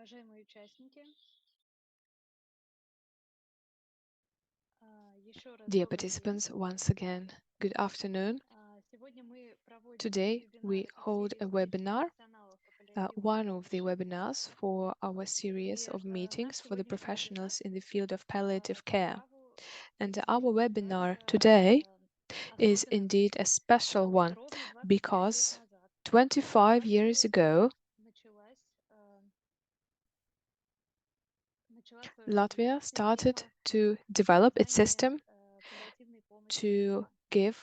Уважаемые участники, еще раз Dear добрый день. participants, once again, good afternoon. Сегодня мы проводим Today вебинар we из hold серии a встречи webinar, профессионалов по паллиативной one of the помощи. webinars for our series И of наш meetings for the сегодняшний вебинар professionals in the field of palliative по care. праву And our webinar является today is особенным, indeed a special потому что one ровно 25 лет because назад в 25 years Латвии ago, начала свою жизнь Latvia started система to develop its оказания system паллиативной помощи to детям. give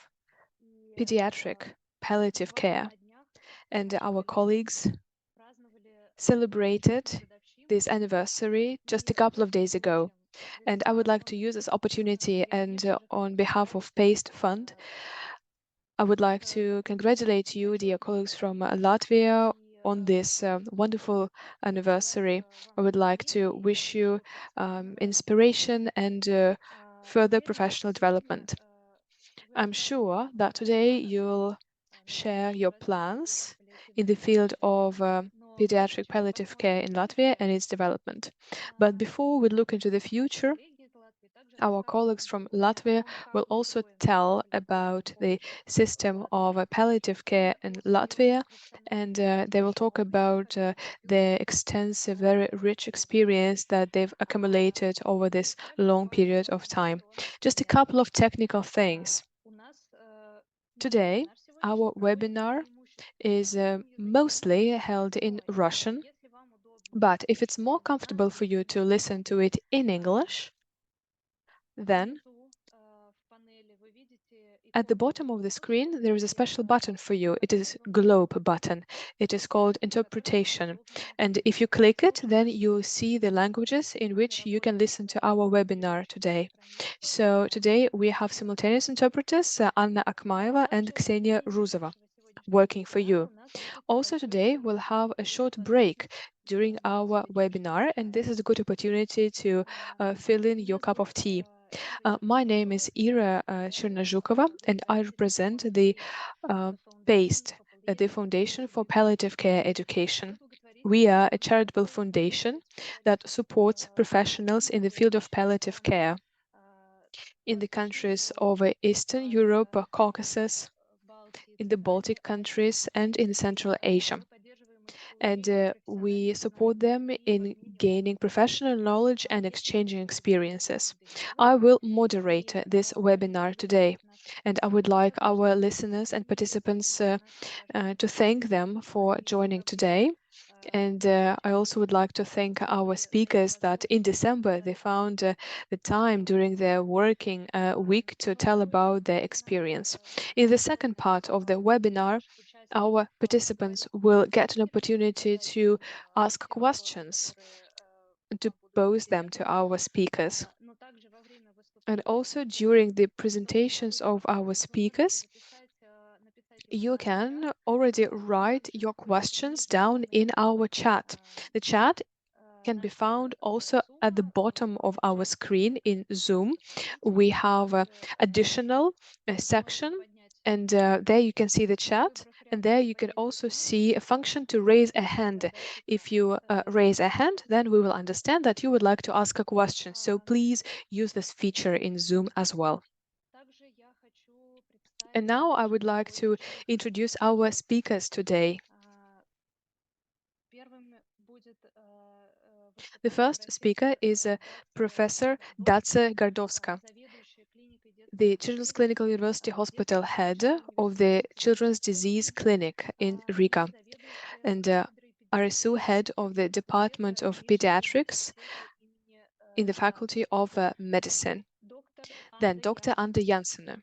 И pediatric palliative буквально care. на днях And наши our коллеги colleagues праздновали celebrated 25-ю годовщину. this anniversary just a И couple of между days ago. прочим, And I would Светлана like to Фонд use this Paste opportunity и and Ирина же on тоже behalf of поздравить Paste Fund, I would like to congratulate you, dear colleagues from Latvia, и on this wonderful пожелать anniversary. I вам would like to терпения и wish you успехов в новом году. inspiration and further Уверена, что professional сегодня development. вы I'm расскажете sure нам that о today планах you'll на share your будущее развития plans педиатрик in the паллиативной field помощи. of Но прежде pediatric чем мы palliative care посмотрим in в Latvia and будущее, its development. But before we look into the наши future, коллеги из Латвии также our расскажут colleagues нам from о Latvia том, will как also устроена tell паллиативная about the помощь в system of Латвии. palliative care in После Latvia, and представления they will talk нашего about шеф-педиатра their extensive, very rich Юлии, experience that they've accumulated over this буквально long пару period слов of time. Just a предыстории. couple of technical things. У нас наш Today, вебинар our сегодняшний проводится webinar преимущественно is на русском языке, mostly held in но Russian, если вам удобнее but if it's слушать more на comfortable for you to английском listen языке, to it in English, then внизу в панели вы видите at the иконку bottom of the globe, screen, there is a special button for you. It is которую можно globe нажать button. It is called и которой вам interpretation. удобно And if you click it, слушать then наш you язык. see the languages in С нами which you can работает listen to our webinar переводчица today. с границы So Анна today we have Акмаева. simultaneous interpreters, Anna Akmaeva and Также в Ksenia середине Ruzova, нашего сегодняшнего working for вебинара you. у нас будет Also небольшой today we'll перерыв. have a Ирина short break подключит during наш our сегодняшний webinar, and this is a good opportunity to fill in your Меня cup зовут of tea. Ира My name is Черножукова, и Ira я Chernozhukova, and I представитель represent the Psychosocial, uh, the Foundation PASTE, for the Palliative Foundation for Education. Palliative Care Мы Education. We are a благотворительная charitable организация foundation that специалистов supports в professionals in the field of ближневосточных palliative странах care in the Восточной countries of Европы, Eastern Europe, Кавказа, Caucasus, Балтии, in the Центральной Baltic Азии. countries, and in Central Asia. Мы поддерживаем их в And получении we профессиональных support знаний them и в in обмене gaining опытом. professional knowledge and Если вы exchanging хотите что-то experiences. добавить I will moderate или this хотите webinar today, благодарить наших and I would like спикеров, our listeners and вы participants присоединяйтесь к нашим to уважаемым thank them for и joining today. And I also would like to thank our нашли speakers that in возможность December they рассказать found the time during their working week to во tell второй about части their вебинара experience. In the second part of the webinar, наших участников our participants поговорить will get an эффективно opportunity задать to им ask те вопросы, questions, которые to вам будут pose them to интересны. our speakers. Но также во время And выступлений also during the presentations обычных of our спикеров вы можете speakers, написать их you в наш чат. can already Мы write также your находимся questions внизу в down in панели our chat. The chat can be нашего found also at the Zoom, bottom of our screen участников in Zoom. We дополнительно. have an Также additional вы можете section, поднять and there you can see the chat, выбрав and рядом there со you can своей also группой see a function to и raise a hand. задать If you raise a hand, then we will understand that you would like to ask a question. So please use this feature in Zoom as well. Также я хочу And представить now I наших would like to сегодняшних introduce our спикеров. speakers today. Первым будет The выступать first speaker профессор is Dace Professor Gardovska, Dace Gardovska, заведующая клиникой детских the Children's болезней Clinical University Hospital детского head клинического of the университета Риги Children's Disease Clinic in и Riga, заведующая and кафедрой RSU педиатрии head of the Department заведуя of бывшего Pediatrics университета имени in the Faculty Jansone. of Medicine. Доктор Then Анда Dr. Ande Янсене. Jansone.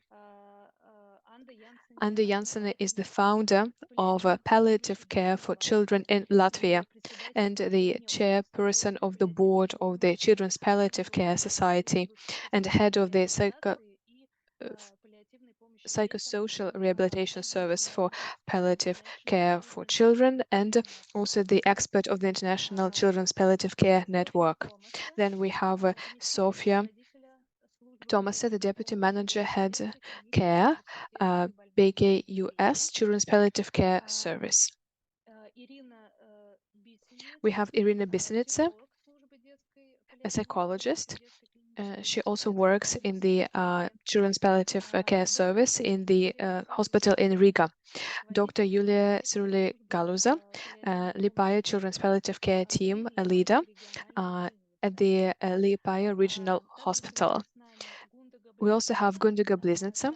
Анда Янсене, Ande она Jansone is the руководитель founder of паллиативной помощи palliative care for детства children in и Latvia председатель and the правления Общества chairperson детской of the паллиативной board of the помощи, Children's Palliative Care Society and head of высокоспециализированной the реабилитации и паллиативной помощи детям, Psychosocial Rehabilitation также Service for International palliative care for Children's children, and also Network. the expert of the International Children's Palliative Care София Network. Томасе, Then we have заместитель Sofia руководителя службы Tomase, the паллиативной deputy помощи manager, в head детской клинической care, психиатрической больнице в Риге. BKUS, Children's Palliative Care Service. Ирина We We have Irina Bisiniece, a psychologist. She also works in the Children's Palliative Care Service in the hospital in Riga. Dr. Yulia Cirule-Galuza, Liepaja Children's Palliative Care Team leader at the Liepaja Regional Hospital. We also have Gundega Blizneca,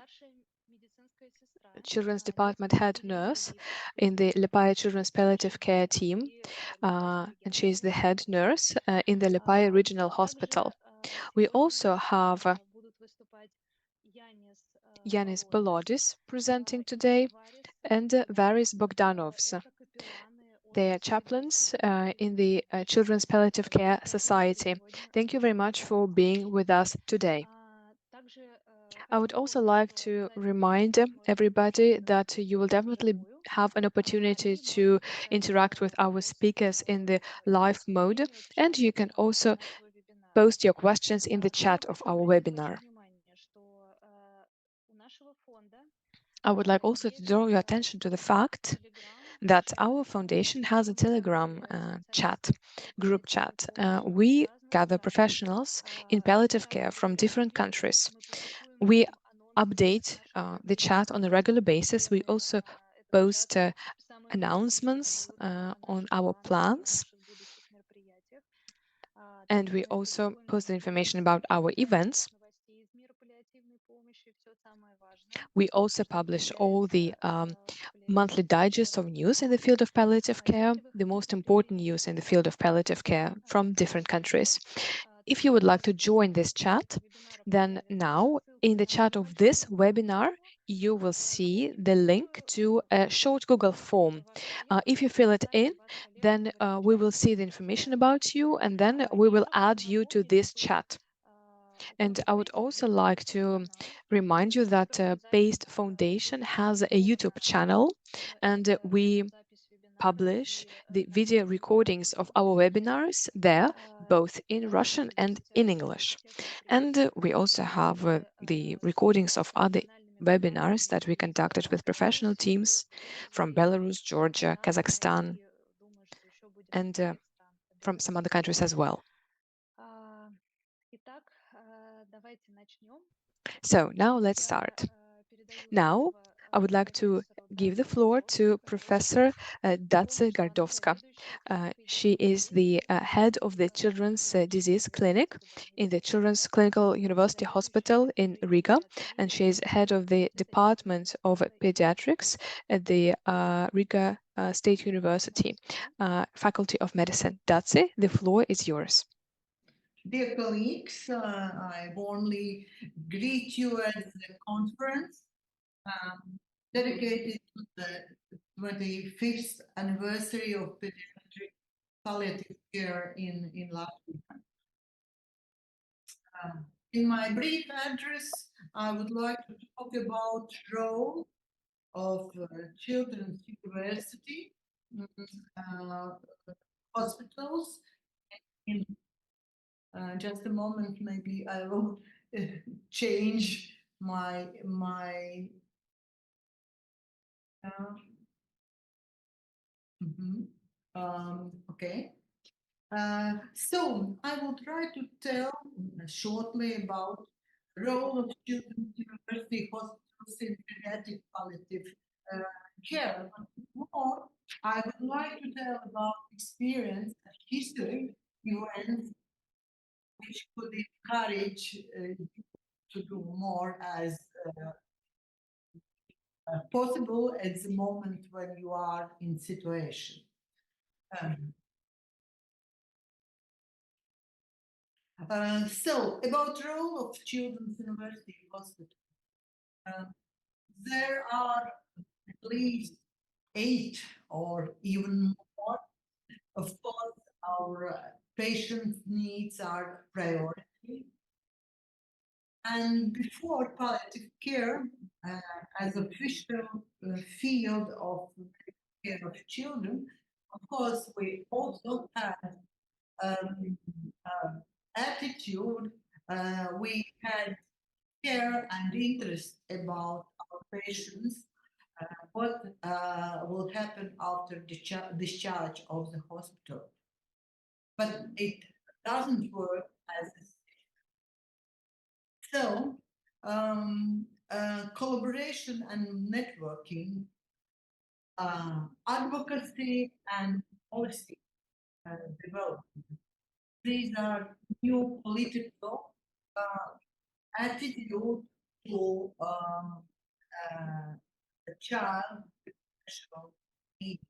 Children's Department Head Nurse in the Liepaja Children's Palliative Care Team, and she is the head nurse in the Liepaja Regional Hospital. We also have Janis Balodis presenting today, and Varis Bogdanovs. They are chaplains in the Children's Palliative Care Society. Thank you very much for being with us today. I would also like to remind everybody that you will definitely have an opportunity to interact with our speakers in the live mode, and you can also post your questions in the chat of our webinar. I would like also to draw your attention to the fact that our foundation has a Telegram group chat. We gather professionals in palliative care from different countries. We update the chat on a regular basis. We also post announcements on our plans. And we also post the information about our events. We also publish all the monthly digests of news in the field of palliative care, the most important news in the field of palliative care from different countries. If you would like to join this chat, then now in the chat of this webinar, you will see the link to a short Google form. If you fill it in, then we will see the information about you, and then we will add you to this chat. And I would also like to remind you that PASTE Foundation has a YouTube channel, and we publish the video recordings of our webinars there, both in Russian and in English. And we also have the recordings of other webinars that we conducted with professional teams from Belarus, Georgia, Kazakhstan, and from some other countries as well. So now let's start. Now, I would like to give the floor to Professor Dace Gardovska. She is the head of the Children's Disease Clinic in the Children's Clinical University Hospital in Riga, and she is head of the Department of Pediatrics at the Riga State University, Faculty of Medicine. Dace, the floor is yours. Dear colleagues, I warmly greet you at the conference dedicated to the 25th anniversary of pediatric palliative care in Latvia. In my brief address, I would like to talk about the role of Children's University hospitals in just a moment, maybe I will change my okay. So I will try to tell shortly about the role of Children's University hospitals in pediatric palliative care. But more, I would like to tell about experience, history, events which could encourage you to do more as possible at the moment when you are in situation. So about role of Children's University Hospital. There are at least 8 or even more. Of course, our patient needs are priority. And before palliative care, as official field of care of children, of course, we also had attitude, we had care and interest about our patients, what will happen after discharge of the hospital. but it doesn't work as a so collaboration and networking, advocacy and policy development. These are new political attitude to the child with special needs.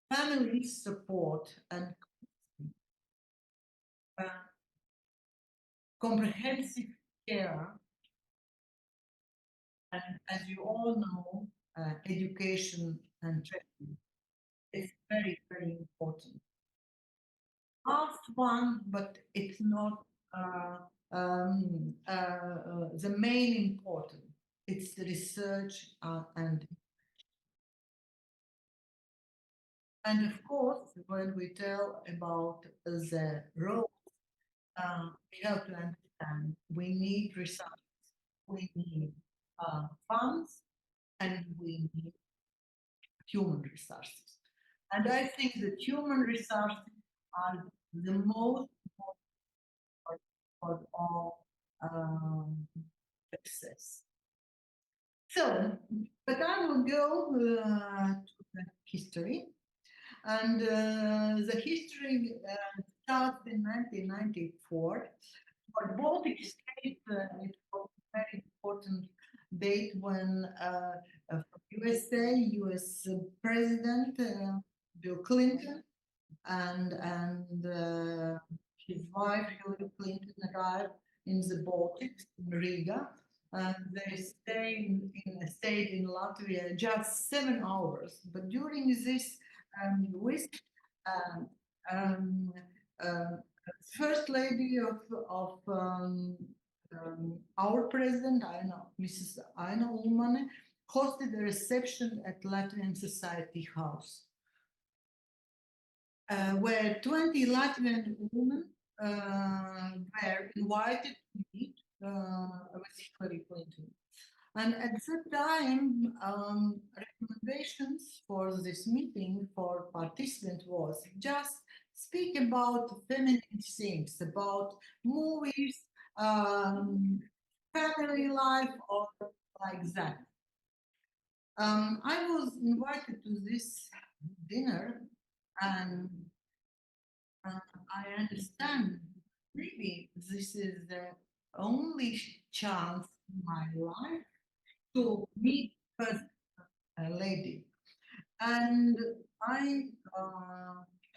Family support and uh, comprehensive care, and as you all know, education and training is very, very important. Last one, but it's not the main important. It's the research and of course, when we tell about the role, we have to understand we need resources, we need funds, and we need human resources. And I think that human resources are the most important for all success. So, but I will go to the history. And the history starts in 1994. For Baltic states, it was a very important date when USA, US President Bill Clinton and his wife Hillary Clinton arrived in the Baltics, in Riga. And they stayed in Latvia just 7 hours. But during this visit, First Lady of our president, Mrs. Aina Ulmane, hosted a reception at Latvian Society House, where 20 Latvian women were invited to meet with Hillary Clinton. And at that time, recommendations for this meeting for participants was just speak about feminine things, about movies, family life, or like that. I was invited to this dinner, and I understand maybe this is the only chance in my life to meet first lady. And I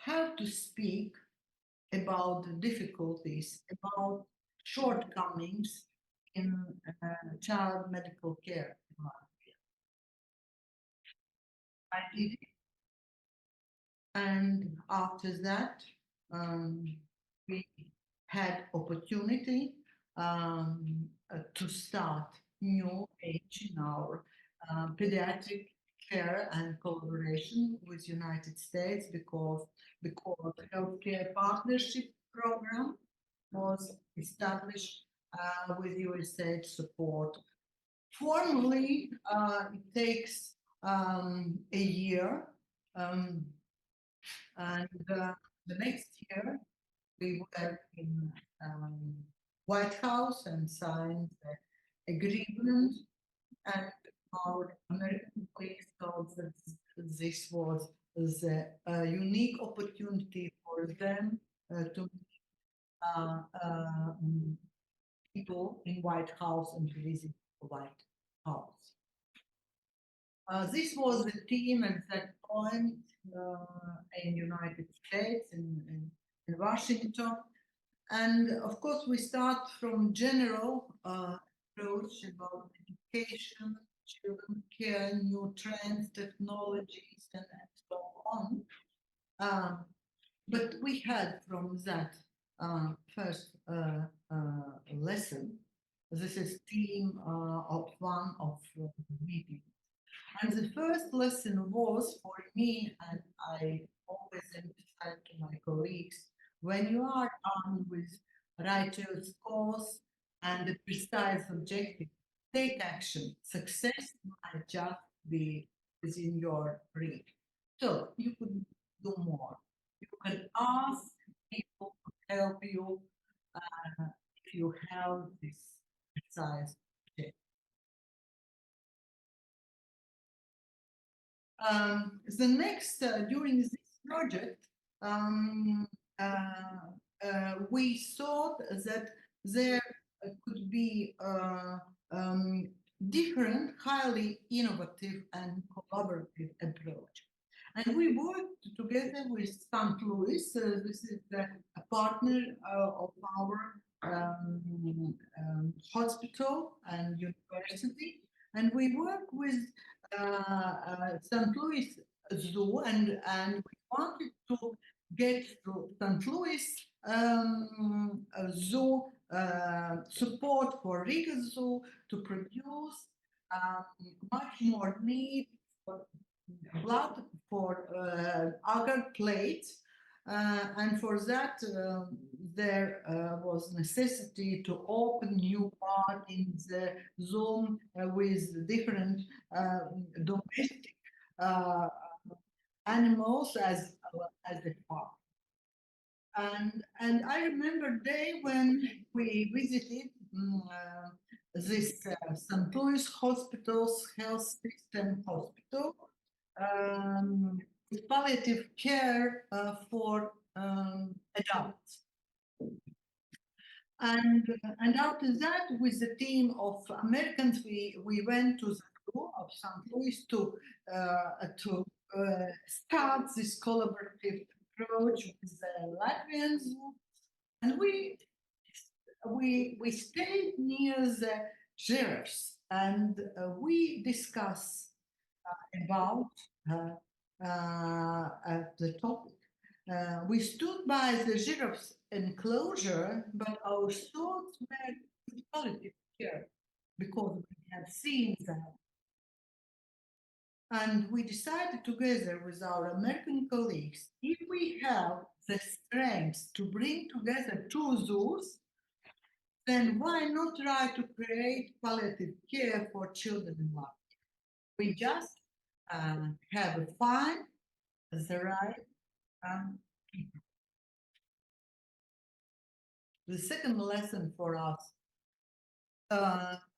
have to speak about the difficulties, about shortcomings in child medical care in Latvia. I did it. And after that, we had opportunity to start new age in our pediatric care and collaboration with United States because the healthcare partnership program was established with USA support. Formally, it takes a year, and the next year we were in White House and signed the agreement, and our American colleagues thought that this was the unique opportunity for them to meet people in White House and to visit the White House. This was the team at that point in United States, in Washington. And of course, we start from general approach about education, children care, new trends, technologies, and so on. But we had from that first lesson, this is theme of one of the meetings. And the first lesson was for me, and I always emphasize to my colleagues, when you are armed with righteous cause and a precise objective, take action. Success might just be within your reach. So you could do more. You can ask people to help you if you have this size. The next, during this project, we thought that there could be different, highly innovative and collaborative approach. And we worked together with St. Louis. This is a partner of our hospital and university. And we work with St. Louis Zoo, and we wanted to get to St. Louis Zoo support for Riga Zoo to produce much more need for blood for agar plates. And for that, there was necessity to open new part in the zone with different domestic animals as the farm. And I remember day when we visited this St. Louis Hospital's health system hospital with palliative care for adults. And after that, with the team of Americans, we went to the zoo of St. Louis to start this collaborative approach with the Latvian zoo. And we stayed near the giraffes, and we discussed about the topic. We stood by the giraffes enclosure, but our thoughts were with palliative care because we had seen that. And we decided together with our American colleagues, if we have the strength to bring together two zoos, then why not try to create palliative care for children in Latvia? We just have a find the right people. The second lesson for us,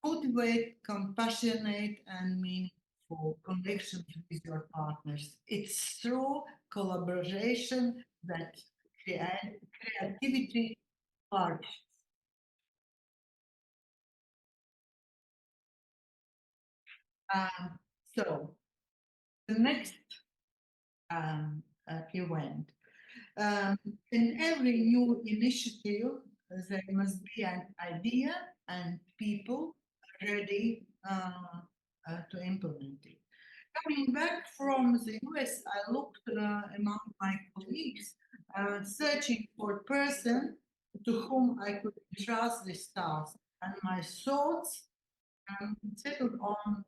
cultivate compassionate and meaningful connections with your partners. It's through collaboration that creativity flourishes. So the next event. In every new initiative, there must be an idea and people ready to implement it. Coming back from the US, I looked among my colleagues, searching for a person to whom I could entrust this task. And my thoughts settled on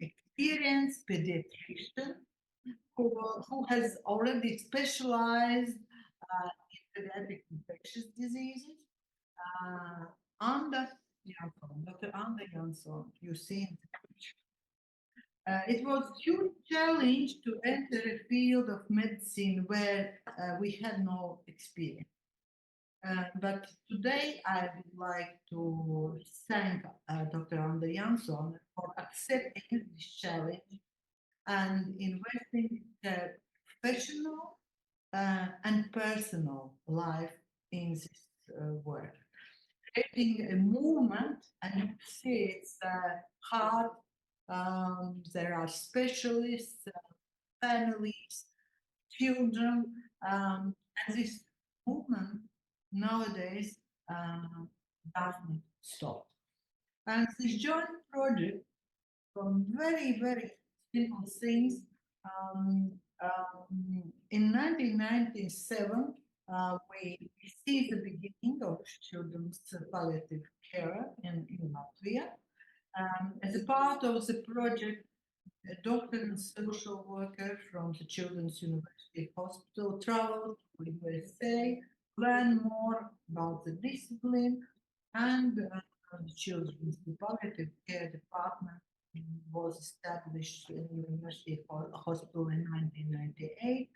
experienced pediatrician who has already specialized in pediatric infectious diseases. Dr. Jansone, you see in the picture. It was a huge challenge to enter a field of medicine where we had no experience. But today I would like to thank Dr. Jansone for accepting this challenge and investing their professional and personal life in this work. Creating a movement, and you see it's hard. There are specialists, families, children, and this movement nowadays doesn't stop. And this joint project from very, very simple things. In 1997, we see the beginning of children's palliative care in Latvia. As a part of the project, a doctor and social worker from the Children's University Hospital traveled to USA, learn more about the discipline, and the Children's Palliative Care Department was established in the University Hospital in 1998.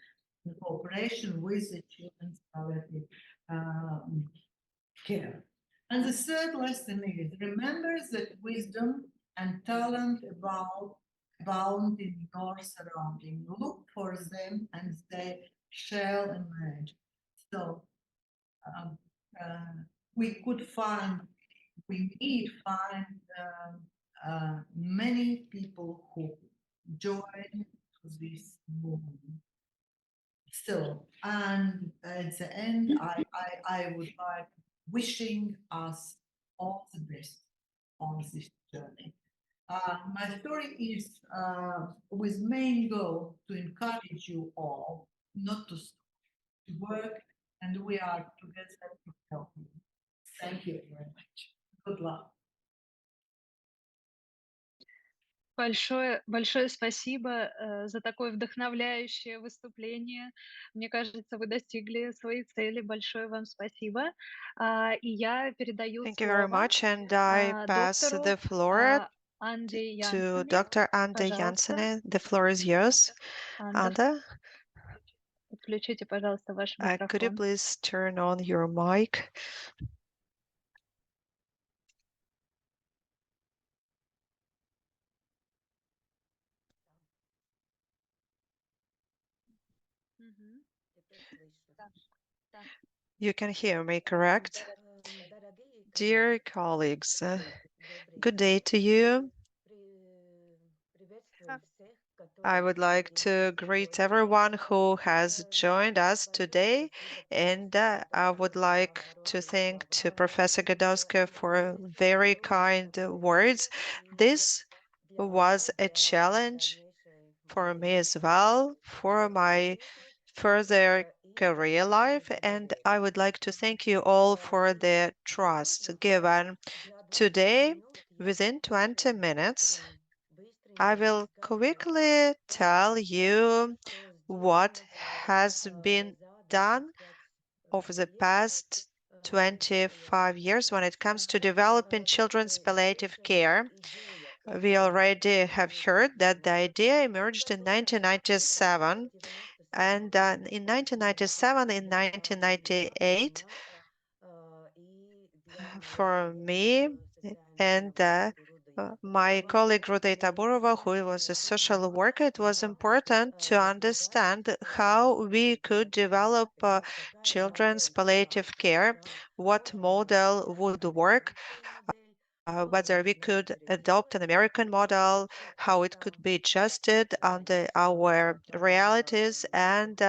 in cooperation with the children's palliative care. And the third lesson is remember that wisdom and talent abound in your surrounding. Look for them and they shall emerge. So um, we could find, we need find many people who join this movement. So, and at the end, I would like wishing us all the best on this journey. My story is with main goal to encourage you all not to stop to work, and we are together to help you. Thank you very much. Good luck. Большое спасибо за такое вдохновляющее выступление. Мне кажется, вы достигли своей цели. Большое вам спасибо. И я передаю Thank you very слово much, and I pass доктору the floor Анде to Янсоне. Dr. Anda Пожалуйста, Jansone. The floor is yours. Анда, Anda, подключите, пожалуйста, ваш could you микрофон. please turn on your mic? You can hear me, correct? Dear colleagues, good day to you. I would like to greet everyone who has joined us today, and I would like to thank to Professor Gardovska for very kind words. This was a challenge for me as well for my further career life, and I would like to thank you all for the trust given. Today, within 20 minutes, I will quickly tell you what has been done over the past 25 years when it comes to developing children's palliative care. We already have heard that the idea emerged in 1997, and in 1997, in 1998, for me and my colleague Ruta Taburova, who was a social worker, it was important to understand how we could develop children's palliative care, what model would work, whether we could adopt an American model, how it could be adjusted under our realities, and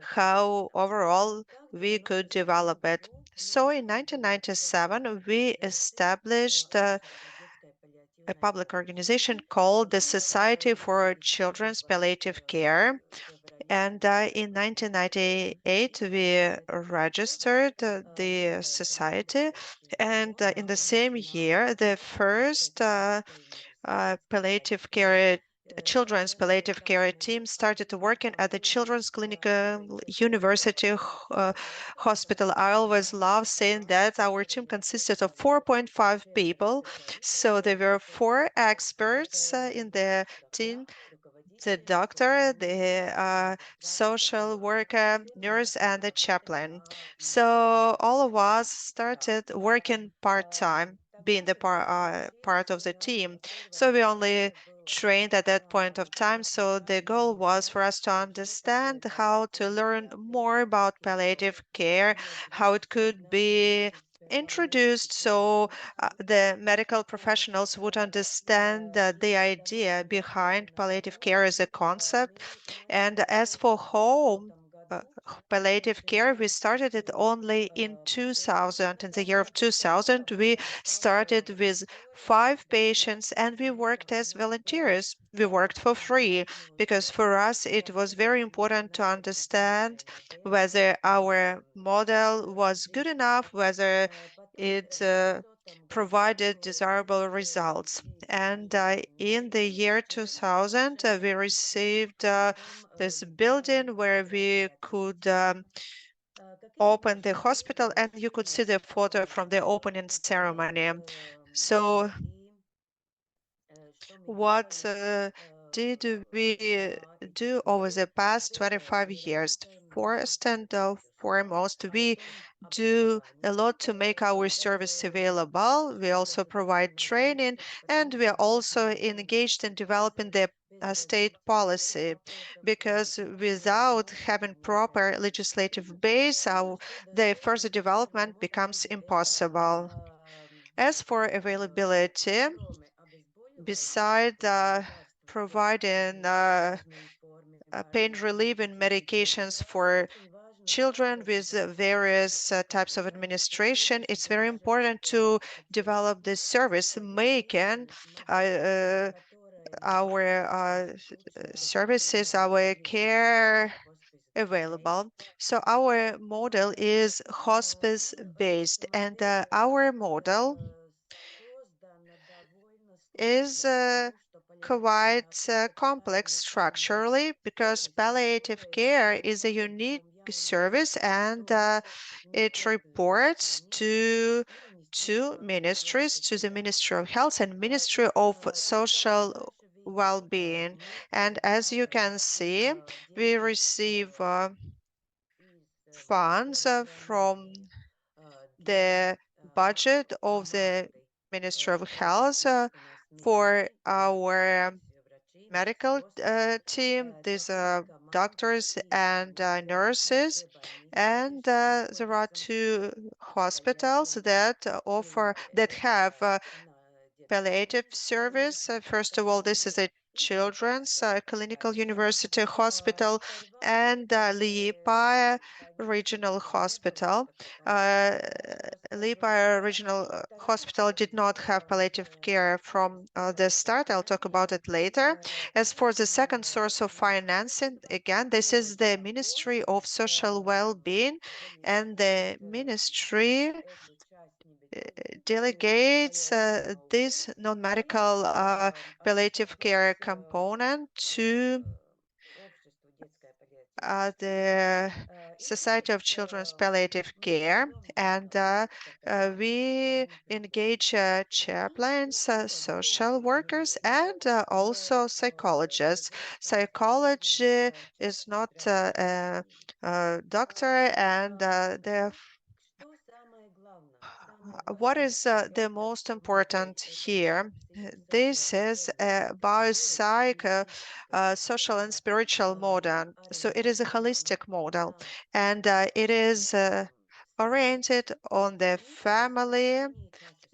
how overall we could develop it. So in 1997, we established a public organization called the Society for Children's Palliative Care. And in 1998, we registered the society. And in the same year, the first palliative care children's palliative care team started working at the Children's Clinical University Hospital. I always love saying that our team consisted of 4.5 people. So there were four experts in the team: the doctor, the social worker, nurse, and the chaplain. So all of us started working part-time, being the part of the team. So we only trained at that point of time. So the goal was for us to understand how to learn more about palliative care, how it could be introduced so the medical professionals would understand the idea behind palliative care as a concept. And as for home palliative care, we started it only in 2000. In the year of 2000, we started with 5 patients and we worked as volunteers. We worked for free because for us it was very important to understand whether our model was good enough, whether it provided desirable results. And in the year 2000, we received this building where we could open the hospital, and you could see the photo from the opening ceremony. So what did we do over the past 25 years? First and foremost, we do a lot to make our service available. We also provide training, and we are also engaged in developing the state policy, because without having proper legislative base, the further development becomes impossible. As for availability, beside providing pain relieving medications for children with various types of administration, it's very important to develop this service, making our services, our care available. So our model is hospice based, and our model is quite complex structurally, because palliative care is a unique service, and it reports to two ministries, to the Ministry of Health and Ministry of Social Well-being. And as you can see, we receive funds from the budget of the Ministry of Health for our medical team. These are doctors and nurses, and there are two hospitals that have palliative service. First of all, this is a children's clinical university hospital, and Liepaja Regional Hospital. Uh, Liepaja Regional Hospital did not have palliative care from the start. I'll talk about it later. As for the second source of financing, again, this is the Ministry of Social Well-being, and the ministry delegates this non-medical palliative care component to the Society of Children's Palliative Care, and we engage chaplains, social workers, and also psychologists. Psychology is not a doctor, and what is the most important here? This is a biopsych, social and spiritual model. So it is a holistic model, and it is oriented on the family,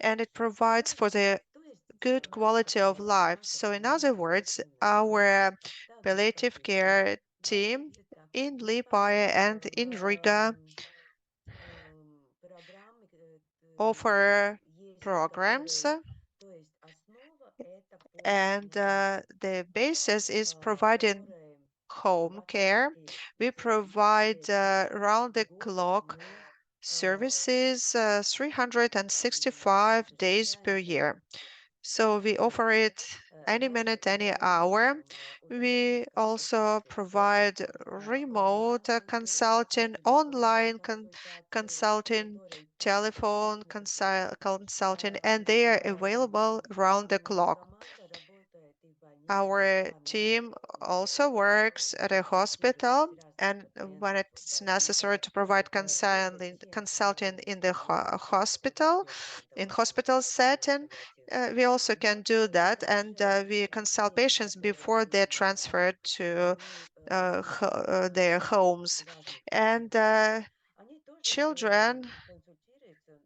and it provides for the good quality of life. So in other words, our palliative care team in Liepaja and in Riga offer programs, and the basis is providing home care. We provide round-the-clock services 365 days per year. So we offer it any minute, any hour. We also provide remote consulting, online consulting, telephone consulting, and they are available round the clock. Our team also works at a hospital, and when it's necessary to provide consulting in the in hospital setting, we also can do that, and we consult patients before they're transferred to their homes. And children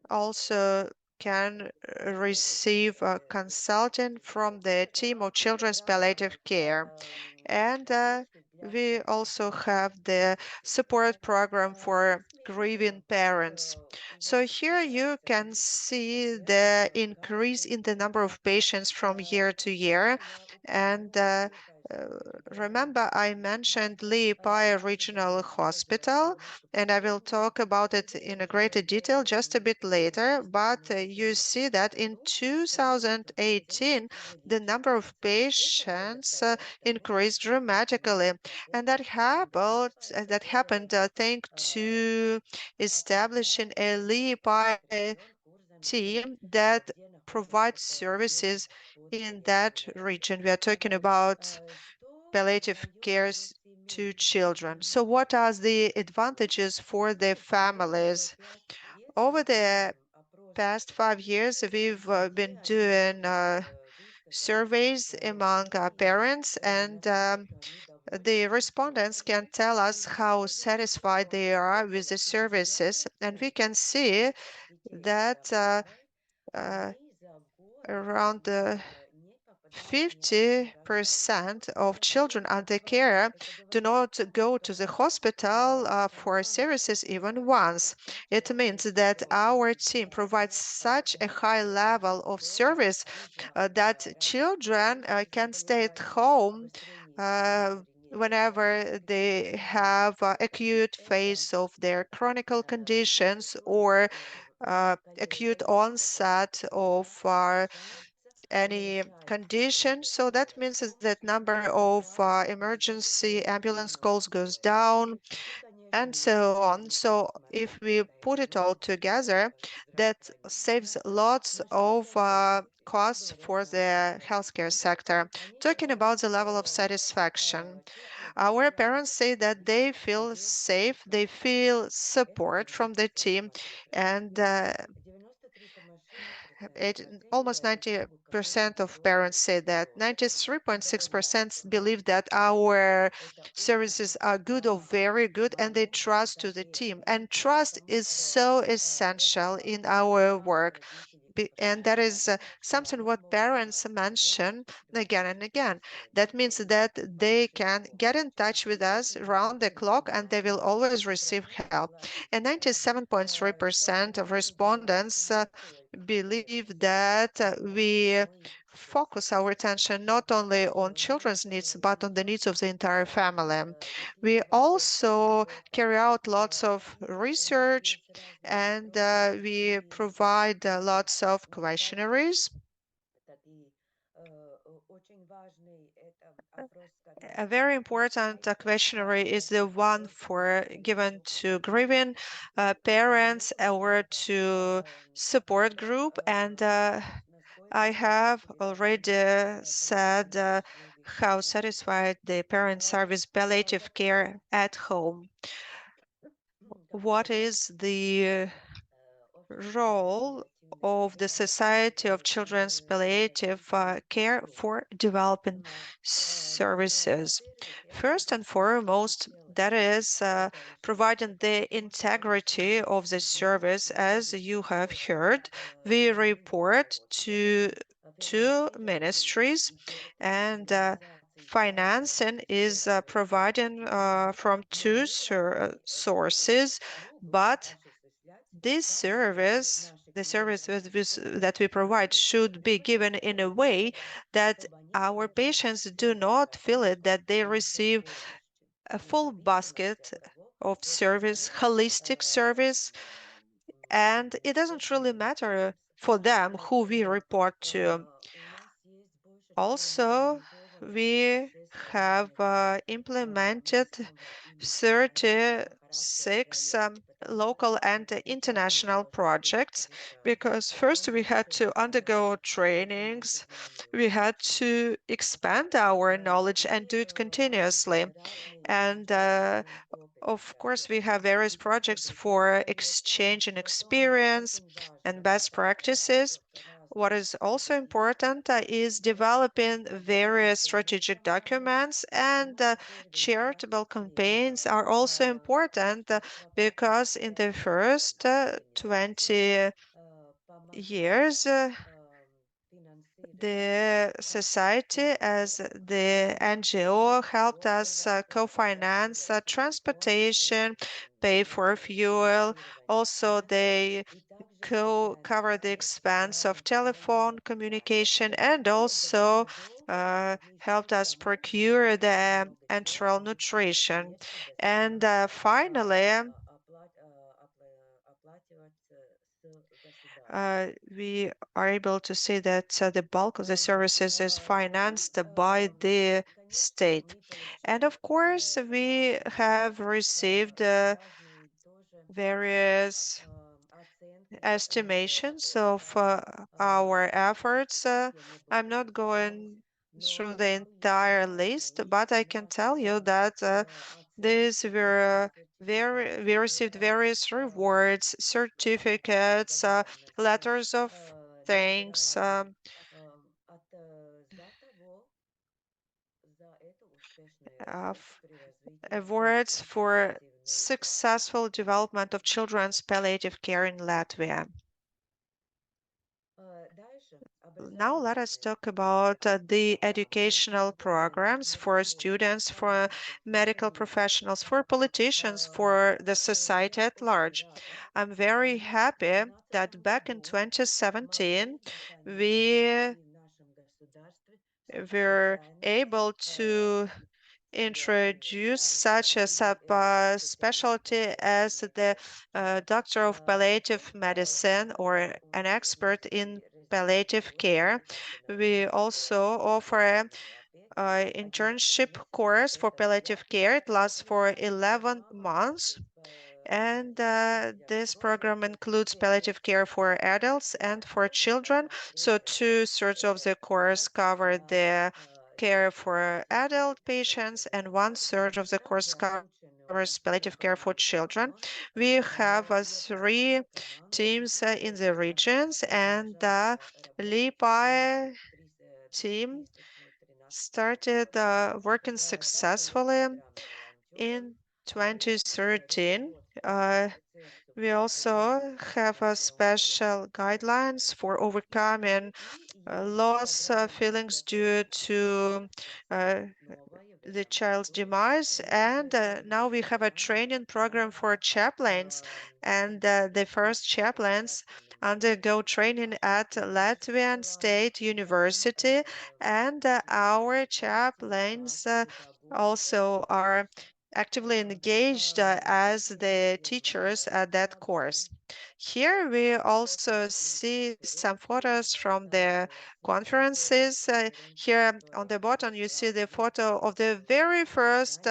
also can receive consulting from the team of children's palliative care. And we also have the support program for grieving parents. So here you can see the increase in the number of patients from year to year. And remember, I mentioned Liepaja Regional Hospital, and I will talk about it in a greater detail just a bit later. But you see that in 2018, the number of patients increased dramatically, and that happened thanks to establishing a Liepaja team that provides services in that region. We are talking about palliative care to children. So what are the advantages for the families? Over the past 5 years, we've been doing surveys among parents, and the respondents can tell us how satisfied they are with the services. And we can see that uh, around 50% of children under care do not go to the hospital for services even once. It means that our team provides such a high level of service that children can stay at home whenever they have acute phase of their chronic conditions or acute onset of any condition. So that means is that number of emergency ambulance calls goes down and so on. So if we put it all together, that saves lots of costs for the healthcare sector. Talking about the level of satisfaction, our parents say that they feel safe, they feel support from the team, and almost 90% of parents say that. 93.6% believe that our services are good or very good, and they trust to the team. And trust is so essential in our work. And that is something what parents mention again and again. That means that they can get in touch with us round the clock and they will always receive help. And 97.3% of respondents believe that we focus our attention not only on children's needs but on the needs of the entire family. We also carry out lots of research, and we provide lots of questionnaires. A very important questionnaire is the one for given to grieving parents or to support group, and I have already said how satisfied the parents are with palliative care at home. What is the role of the Society of Children's Palliative Care for developing services? First and foremost, that is providing the integrity of the service. As you have heard, we report to two ministries, and financing is provided from two sources, but this service, the service that we provide, should be given in a way that our patients do not feel it, that they receive a full basket of service, holistic service, and it doesn't really matter for them who we report to. Also, we have implemented 36 local and international projects, because first we had to undergo trainings, we had to expand our knowledge and do it continuously. And of course, we have various projects for exchanging experience and best practices. What is also important is developing various strategic documents, and charitable campaigns are also important because in the first 20 years, the society as the NGO helped us co-finance transportation, pay for fuel. Also, they cover the expense of telephone communication, and also helped us procure the enteral nutrition. And finally, we are able to see that the bulk of the services is financed by the state. And of course, we have received various estimations of our efforts. I'm not going through the entire list, but I can tell you that these were we received various rewards, certificates, letters of thanks, awards for successful development of children's palliative care in Latvia. Now let us talk about the educational programs for students, for medical professionals, for politicians, for the society at large. I'm very happy that back in 2017 we were able to introduce such a specialty as the doctor of palliative medicine or an expert in palliative care. We also offer an internship course for palliative care. It lasts for 11 months. And this program includes palliative care for adults and for children. So 2/3 of the course cover the care for adult patients, and 1/3 of the course covers palliative care for children. We have 3 teams in the regions, and the Liepaja team started working successfully in 2013. We also have special guidelines for overcoming loss feelings due to uh, the child's demise, and now we have a training program for chaplains, and the first chaplains undergo training at Latvian State University, and our chaplains also are actively engaged as the teachers at that course. Here we also see some photos from the conferences. Here on the bottom you see the photo of the very first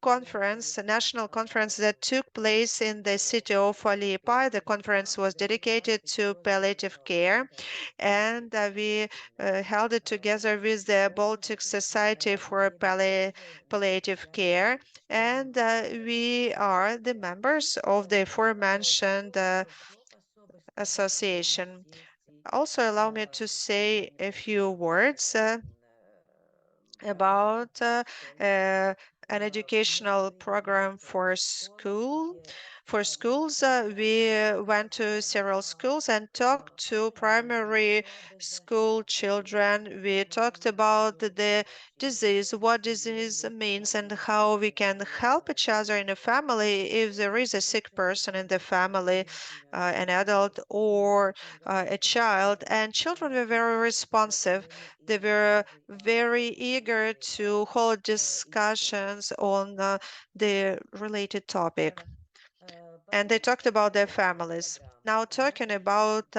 conference, a national conference that took place in the city of Liepaja. The conference was dedicated to palliative care, and we held it together with the Baltic Society for Palliative Care, and we are the members of the aforementioned association. Also, allow me to say a few words about an educational program for schools. We went to several schools and talked to primary school children. We talked about the disease, what disease means, and how we can help each other in a family if there is a sick person in the family, an adult or a child. And children were very responsive. They were very eager to hold discussions on the related topic. And they talked about their families. Now, talking about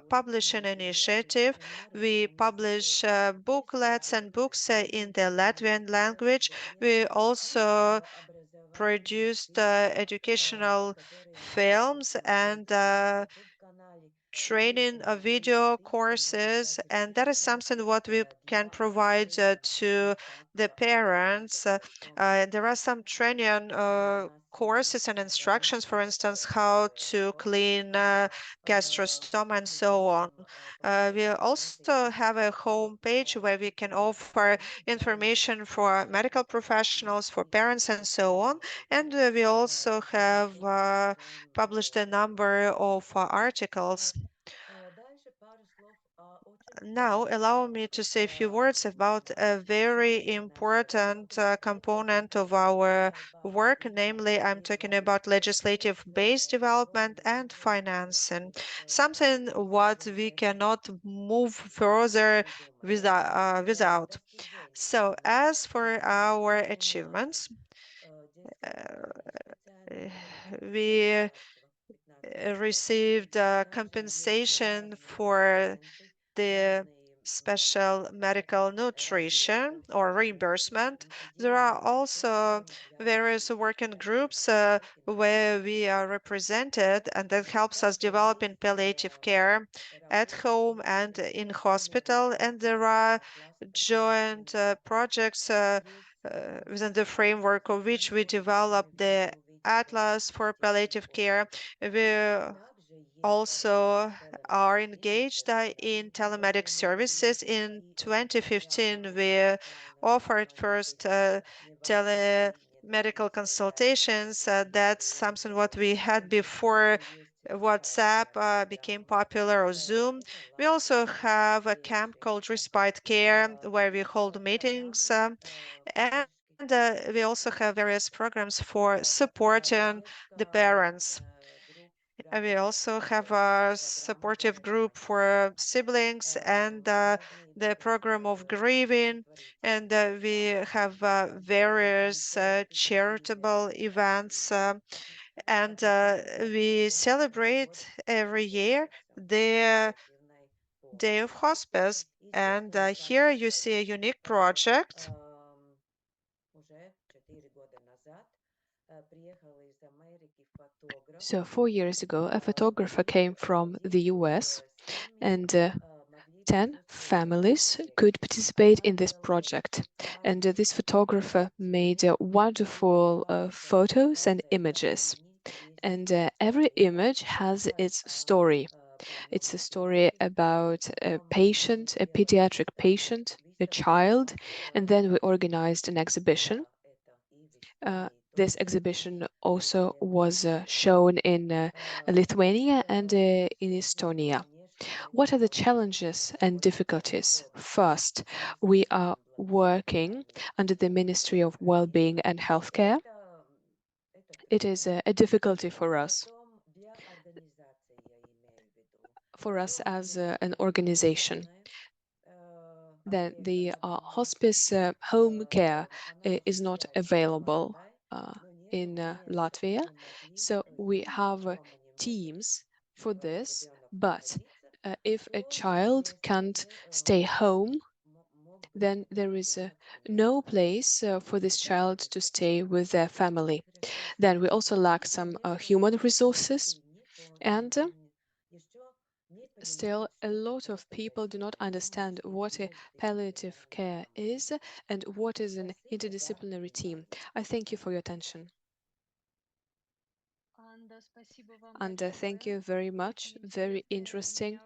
publishing initiative, we publish booklets and books in the Latvian language. We also produced educational films and training video courses, and that is something what we can provide to the parents. There are some training courses and instructions, for instance, how to clean gastrostoma and so on. We also have a home page where we can offer information for medical professionals, for parents, and so on. And we also have published a number of articles. Now, allow me to say a few words about a very important component of our work, namely, I'm talking about legislative-based development and financing, something what we cannot move further without. So, as for our achievements, we received compensation for the special medical nutrition or reimbursement. There are also various working groups where we are represented, and that helps us develop in palliative care at home and in hospital. And there are joint projects within the framework of which we develop the Atlas for palliative care. We also are engaged in telemedic services. In 2015, we offered first telemedical consultations. That's something what we had before WhatsApp became popular, or Zoom. We also have a camp called Respite Care where we hold meetings, and we also have various programs for supporting the parents. We also have a supportive group for siblings and the program of grieving. And we have various charitable events. And we celebrate every year the Day of Hospice. And here you see a unique project. So 4 years ago, a photographer came from the US, and 10 families could participate in this project. And this photographer made wonderful photos and images. And every image has its story. It's a story about a patient, a pediatric patient, a child, and then we organized an exhibition. This exhibition also was shown in Lithuania and in Estonia. What are the challenges and difficulties? First, we are working under the Ministry of Well-being and Healthcare. It is a difficulty for us as an organization. Then the hospice home care is not available in Latvia. So we have teams for this, but if a child can't stay home, then there is no place for this child to stay with their family. Then we also lack some human resources, and still a lot of people do not understand what a palliative care is and what is an interdisciplinary team. I thank you for your attention. And thank you very much. Very interesting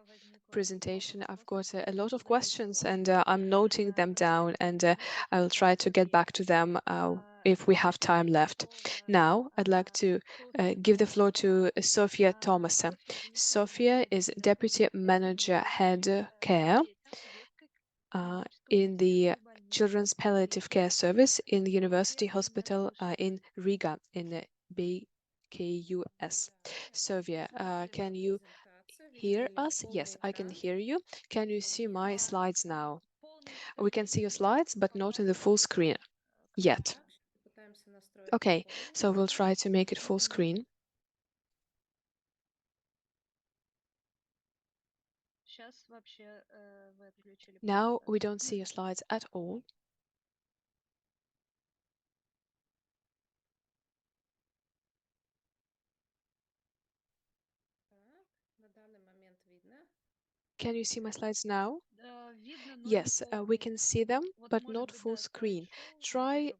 presentation. I've got a lot of questions, and I'm noting them down, and I will try to get back to them if we have time left. Now, I'd like to give the floor to Sofia Tomase. Sofia is Deputy Manager Head Care in the Children's Palliative Care Service in the University Hospital in Riga in the BKUS. Sofia, can you hear us? Yes, I can hear you. Can you see my slides now? We can see your slides, but not in the full screen yet. Okay, so we'll try to make it full screen. Now we don't see your slides at all. Can you see my slides now? Yes, we can see them, but not full screen. Try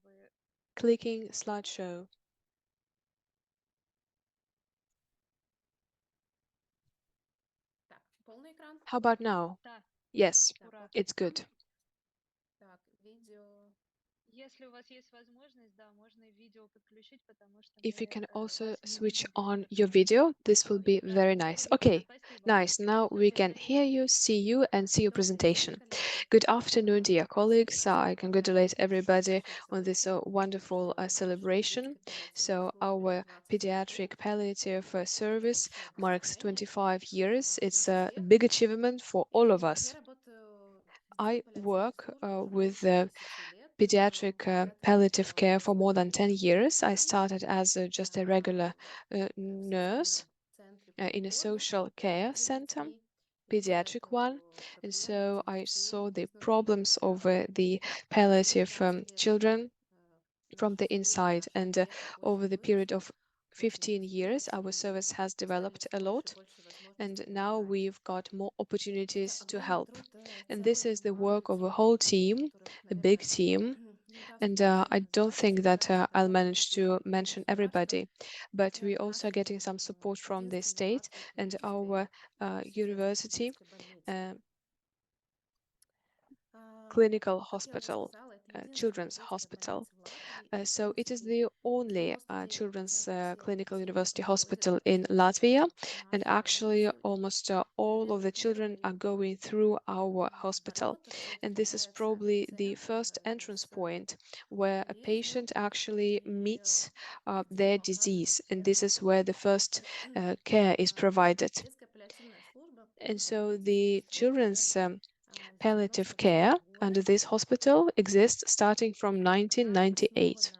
clicking slideshow. How about now? Yes, it's good. If you can also switch on your video, this will be very nice. Okay, nice. Now we can hear you, see you, and see your presentation. Good afternoon, dear colleagues. I congratulate everybody on this wonderful celebration. So our pediatric palliative service marks 25 years. It's a big achievement for all of us. I work with pediatric palliative care for more than 10 years. I started as just a regular nurse in a social care center. pediatric one, and so I saw the problems of the palliative children from the inside, and over the period of 15 years our service has developed a lot, and now we've got more opportunities to help. And this is the work of a whole team, a big team, and I don't think that I'll manage to mention everybody, but we also are getting some support from the state and our university clinical hospital, children's hospital. So it is the only children's clinical university hospital in Latvia, and actually almost all of the children are going through our hospital. And this is probably the first entrance point where a patient actually meets their disease, and this is where the first care is provided. And so the children's palliative care under this hospital exists starting from 1998,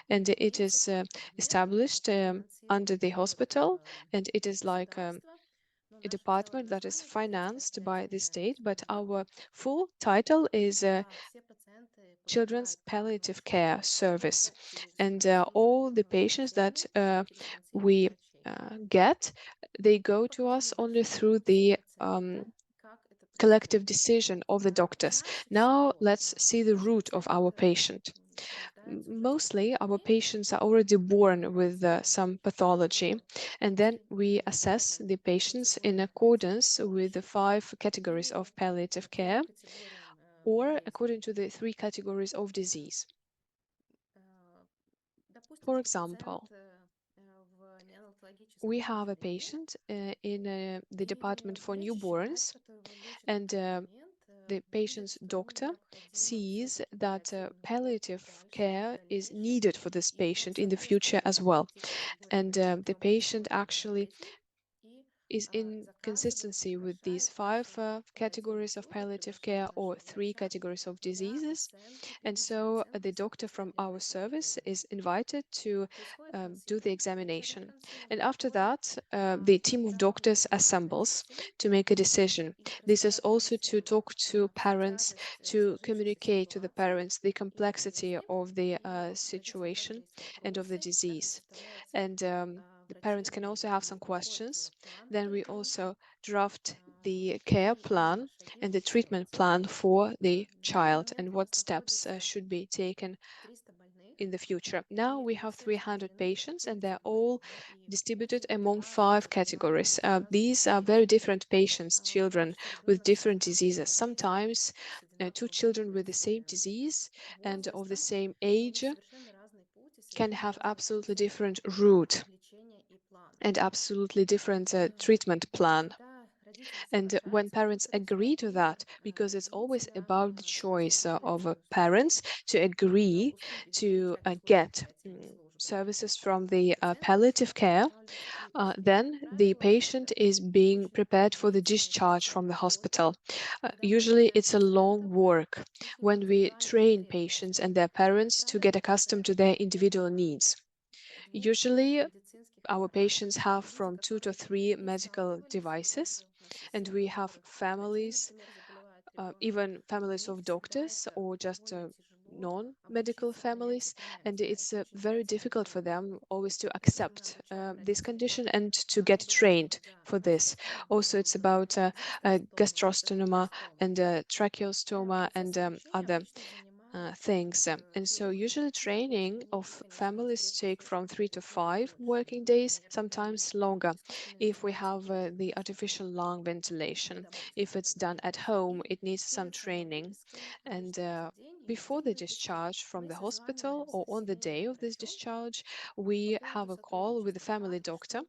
and it is established under the hospital, and it is like a department that is financed by the state, but our full title is Children's Palliative Care Service, and all the patients that we get, they go to us only through the collective decision of the doctors. Now let's see the root of our patient. Mostly our patients are already born with some pathology, and then we assess the patients in accordance with the 5 categories of palliative care, or according to the 3 categories of disease. For example, we have a patient in the department for newborns, and the patient's doctor sees that palliative care is needed for this patient in the future as well. And the patient actually is in consistency with these 5 categories of palliative care or 3 categories of diseases. And so the doctor from our service is invited to do the examination. And after that, the team of doctors assembles to make a decision. This is also to talk to parents, to communicate to the parents the complexity of the situation and of the disease. And the parents can also have some questions. Then we also draft the care plan and the treatment plan for the child and what steps should be taken in the future. Now we have 300 patients, and they're all distributed among 5 categories. These are very different patients, children with different diseases. Sometimes 2 children with the same disease and of the same age can have absolutely different route and absolutely different treatment plan. And when parents agree to that, because it's always about the choice of parents to agree to get services from the palliative care, then the patient is being prepared for the discharge from the hospital. Usually it's a long work when we train patients and their parents to get accustomed to their individual needs. Usually our patients have from 2 to 3 medical devices, and we have families, even families of doctors or just non-medical families, and it's very difficult for them always to accept this condition and to get trained for this. Also, it's about gastrostoma and tracheostoma and other things. And so usually training of families take from 3 to 5 working days, sometimes longer, if we have the artificial lung ventilation. If it's done at home, it needs some training. And before the discharge from the hospital or on the day of this discharge, we have a call with the family doctor,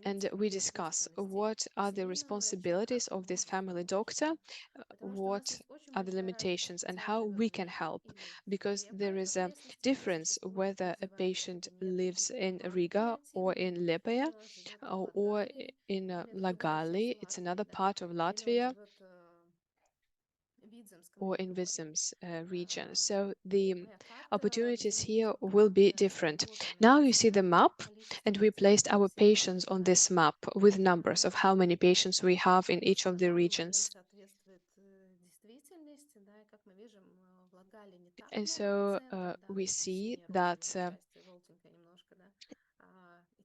and we discuss what are the responsibilities of this family doctor, what are the limitations, and how we can help, because there is a difference whether a patient lives in Riga or in Liepaja or in Lagali. It's another part of Latvia. or in Vism's region. So the opportunities here will be different. Now you see the map, and we placed our patients on this map with numbers of how many patients we have in each of the regions. And so we see that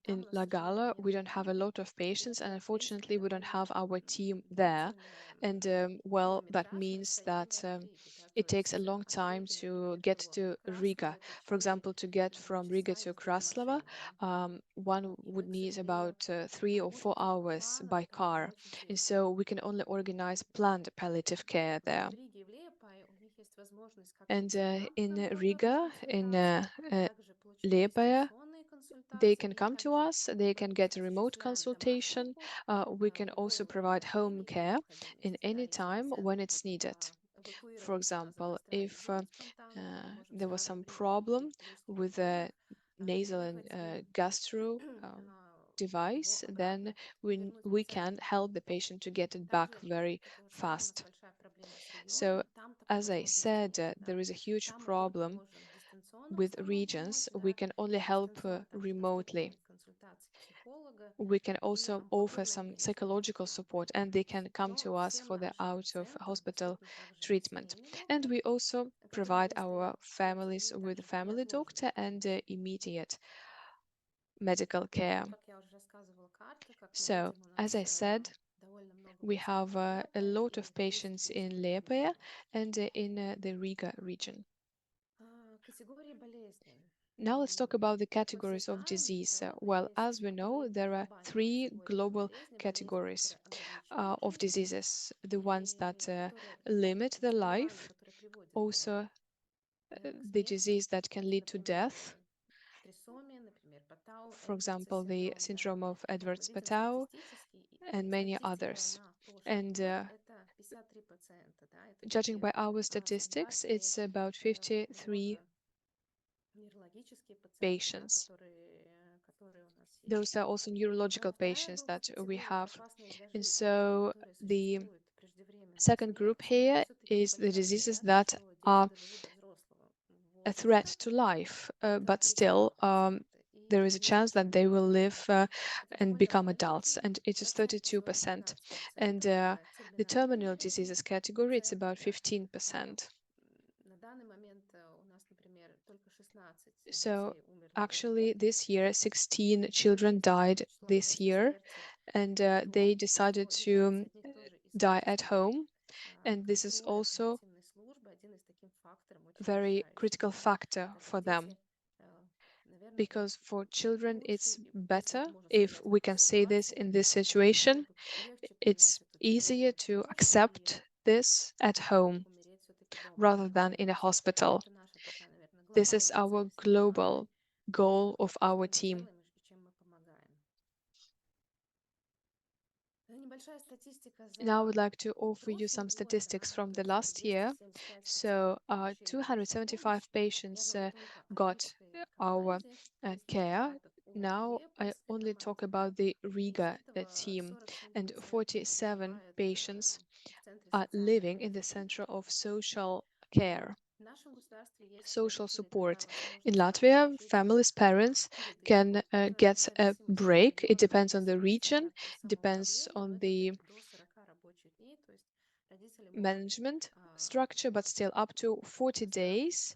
in Lagala, we don't have a lot of patients, and unfortunately, we don't have our team there. And well, that means that it takes a long time to get to Riga. For example, to get from Riga to Kraslava, one would need about 3 or 4 hours by car. And so we can only organize planned palliative care there. And in Riga, in Liepaja, they can come to us, they can get a remote consultation. We can also provide home care in any time when it's needed. For example, if there was some problem with the nasal and gastro device, then we can help the patient to get it back very fast. So, as I said, there is a huge problem with regions. We can only help remotely. We can also offer some psychological support, and they can come to us for the out of hospital treatment. And we also provide our families with a family doctor and immediate medical care. So, as I said, we have a lot of patients in Liepaja and in the Riga region. Now let's talk about the categories of disease. Well, as we know, there are 3 global categories of diseases. The ones that limit the life, also the disease that can lead to death. For example, the syndrome of Edwards-Patau and many others. And judging by our statistics, it's about 53 patients. Those are also neurological patients that we have. And so the second group here is the diseases that are a threat to life, but still there is a chance that they will live and become adults, and it is 32%. And the terminal diseases category, it's about 15%. So actually this year 16 children died this year, and they decided to die at home, and this is also a very critical factor for them, because for children it's better, if we can say this in this situation, it's easier to accept this at home rather than in a hospital. This is our global goal of our team. Now I would like to offer you some statistics from the last year. So 275 patients got our care. Now I only talk about the Riga team, and 47 patients are living in the Center of Social Care, social support. In Latvia, families, parents can get a break. It depends on the region, depends on the management structure, but still up to 40 days.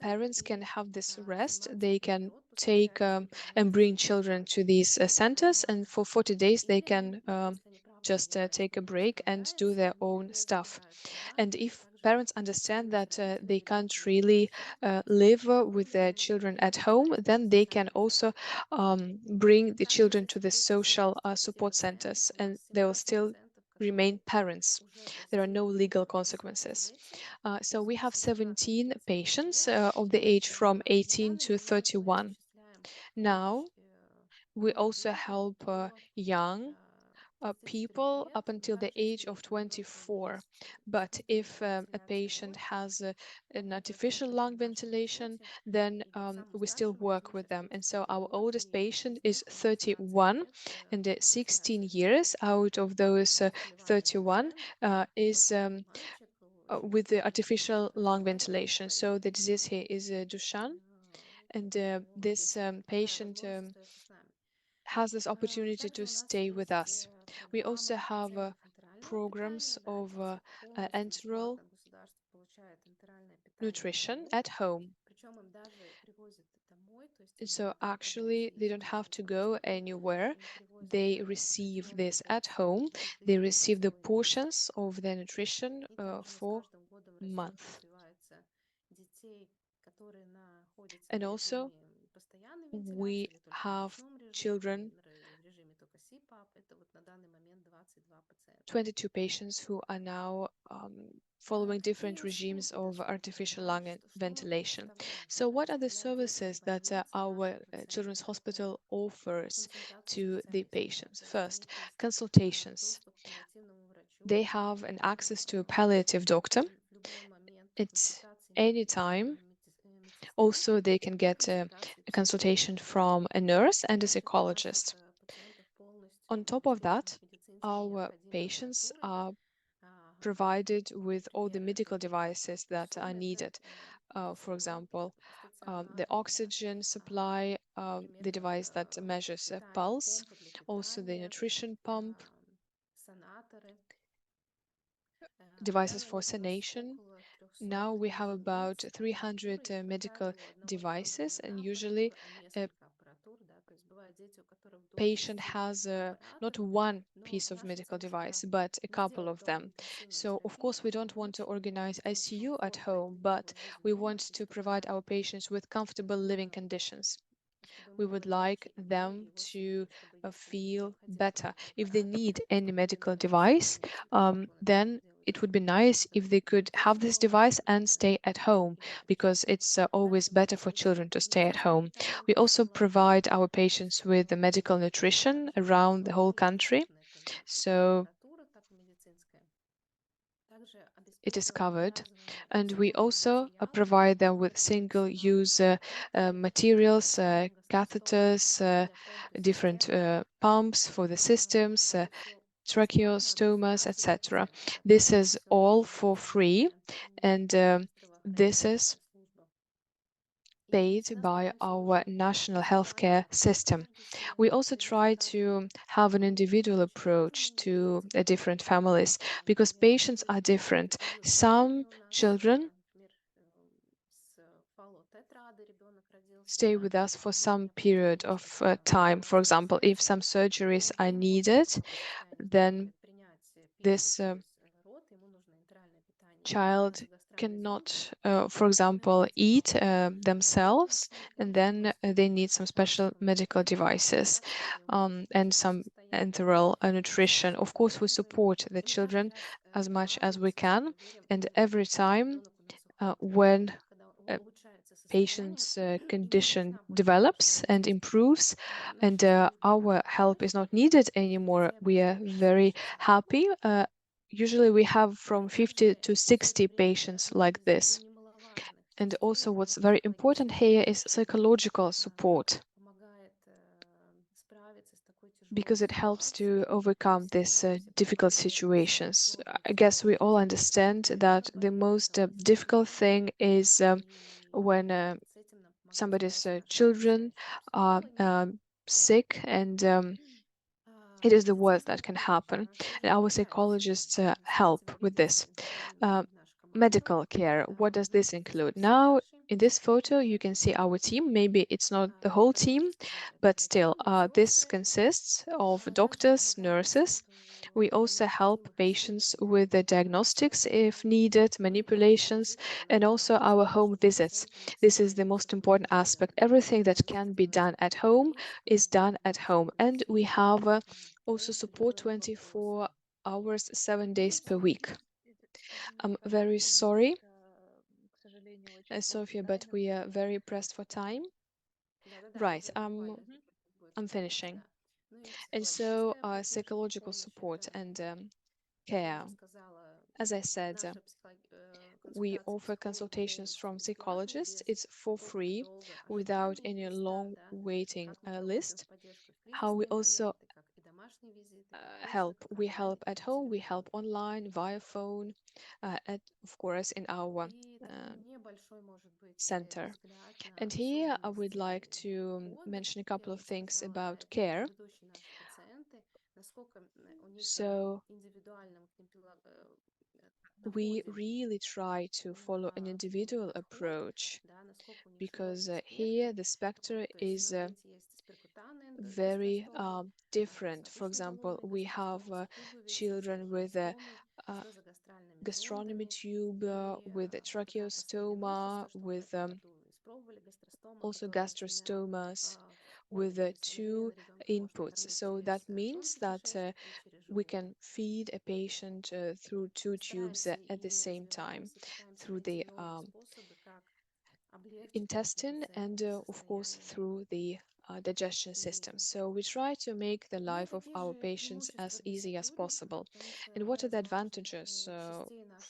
Parents can have this rest. They can take and bring children to these centers, and for 40 days they can just take a break and do their own stuff. And if parents understand that they can't really live with their children at home, then they can also bring the children to the social support centers, and they will still remain parents. There are no legal consequences. So we have 17 patients of the age from 18 to 31. Now, we also help young people up until the age of 24. But if a patient has an artificial lung ventilation, then we still work with them. And so our oldest patient is 31, and 16 years out of those 31 is with the artificial lung ventilation. So the disease here is Duchenne, and this patient has this opportunity to stay with us. We also have programs of enteral nutrition at home. So actually, they don't have to go anywhere. They receive this at home. They receive the portions of their nutrition for a month. And also, we have children, 22 patients who are now following different regimes of artificial lung ventilation. So what are the services that our Children's Hospital offers to the patients? First, consultations. They have an access to a palliative doctor. It's any time. Also, they can get a consultation from a nurse and a psychologist. On top of that, our patients are provided with all the medical devices that are needed. For example, the oxygen supply, the device that measures a pulse, also the nutrition pump, devices for sedation. Now we have about 300 medical devices, and usually a patient has not one piece of medical device, but a couple of them. So, of course, we don't want to organize ICU at home, but we want to provide our patients with comfortable living conditions. We would like them to feel better. If they need any medical device, then it would be nice if they could have this device and stay at home, because it's always better for children to stay at home. We also provide our patients with the medical nutrition around the whole country. So it is covered. And we also provide them with single-use materials, catheters, different pumps for the systems, tracheostomas, etc. This is all for free, and this is paid by our national healthcare system. We also try to have an individual approach to different families, because patients are different. Some children stay with us for some period of time. For example, if some surgeries are needed, then this child cannot, for example, eat themselves, and then they need some special medical devices and some enteral nutrition. Of course, we support the children as much as we can, and every time when a patient's condition develops and improves, and our help is not needed anymore, we are very happy. Usually we have from 50 to 60 patients like this. And also what's very important here is psychological support, because it helps to overcome these difficult situations. I guess we all understand that the most difficult thing is when somebody's children are sick, and it is the worst that can happen. And our psychologists help with this. Medical care, what does this include? Now, in this photo, you can see our team. Maybe it's not the whole team, but still, this consists of doctors, nurses. We also help patients with the diagnostics if needed, manipulations, and also our home visits. This is the most important aspect. Everything that can be done at home is done at home. And we have also support 24 hours, 7 days per week. I'm very sorry, Sofia, but we are very pressed for time. Right, I'm finishing. And so, psychological support and care. As I said, we offer consultations from psychologists. It's for free, without any long waiting list. How we also help. We help at home, we help online, via phone, of course, in our center. And here I would like to mention a couple of things about care. So we really try to follow an individual approach because here the spectrum is very different. For example, we have children with a gastronomy tube, with a tracheostoma, with also gastrostomas, with two inputs. So that means that we can feed a patient through two tubes at the same time, through the intestine and, of course, through the digestion system. So we try to make the life of our patients as easy as possible. And what are the advantages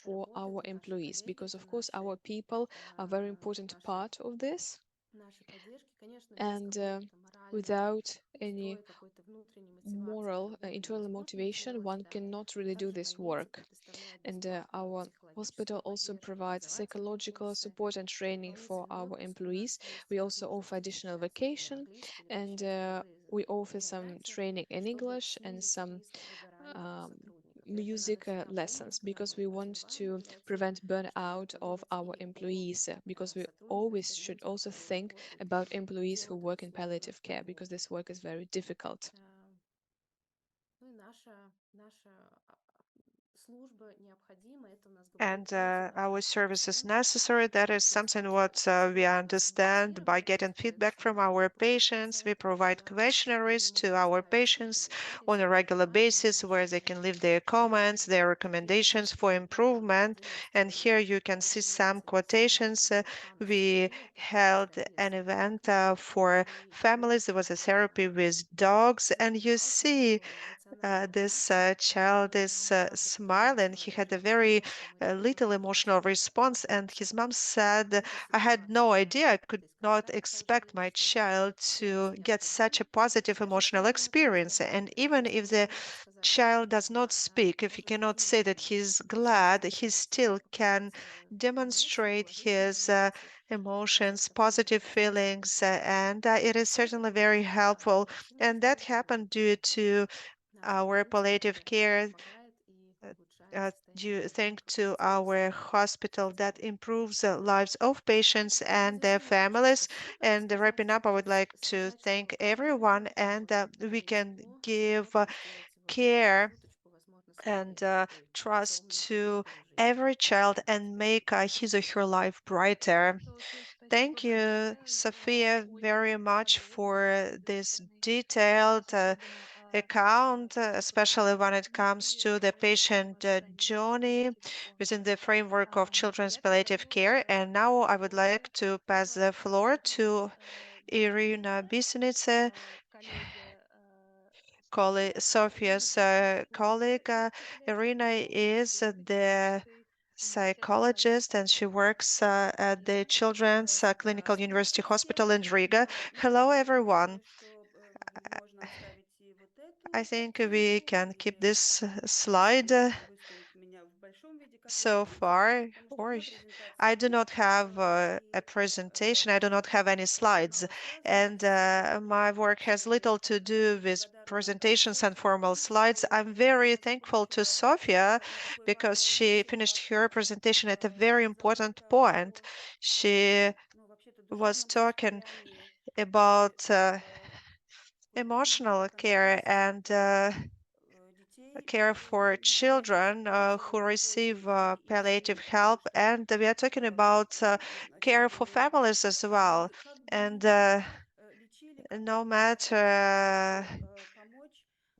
for our employees? Because, of course, our people are a very important part of this. And without any moral, internal motivation, one cannot really do this work. And our hospital also provides psychological support and training for our employees. We also offer additional vacation, and we offer some training in English and some um, music lessons, because we want to prevent burnout of our employees, because we always should also think about employees who work in palliative care, because this work is very difficult. And our service is necessary. That is something what we understand by getting feedback from our patients. We provide questionnaires to our patients on a regular basis where they can leave their comments, their recommendations for improvement. And here you can see some quotations. We held an event for families. There was a therapy with dogs, and you see this child is smiling. He had a very little emotional response, and his mom said, I had no idea. I could not expect my child to get such a positive emotional experience. And even if the child does not speak, if he cannot say that he's glad, he still can demonstrate his emotions, positive feelings, and it is certainly very helpful. And that happened due to our palliative care, due thanks to our hospital that improves the lives of patients and their families. And wrapping up, I would like to thank everyone, and we can give care and trust to every child and make his or her life brighter. Thank you, Sofia, very much for this detailed account, especially when it comes to the patient journey within the framework of children's palliative care. And now I would like to pass the floor to Irina Bisiniece, Sofia's colleague. Irina is the psychologist, and she works at the Children's Clinical University Hospital in Riga. Hello, everyone. I think we can keep this slide so far, or I do not have a presentation. I do not have any slides, and my work has little to do with presentations and formal slides. I'm very thankful to Sofia because she finished her presentation at a very important point. She was talking about emotional care and care for children who receive palliative help, and we are talking about care for families as well. And no matter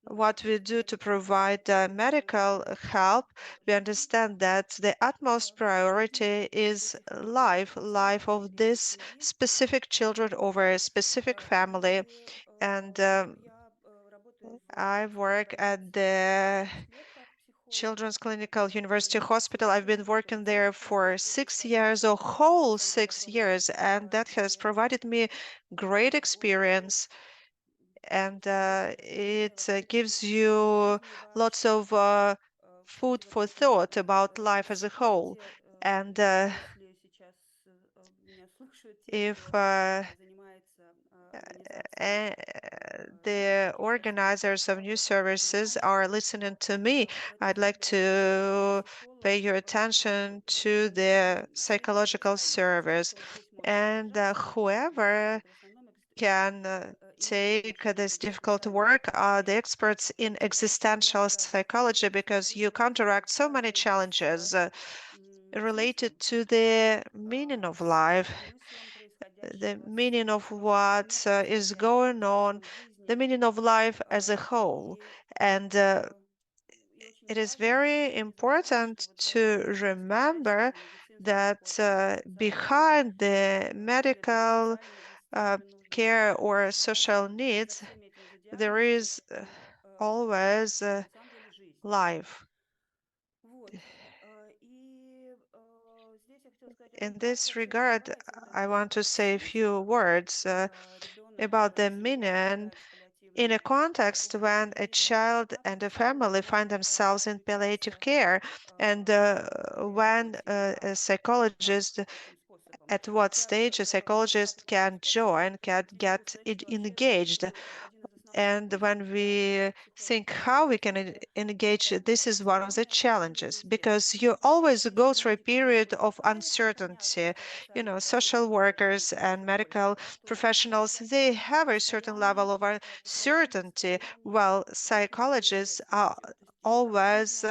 what we do to provide medical help, we understand that the utmost priority is life of this specific children over a specific family. And I work at the Children's Clinical University Hospital. I've been working there for 6 years, a whole 6 years, and that has provided me great experience. and it gives you lots of food for thought about life as a whole. And if uh, the organizers of new services are listening to me, I'd like to pay your attention to the psychological service. And whoever can take this difficult work are the experts in existential psychology, because you counteract so many challenges related to the meaning of life, the meaning of what is going on, the meaning of life as a whole. And it is very important to remember that behind the medical care or social needs, there is always life. In this regard, I want to say a few words about the meaning in a context when a child and a family find themselves in palliative care, and when a psychologist, at what stage a psychologist can join, can get engaged. And when we think how we can engage, this is one of the challenges, because you always go through a period of uncertainty. You know, social workers and medical professionals, they have a certain level of uncertainty, while psychologists are always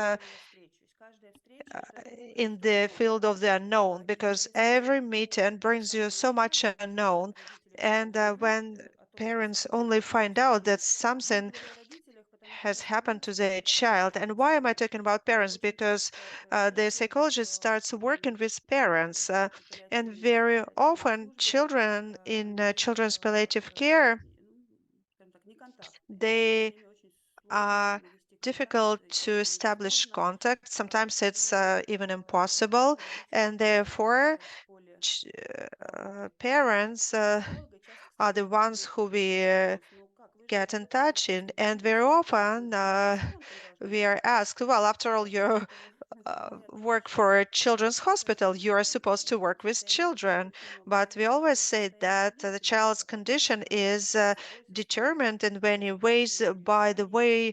in the field of the unknown, because every meeting brings you so much unknown. And when parents only find out that something has happened to their child, and why am I talking about parents? Because the psychologist starts working with parents, and very often children in children's palliative care, they are difficult to establish contact. Sometimes it's even impossible, and therefore parents are the ones who we get in touch in, and very often we are asked, well, after all, you work for a children's hospital, you are supposed to work with children. But we always say that the child's condition is determined in many ways by the way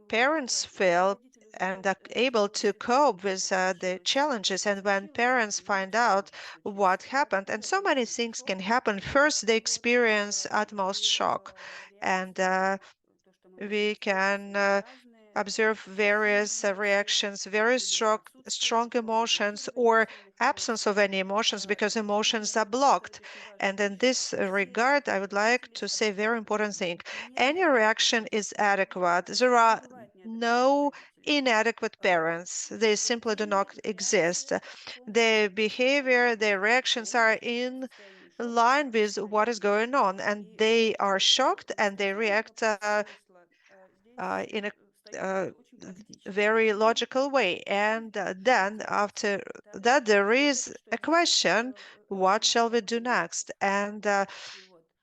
parents feel and are able to cope with the challenges. And when parents find out what happened, and so many things can happen, first they experience utmost shock, and we can observe various reactions, very strong emotions or absence of any emotions, because emotions are blocked. And in this regard, I would like to say a very important thing. Any reaction is adequate. There are no inadequate parents. They simply do not exist. Their behavior, their reactions are in line with what is going on, and they are shocked and they react in a very logical way. And then after that, there is a question, what shall we do next? And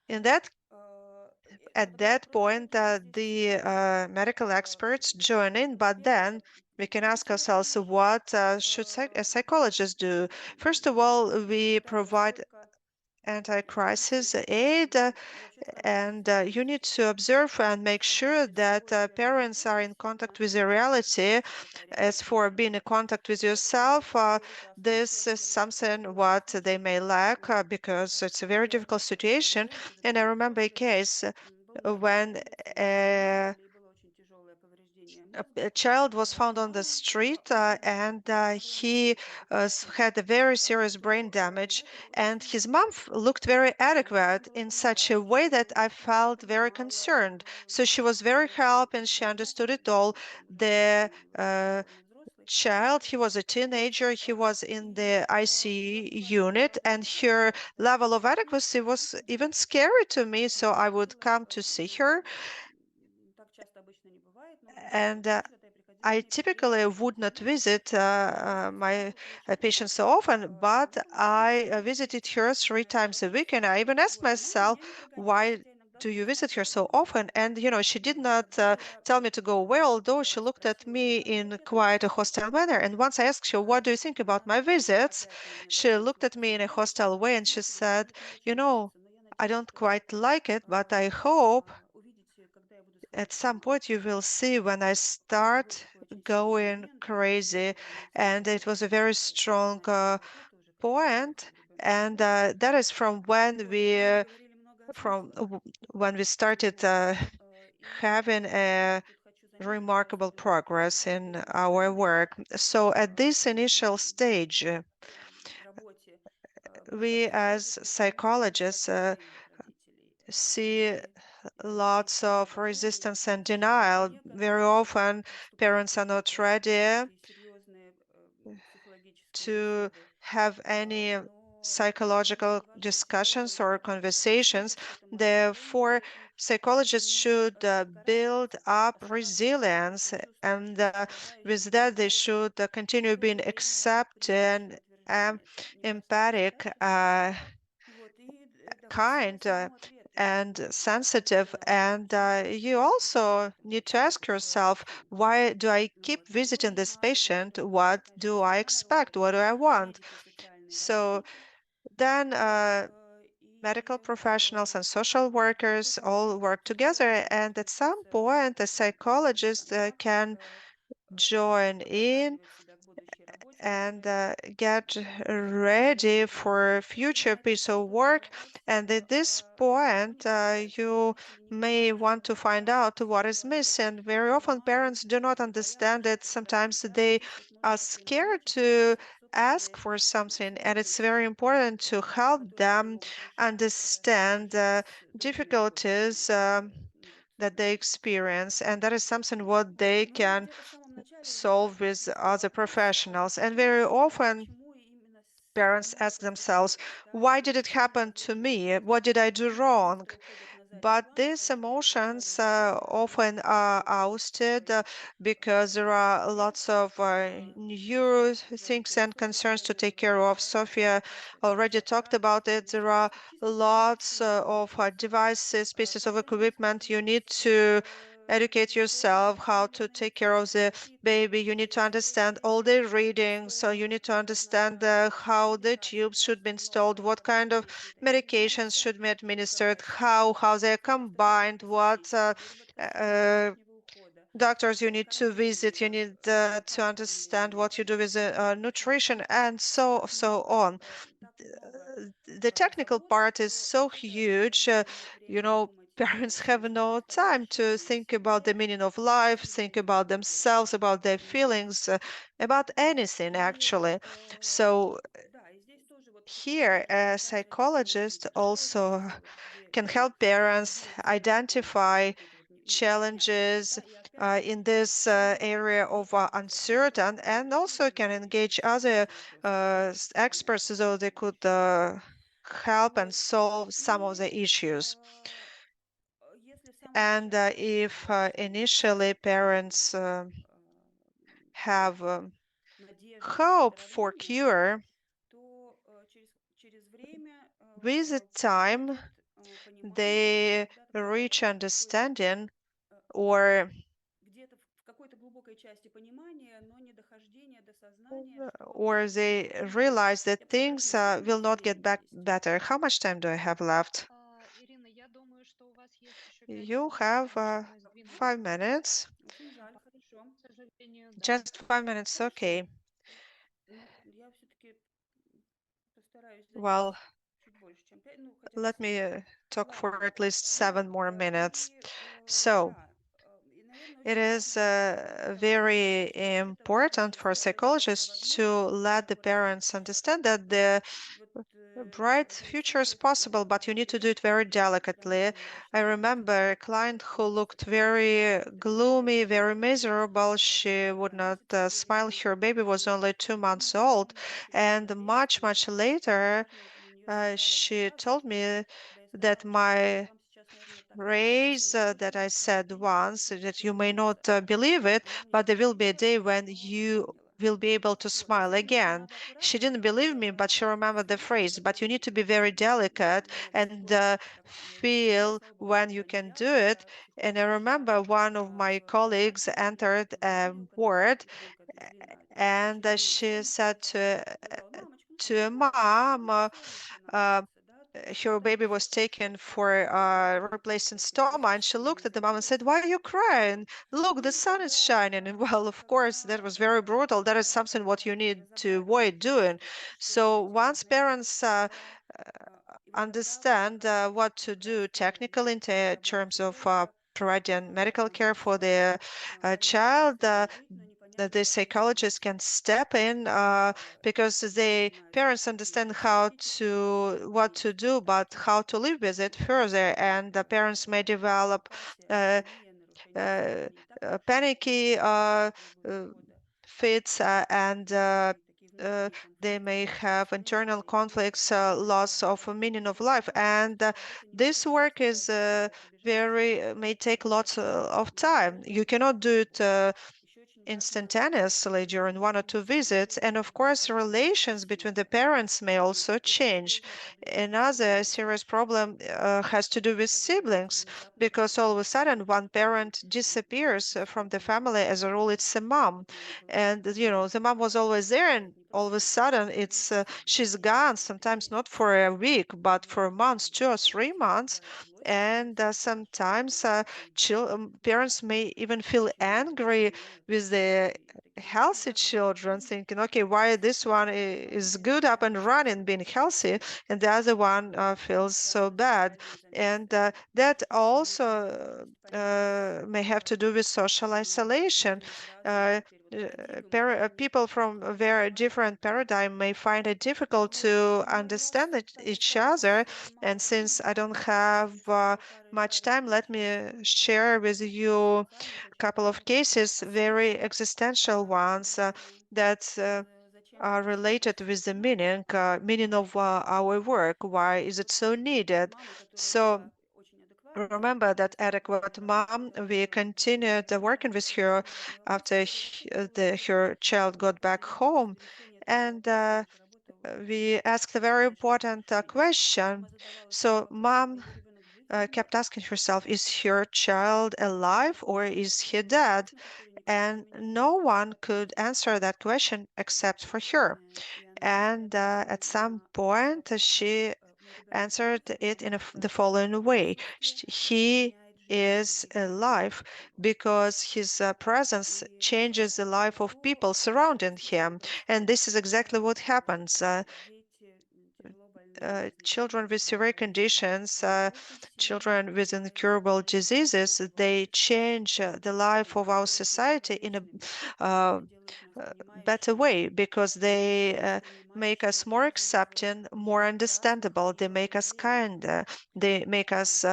in that at that point, the medical experts join in, but then we can ask ourselves, what should a psychologist do? First of all, we provide anti-crisis aid, and you need to observe and make sure that parents are in contact with the reality. As for being in contact with yourself, this is something what they may lack, because it's a very difficult situation. And I remember a case when a child was found on the street, and he had a very serious brain damage, and his mom looked very adequate in such a way that I felt very concerned. So she was very helping, she understood it all. The child, he was a teenager, he was in the ICU unit, and her level of adequacy was even scary to me, so I would come to see her. And I typically would not visit my patients so often, but I visited her 3 times a week, and I even asked myself, why do you visit her so often? And, she did not tell me to go away, although she looked at me in quite a hostile manner. And once I asked her, what do you think about my visits? She looked at me in a hostile way and she said, I don't quite like it, but I hope at some point you will see when I start going crazy. And it was a very strong point. And that is when we started having a remarkable progress in our work. So at this initial stage, we as psychologists see lots of resistance and denial. Very often, parents are not ready to have any psychological discussions or conversations. Therefore, psychologists should build up resilience, and with that, they should continue being accepting and empathic, kind, and sensitive. And you also need to ask yourself, why do I keep visiting this patient? What do I expect? What do I want? So then medical professionals and social workers all work together, and at some point a psychologist can join in and get ready for future piece of work. And at this point, you may want to find out what is missing. Very often, parents do not understand it. Sometimes they are scared to ask for something, and it's very important to help them understand difficulties that they experience, and that is something what they can solve with other professionals. And very often parents ask themselves, why did it happen to me? What did I do wrong? But these emotions often are ousted because there are lots of new things and concerns to take care of. Sofia already talked about it. There are lots of devices, pieces of equipment. You need to educate yourself how to take care of the baby. You need to understand all the readings. So you need to understand how the tubes should be installed, what kind of medications should be administered, how they're combined, what doctors you need to visit, you need to understand what you do with nutrition, and so on. The technical part is so huge, parents have no time to think about the meaning of life, think about themselves, about their feelings, about anything actually. So here, a psychologist also can help parents identify challenges in this area of uncertain, and also can engage other experts so they could help and solve some of the issues. And if initially parents have hope for cure, with the time they reach understanding or they realize that things will not get back better. How much time do I have left? Ирина, я думаю, что у вас есть еще 5 You минут, have потому что мы сдвинули. 5 minutes. К сожалению, да. Just 5 minutes, okay. Well, let me talk for at least 7 more minutes. So, it is very important for psychologists to let the parents understand that the bright future is possible, but you need to do it very delicately. I remember a client who looked very gloomy, very miserable. She would not smile. Her baby was only 2 months old. And much, much later, she told me that my phrase that I said once, that you may not believe it, but there will be a day when you will be able to smile again. She didn't believe me, but she remembered the phrase, but you need to be very delicate and feel when you can do it. And I remember one of my colleagues entered a ward and she said to a mom, her baby was taken for replacing stoma, and she looked at the mom and said, "Why are you crying? Look, the sun is shining." And well, of course, that was very brutal. That is something what you need to avoid doing. So once parents understand what to do technically in terms of providing medical care for their child, that the psychologist can step in because the parents understand what to do, but how to live with it further, and the parents may develop uh, uh, panicky fits and they may have internal conflicts, loss of a meaning of life, and this work is very may take lots of time. You cannot do it instantaneously during one or two visits. And of course, relations between the parents may also change. Another serious problem has to do with siblings, because all of a sudden one parent disappears from the family. As a rule, it's a mom. And, you know, the mom was always there, and all of a sudden she's gone, sometimes not for a week, but for months, 2 or 3 months. And sometimes parents may even feel angry with the healthy children, thinking, okay, why this one is good up and running, being healthy, and the other one feels so bad. And that also may have to do with social isolation. People from a very different paradigm may find it difficult to understand each other. And since I don't have much time, let me share with you a couple of cases, very existential ones that are related with the meaning of our work. Why is it so needed? So remember that adequate mom, we continued working with her after her child got back home. And we asked a very important question. So mom kept asking herself, is her child alive or is he dead? And no one could answer that question except for her. And at some point, she answered it in the following way: He is alive because his presence changes the life of people surrounding him. And this is exactly what happens. Children with severe conditions, children with incurable diseases, they change the life of our society in a uh, better way, because they make us more accepting, more understandable. They make us kinder. They make us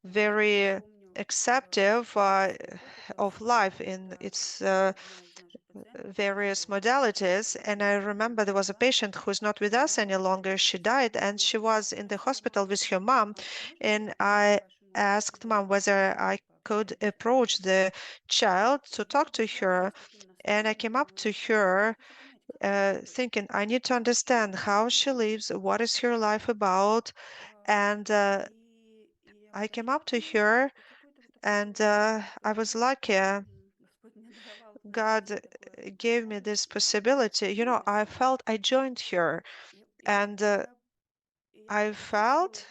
very acceptive of life in its various modalities. And I remember there was a patient who's not with us any longer. She died, and she was in the hospital with her mom. And I asked mom whether I could approach the child to talk to her. And I came up to her thinking, I need to understand how she lives, what is her life about. And I came up to her, and I was lucky. God gave me this possibility. You know, I felt I joined her, and I felt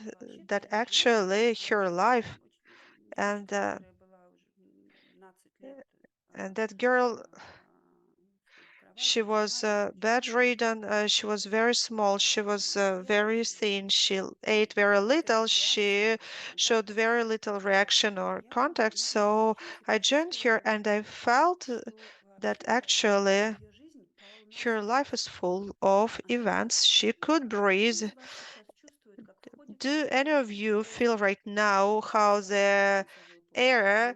that actually her life and that girl, she was bedridden. She was very small. She was very thin. She ate very little. She showed very little reaction or contact. So I joined her, and I felt that actually her life is full of events. She could breathe. Do any of you feel right now how the air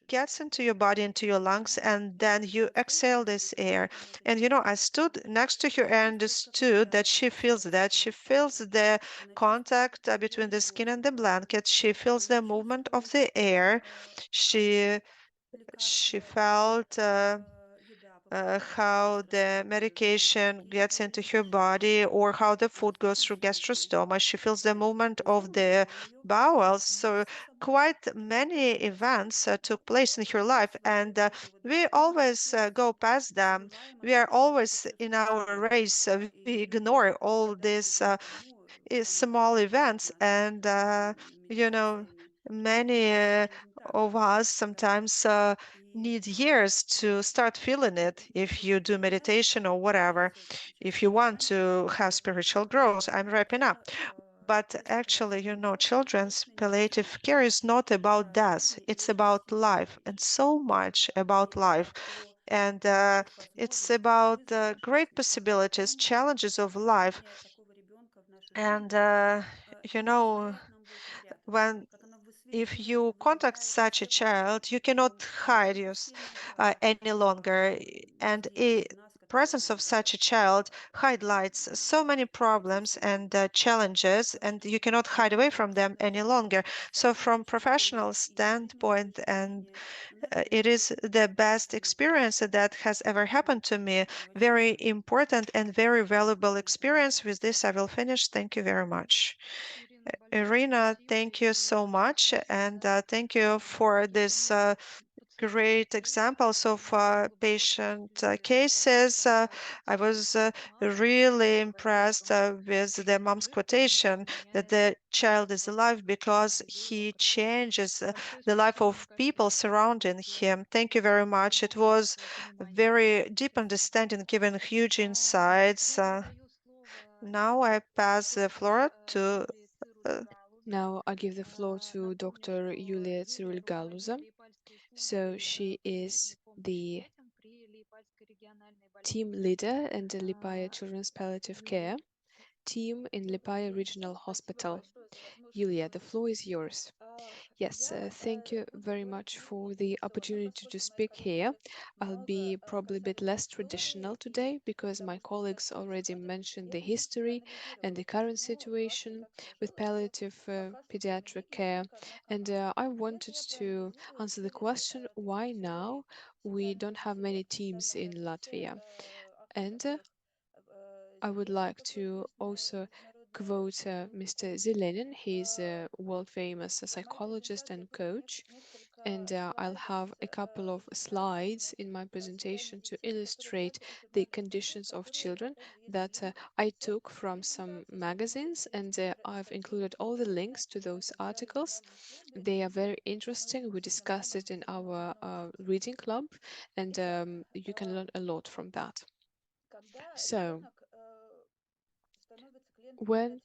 gets into your body, into your lungs, and then you exhale this air? And you know, I stood next to her and understood that she feels that. She feels the contact between the skin and the blanket. She feels the movement of the air. She felt how the medication gets into her body or how the food goes through gastrostoma. She feels the movement of the bowels. So quite many events took place in her life, and we always go past them. We are always in our race. We ignore all these small events, and many of us sometimes need years to start feeling it. If you do meditation or whatever, if you want to have spiritual growth, I'm wrapping up. But actually, children's palliative care is not about death. It's about life, and so much about life. And it's about great possibilities, challenges of life. And when if you contact such a child, you cannot hide any longer, and presence of such a child highlights so many problems and challenges, and you cannot hide away from them any longer. So, from professional standpoint, and it is the best experience that has ever happened to me. Very important and very valuable experience. With this, I will finish. Thank you very much. Irina, thank you so much, and thank you for this great examples of patient cases. I was really impressed with the mom's quotation that the child is alive because he changes the life of people surrounding him. Thank you very much. It was a very deep understanding, given huge insights. Now I pass the floor to Now I give the floor to Dr. Yulia Cirule-Galuza. So she is the team leader in the Liepaja Children's Palliative Care team in Liepaja Regional Hospital. Yulia, the floor is yours. Yes, thank you very much for the opportunity to speak here. I'll be probably a bit less traditional today because my colleagues already mentioned the history and the current situation with palliative pediatric care. And I wanted to answer the question, why now we don't have many teams in Latvia? And I would like to also quote Mr. Zelenin. He's a world-famous psychologist and coach, and I'll have a couple of slides in my presentation to illustrate the conditions of children that I took from some magazines, and I've included all the links to those articles. They are very interesting. We discussed it in our reading club, and you can learn a lot from that. So, when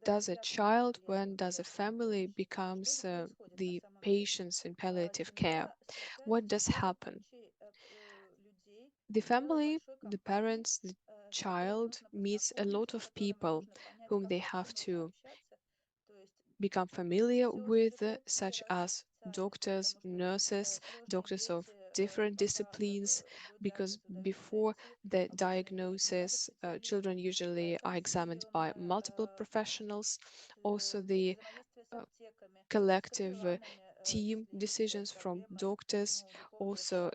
does a child, when does a family becomes the patients in palliative care? What does happen? The family, the parents, the child meets a lot of people whom they have to become familiar with, such as doctors, nurses, doctors of different disciplines, because before the diagnosis, children usually are examined by multiple professionals. Also, the collective team decisions from doctors. Also,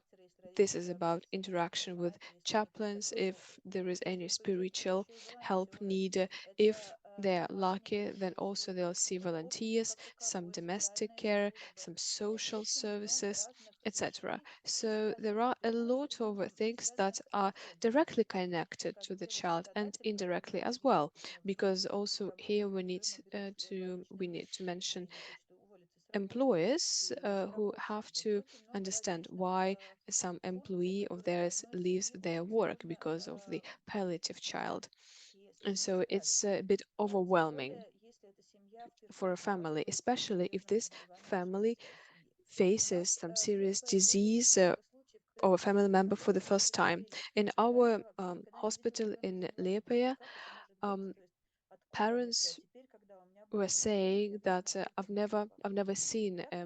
this is about interaction with chaplains if there is any spiritual help needed. If they're lucky, then also they'll see volunteers, some domestic care, some social services, etc. So there are a lot of things that are directly connected to the child and indirectly as well, because also here we need to mention employers who have to understand why some employee of theirs leaves their work because of the palliative child. And so it's a bit overwhelming for a family, especially if this family faces some serious disease or a family member for the first time. In our hospital in Liepaja, parents were saying that I've never seen a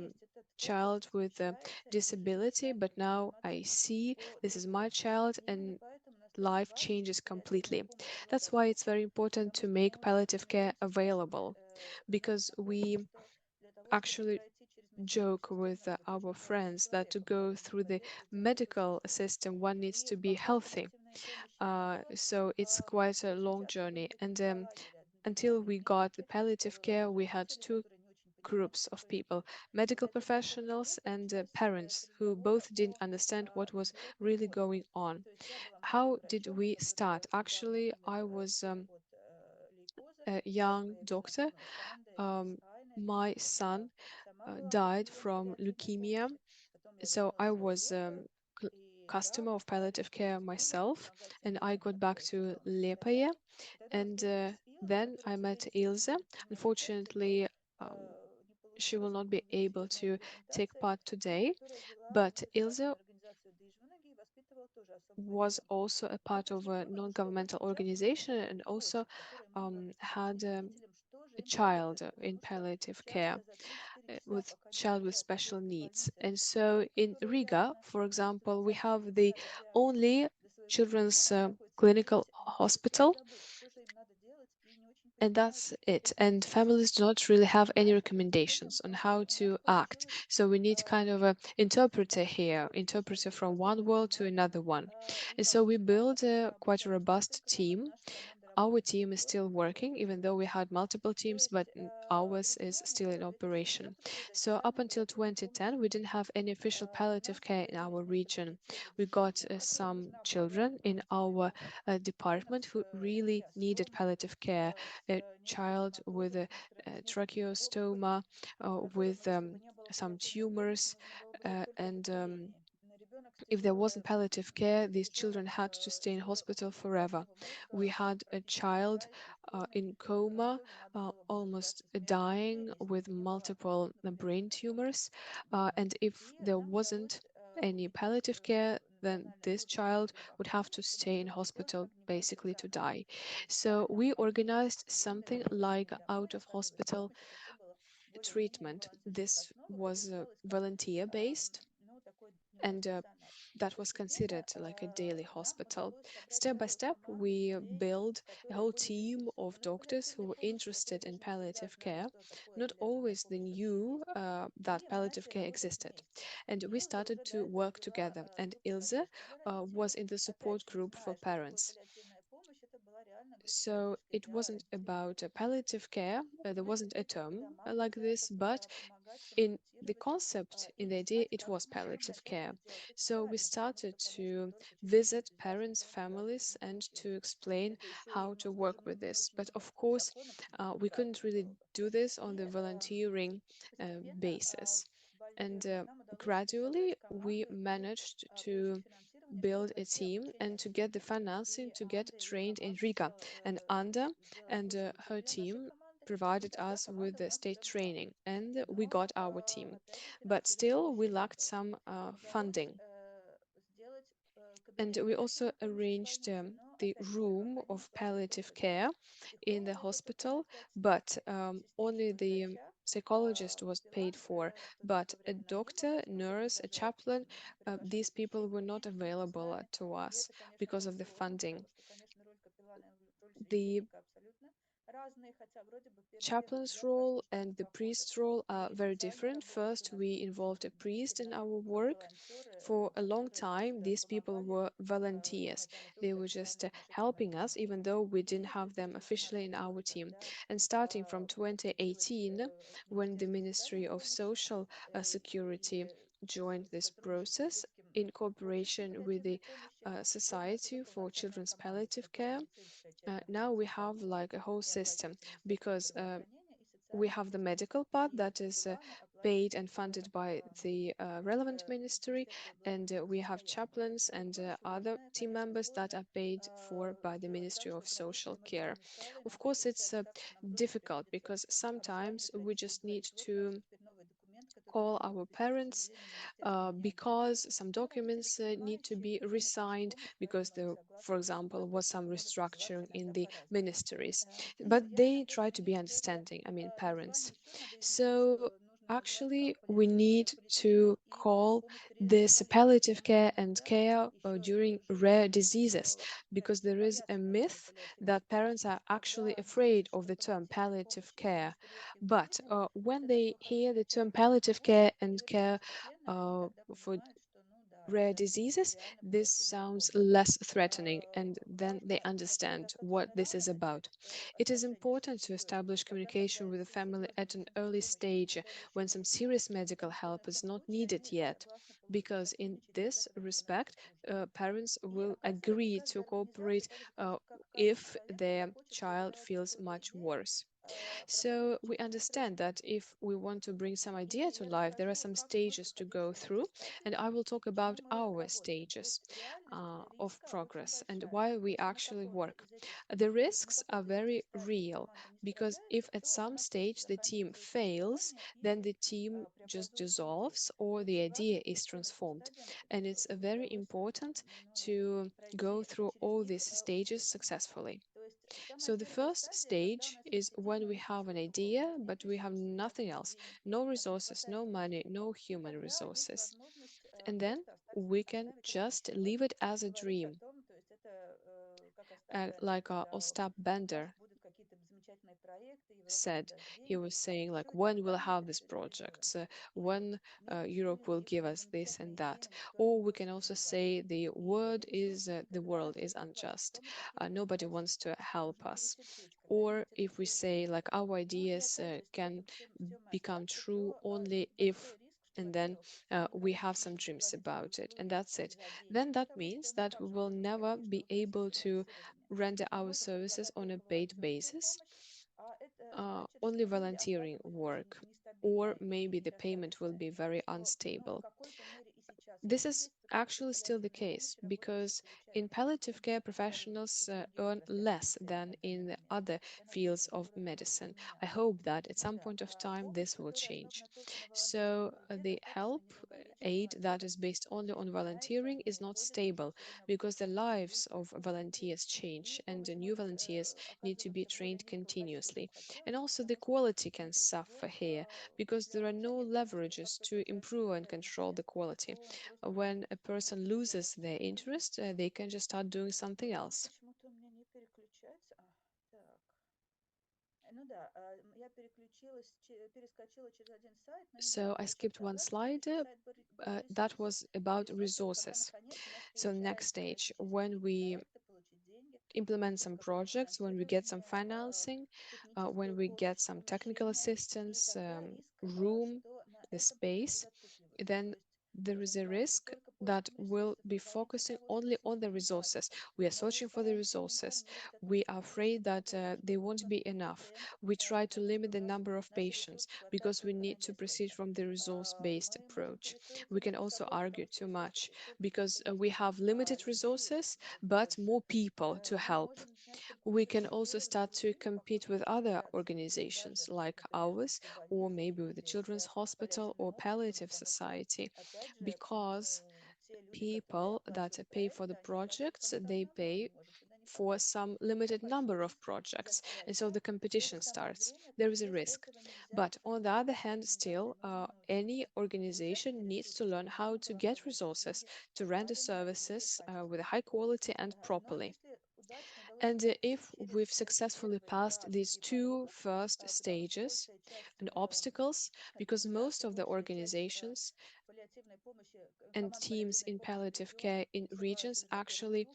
child with a disability, but now I see this is my child and life changes completely. That's why it's very important to make palliative care available, because we actually joke with our friends that to go through the medical system, one needs to be healthy. So it's quite a long journey. And until we got the palliative care, we had two groups of people, medical professionals and parents who both didn't understand what was really going on. How did we start? Actually, I was a young doctor. Um, my son died from leukemia, so I was customer of palliative care myself, and I got back to Liepaja, and then I met Ilse. Unfortunately, um, she will not be able to take part today, but Ilse was also a part of a non-governmental organization and also had a child in palliative care with child with special needs. And so in Riga, for example, we have the only children's clinical hospital, and that's it. And families do not really have any recommendations on how to act. So we need kind of a interpreter here, interpreter from one world to another one. And so we build a quite a robust team. Our team is still working, even though we had multiple teams, but ours is still in operation. So up until 2010, we didn't have any official palliative care in our region. We got some children in our department who really needed palliative care. A child with a tracheostoma, with some tumors, and if there wasn't palliative care, these children had to stay in hospital forever. We had a child in coma, almost dying with multiple brain tumors. And if there wasn't any palliative care, then this child would have to stay in hospital basically to die. So we organized something like out of hospital treatment. This was volunteer based, and that was considered like a daily hospital. Step by step, we built a whole team of doctors who were interested in palliative care. Not always they knew that palliative care existed. And we started to work together. And Ilse was in the support group for parents. So it wasn't about palliative care, there wasn't a term like this, but in the concept, in the idea, it was palliative care. So we started to visit parents, families, and to explain how to work with this. But of course, we couldn't really do this on the volunteering basis. And gradually, we managed to build a team and to get the financing to get trained in Riga. And Anda and her team provided us with the state training, and we got our team. But still, we lacked some funding. And we also arranged the room of palliative care in the hospital, but only the psychologist was paid for. But a doctor, nurse, a chaplain, these people were not available to us because of the funding. The chaplain's role and the priest's role are very different. First, we involved a priest in our work. For a long time, these people were volunteers. They were just helping us, even though we didn't have them officially in our team. And starting from 2018, when the Ministry of Social Security joined this process in cooperation with the Society for Children's Palliative Care, now we have like a whole system because we have the medical part that is paid and funded by the relevant ministry, and we have chaplains and other team members that are paid for by the Ministry of Social Care. Of course, it's difficult because sometimes we just need to call our parents because some documents need to be resigned because there, for example, was some restructuring in the ministries. But they try to be understanding, I mean, parents. So Actually, we need to call this palliative care and care during rare diseases, because there is a myth that parents are actually afraid of the term palliative care. But when they hear the term palliative care and care for rare diseases, this sounds less threatening, and then they understand what this is about. It is important to establish communication with the family at an early stage when some serious medical help is not needed yet, because in this respect, parents will agree to cooperate if their child feels much worse. So we understand that if we want to bring some idea to life, there are some stages to go through, and I will talk about our stages of progress and why we actually work. The risks are very real, because if at some stage the team fails, then the team just dissolves or the idea is transformed. And it's very important to go through all these stages successfully. So the first stage is when we have an idea, but we have nothing else, no resources, no money, no human resources. And then we can just leave it as a dream, like Ostap Bender said. He was saying like, when we'll have this project, when Europe will give us this and that. Or we can also say the world is unjust, nobody wants to help us. Or if we say like, our ideas can become true only if, and then we have some dreams about it, and that's it. Then that means that we will never be able to render our services on a paid basis, only volunteering work, or maybe the payment will be very unstable. This is actually still the case, because in palliative care, professionals earn less than in the other fields of medicine. I hope that at some point of time this will change. So the help aid that is based only on volunteering is not stable, because the lives of volunteers change and the new volunteers need to be trained continuously. And also the quality can suffer here, because there are no leverages to improve and control the quality. When a person loses their interest, they can just start doing something else. So I skipped one slide. That was about resources. So next stage, when we implement some projects, when we get some financing, when we get some technical assistance, room, the space, then there is a risk that we'll be focusing only on the resources. We are searching for the resources. We are afraid that they won't be enough. We try to limit the number of patients because we need to proceed from the resource-based approach. We can also argue too much because we have limited resources but more people to help. We can also start to compete with other organizations like ours, or maybe with the Children's Hospital or Palliative Society, because people that pay for the projects, they pay for some limited number of projects, and so the competition starts. There is a risk. But on the other hand, still, any organization needs to learn how to get resources to render services with a high quality and properly. And if we've successfully passed these two first stages and obstacles, because most of the organizations and teams in palliative care in regions actually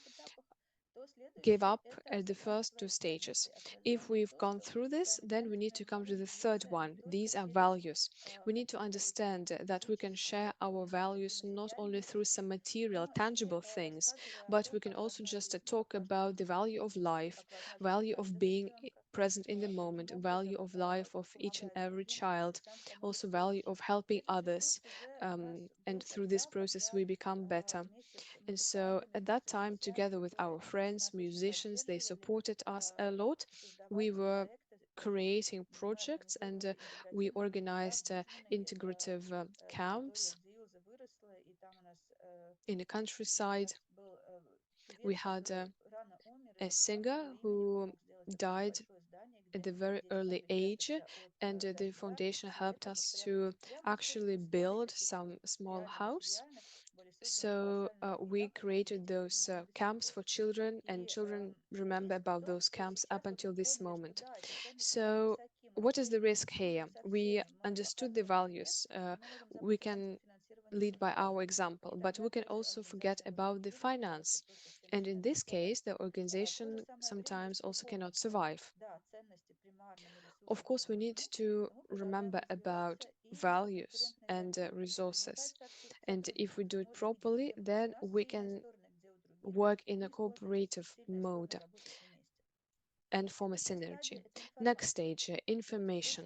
gave up at the first two stages. If we've gone through this, then we need to come to the third one. These are values. We need to understand that we can share our values not only through some material, tangible things, but we can also just talk about the value of life, value of being present in the moment, value of life of each and every child, also value of helping others. And through this process, we become better. And so at that time, together with our friends, musicians, they supported us a lot. We were creating projects and we organized integrative camps in the countryside. We had a singer who died at the very early age, and the foundation helped us to actually build some small house. So we created those camps for children, and children remember about those camps up until this moment. So what is the risk here? We understood the values. We can lead by our example, but we can also forget about the finance. And in this case, the organization sometimes also cannot survive. Of course, we need to remember about values and resources. And if we do it properly, then we can work in a cooperative mode and form a synergy. Next stage, information.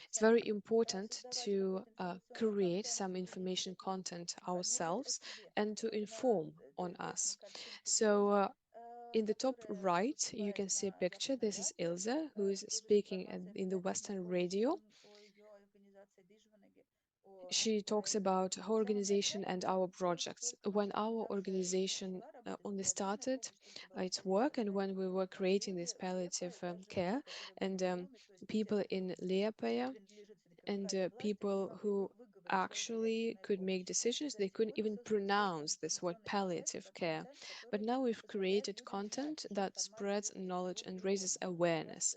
It's very important to create some information content ourselves and to inform on us. So in the top right, you can see a picture. This is Ilse, who is speaking in the Western radio. She talks about her organization and our projects. When our organization only started its work, and when we were creating this palliative care, and people in Liepaja and people who actually could make decisions, they couldn't even pronounce this word palliative care. But now we've created content that spreads knowledge and raises awareness.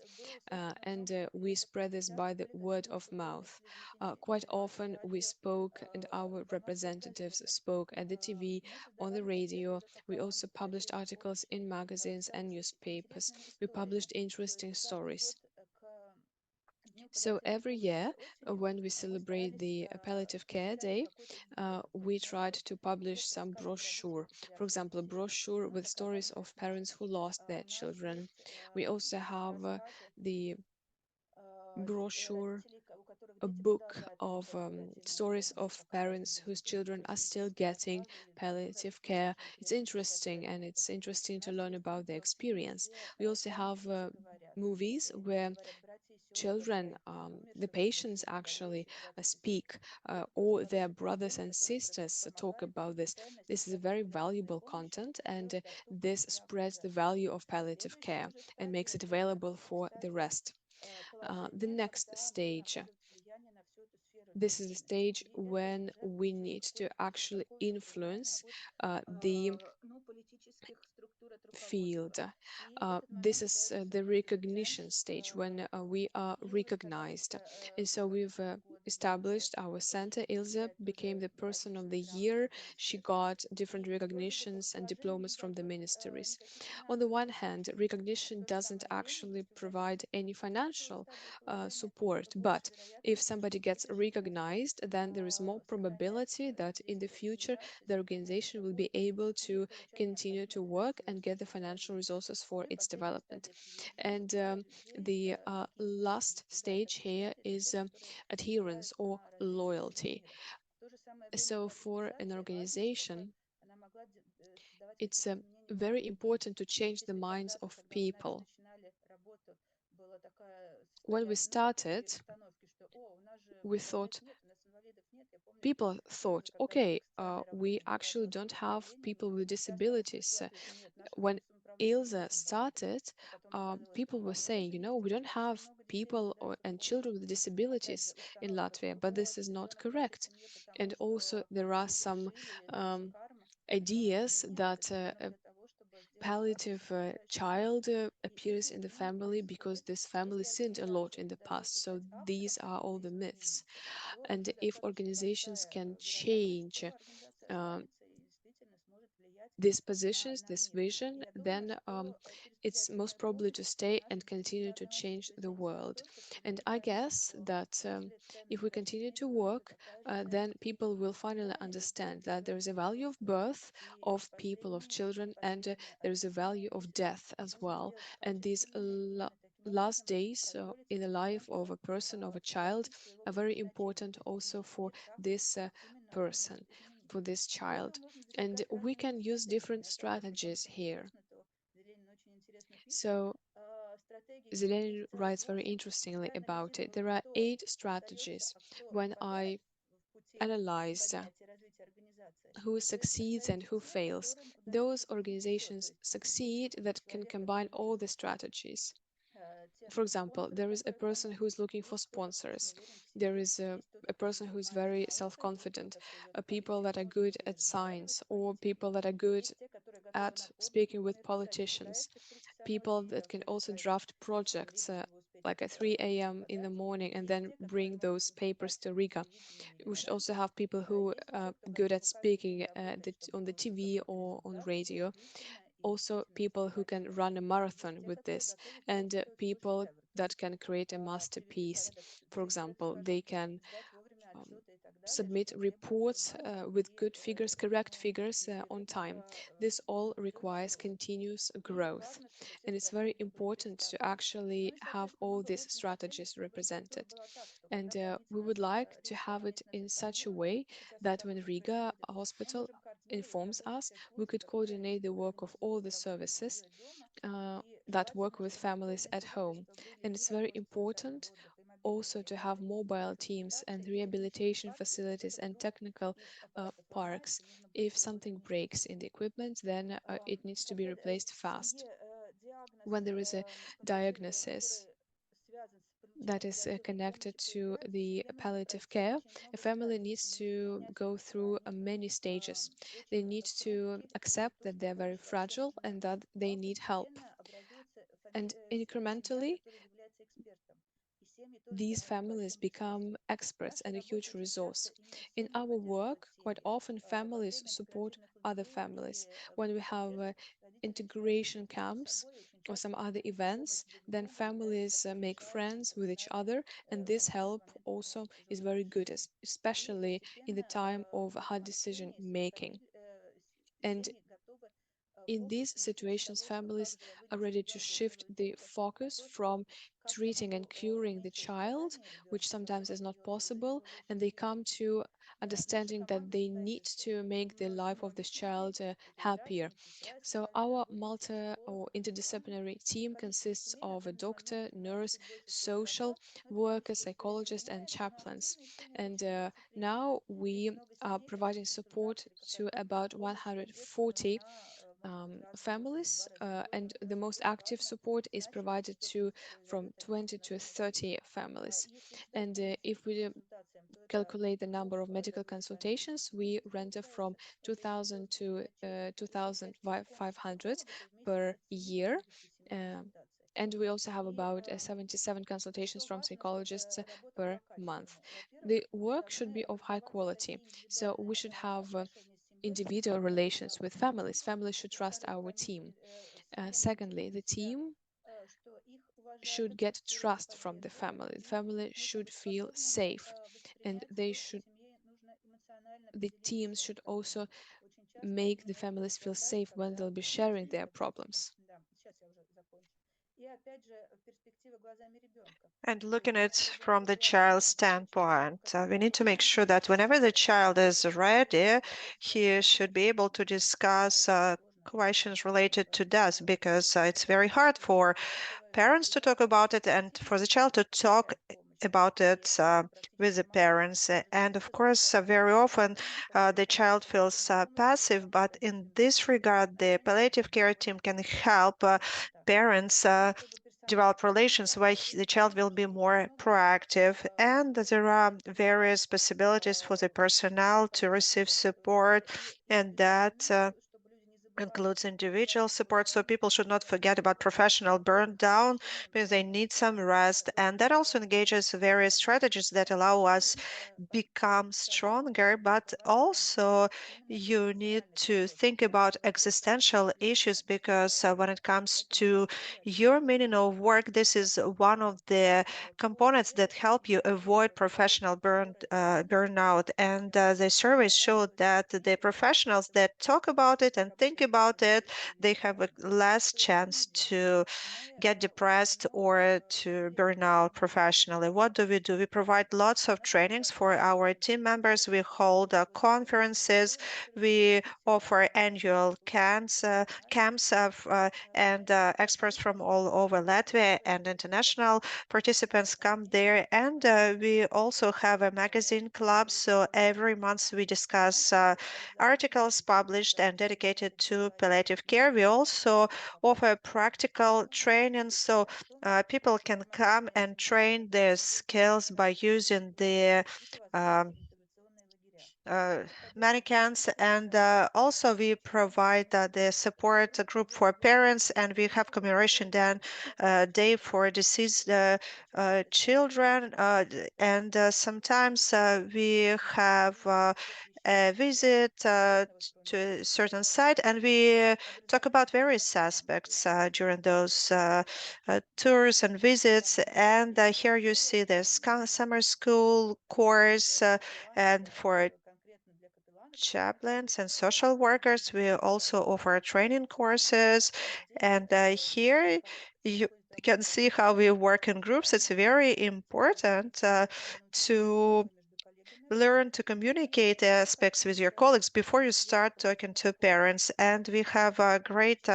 And we spread this by the word of mouth. Quite often we spoke, and our representatives spoke at the TV, on the radio. We also published articles in magazines and newspapers. We published interesting stories. So every year, when we celebrate the Palliative Care Day, we tried to publish some brochure. For example, a brochure with stories of parents who lost their children. We also have the brochure, a book of stories of parents whose children are still getting palliative care. It's interesting, and it's interesting to learn about their experience. We also have movies where children, the patients actually speak, or their brothers and sisters talk about this. This is a very valuable content, and this spreads the value of palliative care and makes it available for the rest. The next stage. This is the stage when we need to actually influence the field. This is the recognition stage when we are recognized. And so we've established our center. Ilse became the person of the year. She got different recognitions and diplomas from the ministries. On the one hand, recognition doesn't actually provide any financial support, but if somebody gets recognized, then there is more probability that in the future the organization will be able to continue to work and get the financial resources for its development. And the last stage here is adherence or loyalty. So for an organization, it's very important to change the minds of people. When we started, we thought, people thought, okay, we actually don't have people with disabilities. When Ilse started, people were saying, you know, we don't have people and children with disabilities in Latvia, but this is not correct. And also there are some ideas that a palliative child appears in the family because this family sinned a lot in the past. So these are all the myths. And if organizations can change these positions, this vision, then it's most probably to stay and continue to change the world. And I guess that if we continue to work, then people will finally understand that there is a value of birth, of people, of children, and there is a value of death as well. And these last days in the life of a person, of a child, are very important also for this person, for this child. And we can use different strategies here. So Zeleny writes very interestingly about it. There are 8 strategies. When I analyzed who succeeds and who fails, those organizations succeed that can combine all the strategies. For example, there is a person who is looking for sponsors. There is a person who is very self-confident, people that are good at science, or people that are good at speaking with politicians, people that can also draft projects like at 3 a.m. in the morning and then bring those papers to Riga. We should also have people who are good at speaking on the TV or on radio. Also, people who can run a marathon with this, and people that can create a masterpiece. For example, they can um, submit reports with good figures, correct figures on time. This all requires continuous growth. And it's very important to actually have all these strategies represented. And we would like to have it in such a way that when Riga Hospital informs us, we could coordinate the work of all the services that work with families at home. And it's very important also to have mobile teams and rehabilitation facilities and technical parks. If something breaks in the equipment, then it needs to be replaced fast. When there is a diagnosis that is connected to the palliative care, a family needs to go through many stages. They need to accept that they're very fragile and that they need help. And incrementally, these families become experts and a huge resource. In our work, quite often families support other families. When we have integration camps or some other events, then families make friends with each other, and this help also is very good, especially in the time of hard decision making. And in these situations, families are ready to shift the focus from treating and curing the child, which sometimes is not possible, and they come to understanding that they need to make the life of this child happier. So our multi or interdisciplinary team consists of a doctor, nurse, social worker, psychologist, and chaplains. And now we are providing support to about 140 families, and the most active support is provided to from 20 to 30 families. And if we calculate the number of medical consultations, we render from 2,000 to 2,500 per year. And we also have about 77 consultations from psychologists per month. The work should be of high quality, so we should have individual relations with families. Families should trust our team. Secondly, the team should get trust from the family. The family should feel safe, and the teams should also make the families feel safe when they'll be sharing their problems. And looking at it from the child's standpoint, we need to make sure that whenever the child is ready, he should be able to discuss questions related to death, because it's very hard for parents to talk about it and for the child to talk about it with the parents. And of course, very often the child feels passive, but in this regard, the palliative care team can help parents develop relations where the child will be more proactive, and there are various possibilities for the personnel to receive support, and that includes individual support. So people should not forget about professional burn down, because they need some rest, and that also engages various strategies that allow us become stronger. But also you need to think about existential issues, because when it comes to your meaning of work, this is one of the components that help you avoid professional burnout. And the surveys showed that the professionals that talk about it and think about it, they have a less chance to get depressed or to burn out professionally. What do? We provide lots of trainings for our team members. We hold conferences. We offer annual camps of and experts from all over Latvia, and international participants come there. And we also have a magazine club. So every month we discuss articles published and dedicated to to palliative care. We also offer practical training, so people can come and train their skills by using the um, mannequins, and also we provide the support group for parents, and we have commemoration day for deceased children, and sometimes we have a visit to a certain site, and we talk about various aspects during those tours and visits. And here you see the summer school course, and for chaplains and social workers, we also offer training courses. And here you can see how we work in groups. It's very important to learn to communicate aspects with your colleagues before you start talking to parents. And we have great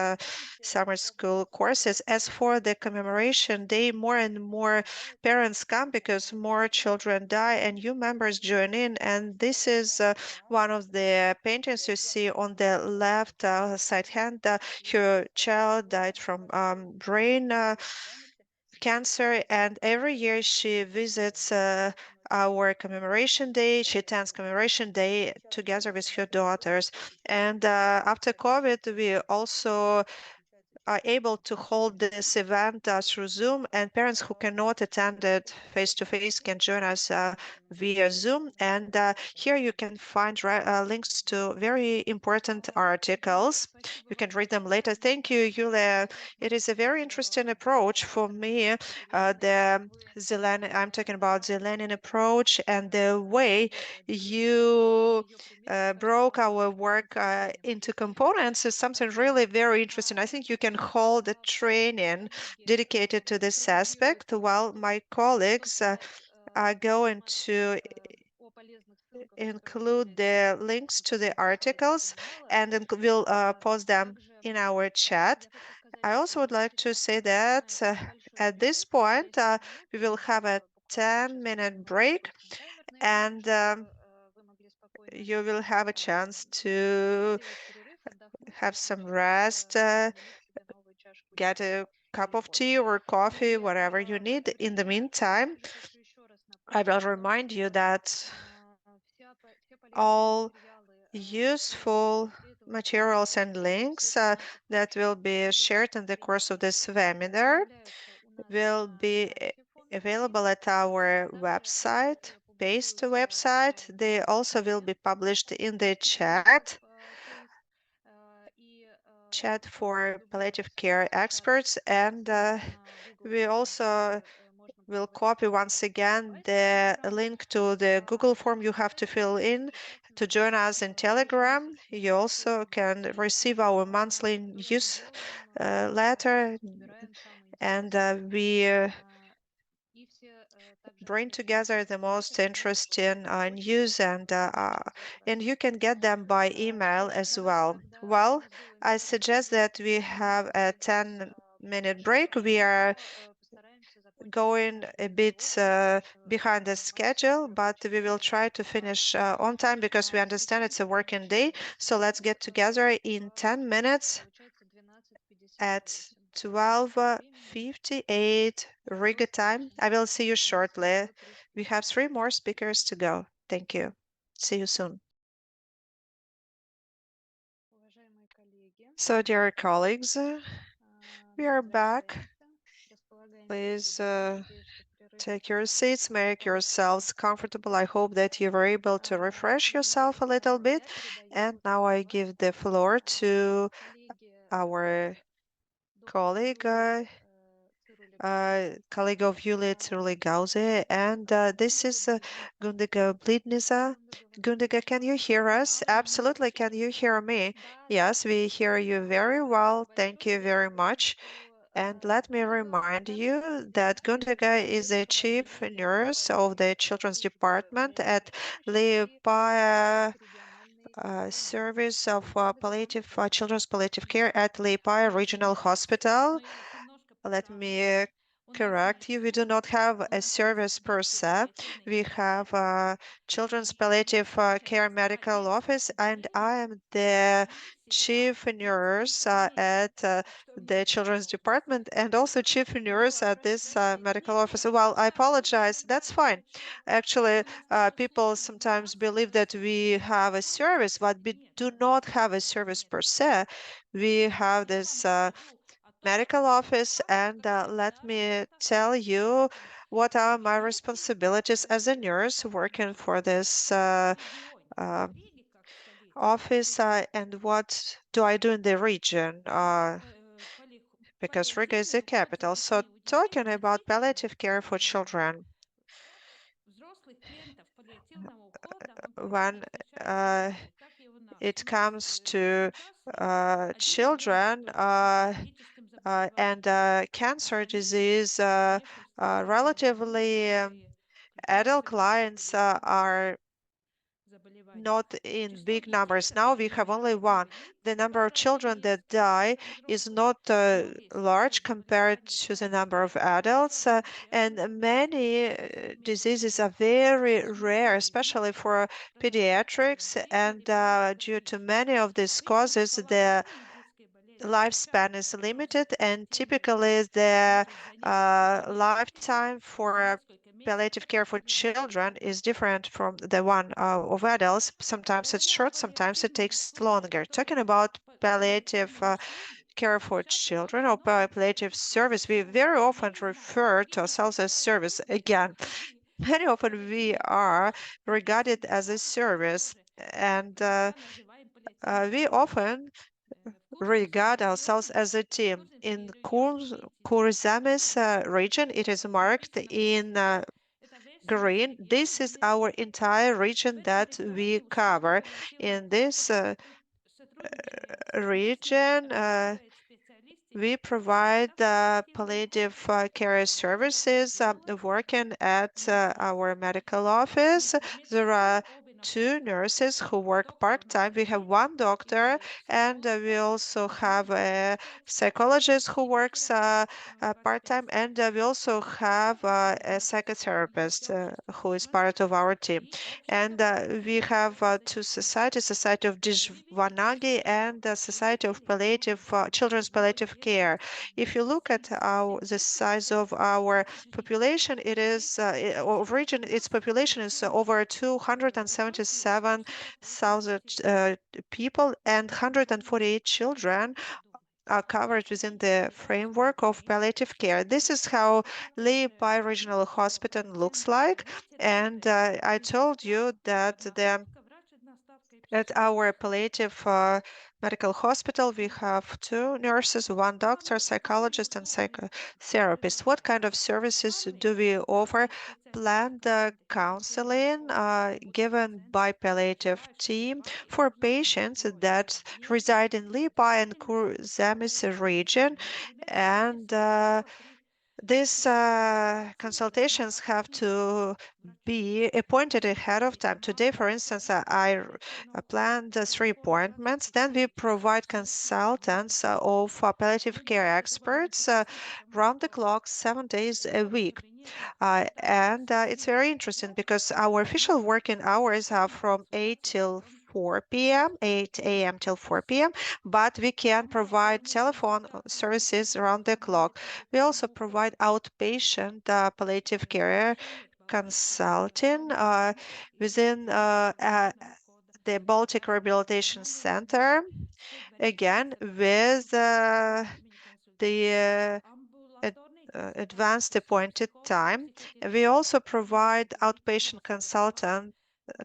summer school courses. As for the commemoration day, more and more parents come because more children die and new members join in. And this is one of the paintings you see on the left side hand. Her child died from brain cancer, and every year she visits our commemoration day. She attends commemoration day together with her daughters. And after COVID, we also are able to hold this event through Zoom, and parents who cannot attend it face to face can join us via Zoom. And here you can find links to very important articles. You can read them later. Thank you, Yulia. It is a very interesting approach for me. I'm talking about the Lenin approach, and the way you broke our work into components is something really very interesting. I think you can hold a training dedicated to this aspect, while my colleagues are going to include the links to the articles, and then we'll post them in our chat. I also would like to say that at this point, we will have a 10-minute break, and you will have a chance to have some rest, get a cup of tea or coffee, whatever you need. In the meantime, I will remind you that all useful materials and links that will be shared in the course of this webinar will be available at our website, paste website. They also will be published in the chat for palliative care experts, and we also will copy once again the link to the Google form you have to fill in to join us in Telegram. You also can receive our monthly news letter, and we bring together the most interesting news, and you can get them by email as well. Well, I suggest that we have a 10-minute break. We are going a bit behind the schedule, but we will try to finish on time because we understand it's a working day. So let's get together in 10 minutes at 12:58 Riga time. I will see you shortly. We have 3 more speakers to go. Thank you. See you soon. So, dear colleagues, we are back. Please take your seats, make yourselves comfortable. I hope that you were able to refresh yourself a little bit. And now I give the floor to our colleague, colleague of Yulia Cirule-Galuza, and this is Gundega Blizneca. Gundega, can you hear us? Absolutely, can you hear me? Yes, we hear you very well. Thank you very much. And let me remind you that Gundega is the chief nurse of the children's department at Liepaja service of children's palliative care at Liepaja Regional Hospital. Let me Correct. We do not have a service per se. We have a children's palliative care medical office, and I am the chief nurse at the children's department and also chief nurse at this medical office. Well, I apologize. That's fine. Actually, people sometimes believe that we have a service, but we do not have a service per se. We have this medical office, and let me tell you what are my responsibilities as a nurse working for this uh, office, and what do I do in the region, because Riga is the capital. So talking about palliative care for children, when it comes to children and cancer disease, relatively adult clients are not in big numbers. Now we have only one. The number of children that die is not large compared to the number of adults, and many diseases are very rare, especially for pediatrics. And due to many of these causes, the lifespan is limited, and typically the lifetime for palliative care for children is different from the one of adults. Sometimes it's short, sometimes it takes longer. Talking about palliative care for children or palliative service, we very often refer to ourselves as service. Again, very often we are regarded as a service, and we often regard ourselves as a team. In Kurzamis region, it is marked in green. This is our entire region that we cover. In this region, we provide palliative care services working at our medical office. There are two nurses who work part-time. We have one doctor, and we also have a psychologist who works part-time, and we also have a psychotherapist who is part of our team. And we have two societies, Society of Dizvanagi and the Society of Palliative Children's Palliative Care. If you look at the size of our population, it is of region. Its population is over 277,000 people, and 148 children are covered within the framework of palliative care. This is how Liepaja Regional Hospital looks like, and I told you that at our palliative medical hospital, we have two nurses, one doctor, psychologist, and psychotherapist. What kind of services do we offer? Planned counseling given by palliative team for patients that reside in Liepaja and Kurzamis region, and these consultations have to be appointed ahead of time. Today, for instance, I planned three appointments. Then we provide consultants of palliative care experts round the clock, 7 days a week. And it's very interesting because our official working hours are from 8 till 4 p.m., 8 a.m. till 4 p.m., but we can provide telephone services around the clock. We also provide outpatient palliative care consulting within the Baltic Rehabilitation Center, again with the advanced appointed time. We also provide outpatient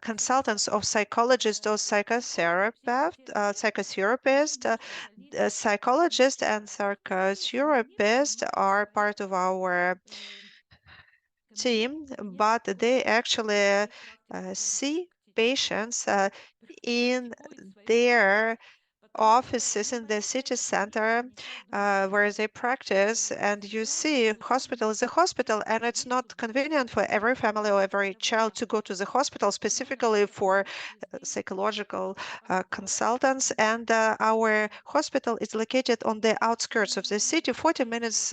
consultants of psychologists or psychotherapist. Psychologists and psychotherapists are part of our team, but they actually see patients in their offices in the city center where they practice, and you see hospital is a hospital, and it's not convenient for every family or every child to go to the hospital specifically for psychological consultants. And our hospital is located on the outskirts of the city, 40 minutes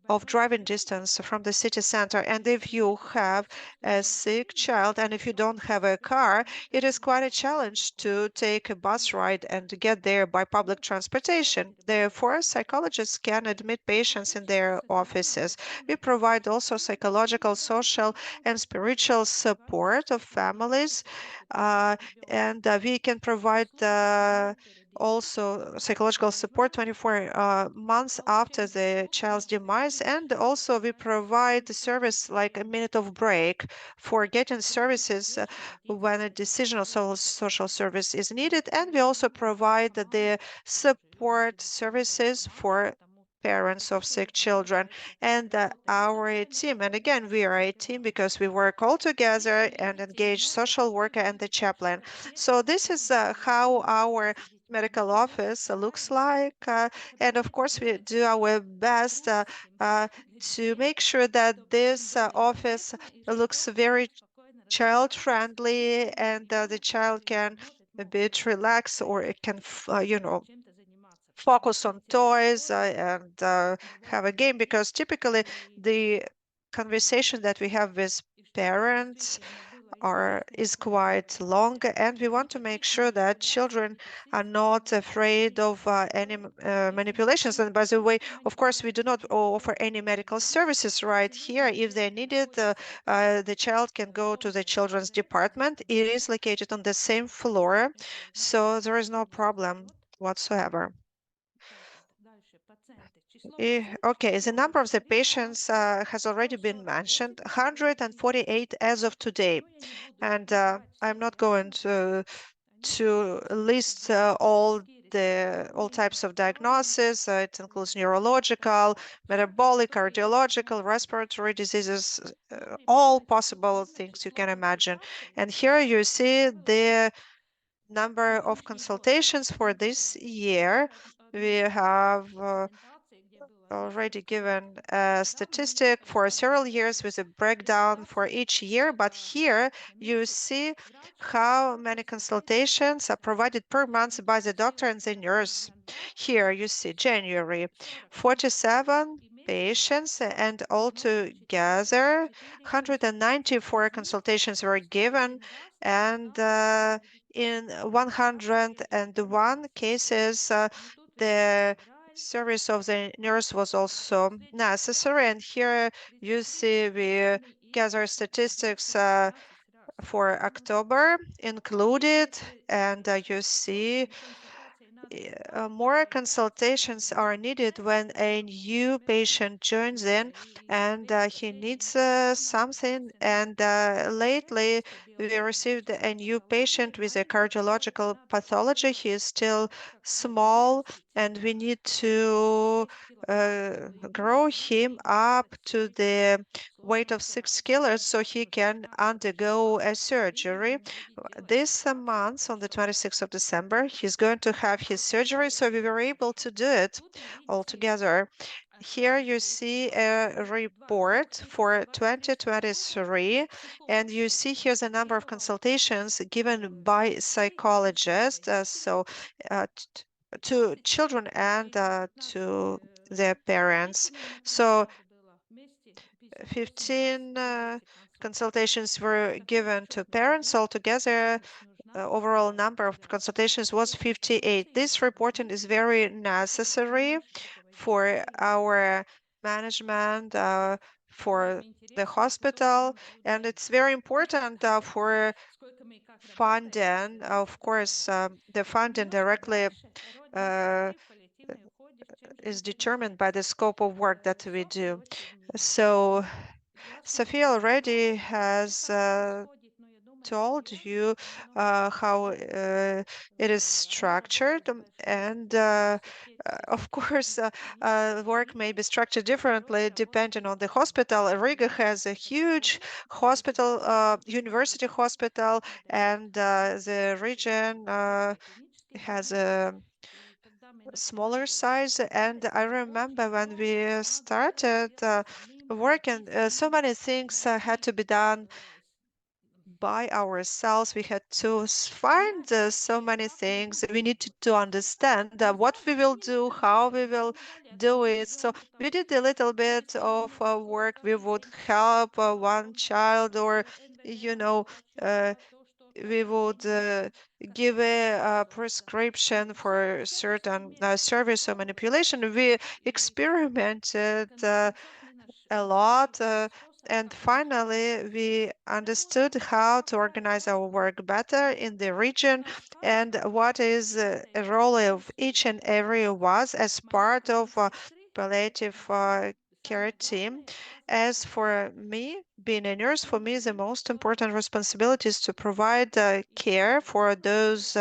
of driving distance from the city center. And if you have a sick child and if you don't have a car, it is quite a challenge to take a bus ride and to get there by public transportation. Therefore, psychologists can admit patients in their offices. We provide also psychological, social, and spiritual support of families, and we can provide also psychological support 24 months after the child's demise. And also we provide the service like a minute of break for getting services when a decision of social service is needed. And we also provide the support services for parents of sick children. And our team, and again we are a team because we work all together and engage social worker and the chaplain. So this is how our medical office looks like, and of course we do our best to make sure that this office looks very child friendly, and the child can a bit relax, or it can focus on toys and have a game, because typically the conversation that we have with parents is quite long, and we want to make sure that children are not afraid of any manipulations. And by the way, of course, we do not offer any medical services right here. If they're needed, the child can go to the children's department. It is located on the same floor, so there is no problem whatsoever. Okay, the number of the patients has already been mentioned, 148 as of today. And I'm not going to list all types of diagnosis. It includes neurological, metabolic, cardiological, respiratory diseases, all possible things you can imagine. And here you see the number of consultations for this year. We have already given a statistic for several years with a breakdown for each year, but here you see how many consultations are provided per month by the doctor and the nurse. Here you see January, 47 patients, and altogether 194 consultations were given, and in 101 cases the service of the nurse was also necessary. And here you see we gather statistics for October included, and you see more consultations are needed when a new patient joins in and he needs something. And lately we received a new patient with a cardiological pathology. He is still small, and we need to grow him up to the weight of 6 kilos so he can undergo a surgery. This month, on the 26th of December, he's going to have his surgery, so we were able to do it all together. Here you see a report for 2023, and you see here's a number of consultations given by psychologists, to children and to their parents. So 15 consultations were given to parents. Altogether, overall number of consultations was 58. This reporting is very necessary for our management, for the hospital, and it's very important for funding. Of course, the funding directly is determined by the scope of work that we do. So Sofia already has told you how it is structured, and of course work may be structured differently depending on the hospital. Riga has a huge hospital, university hospital, and the region has a smaller size. And I remember when we started working, so many things had to be done by ourselves. We had to find so many things. We needed to understand what we will do, how we will do it. So we did a little bit of work. We would help one child, or you know, uh, we would give a prescription for certain service or manipulation. We experimented a lot. And finally, we understood how to organize our work better in the region and what is a role of each and every was as part of a palliative care team. As for me, being a nurse, for me, the most important responsibility is to provide care for those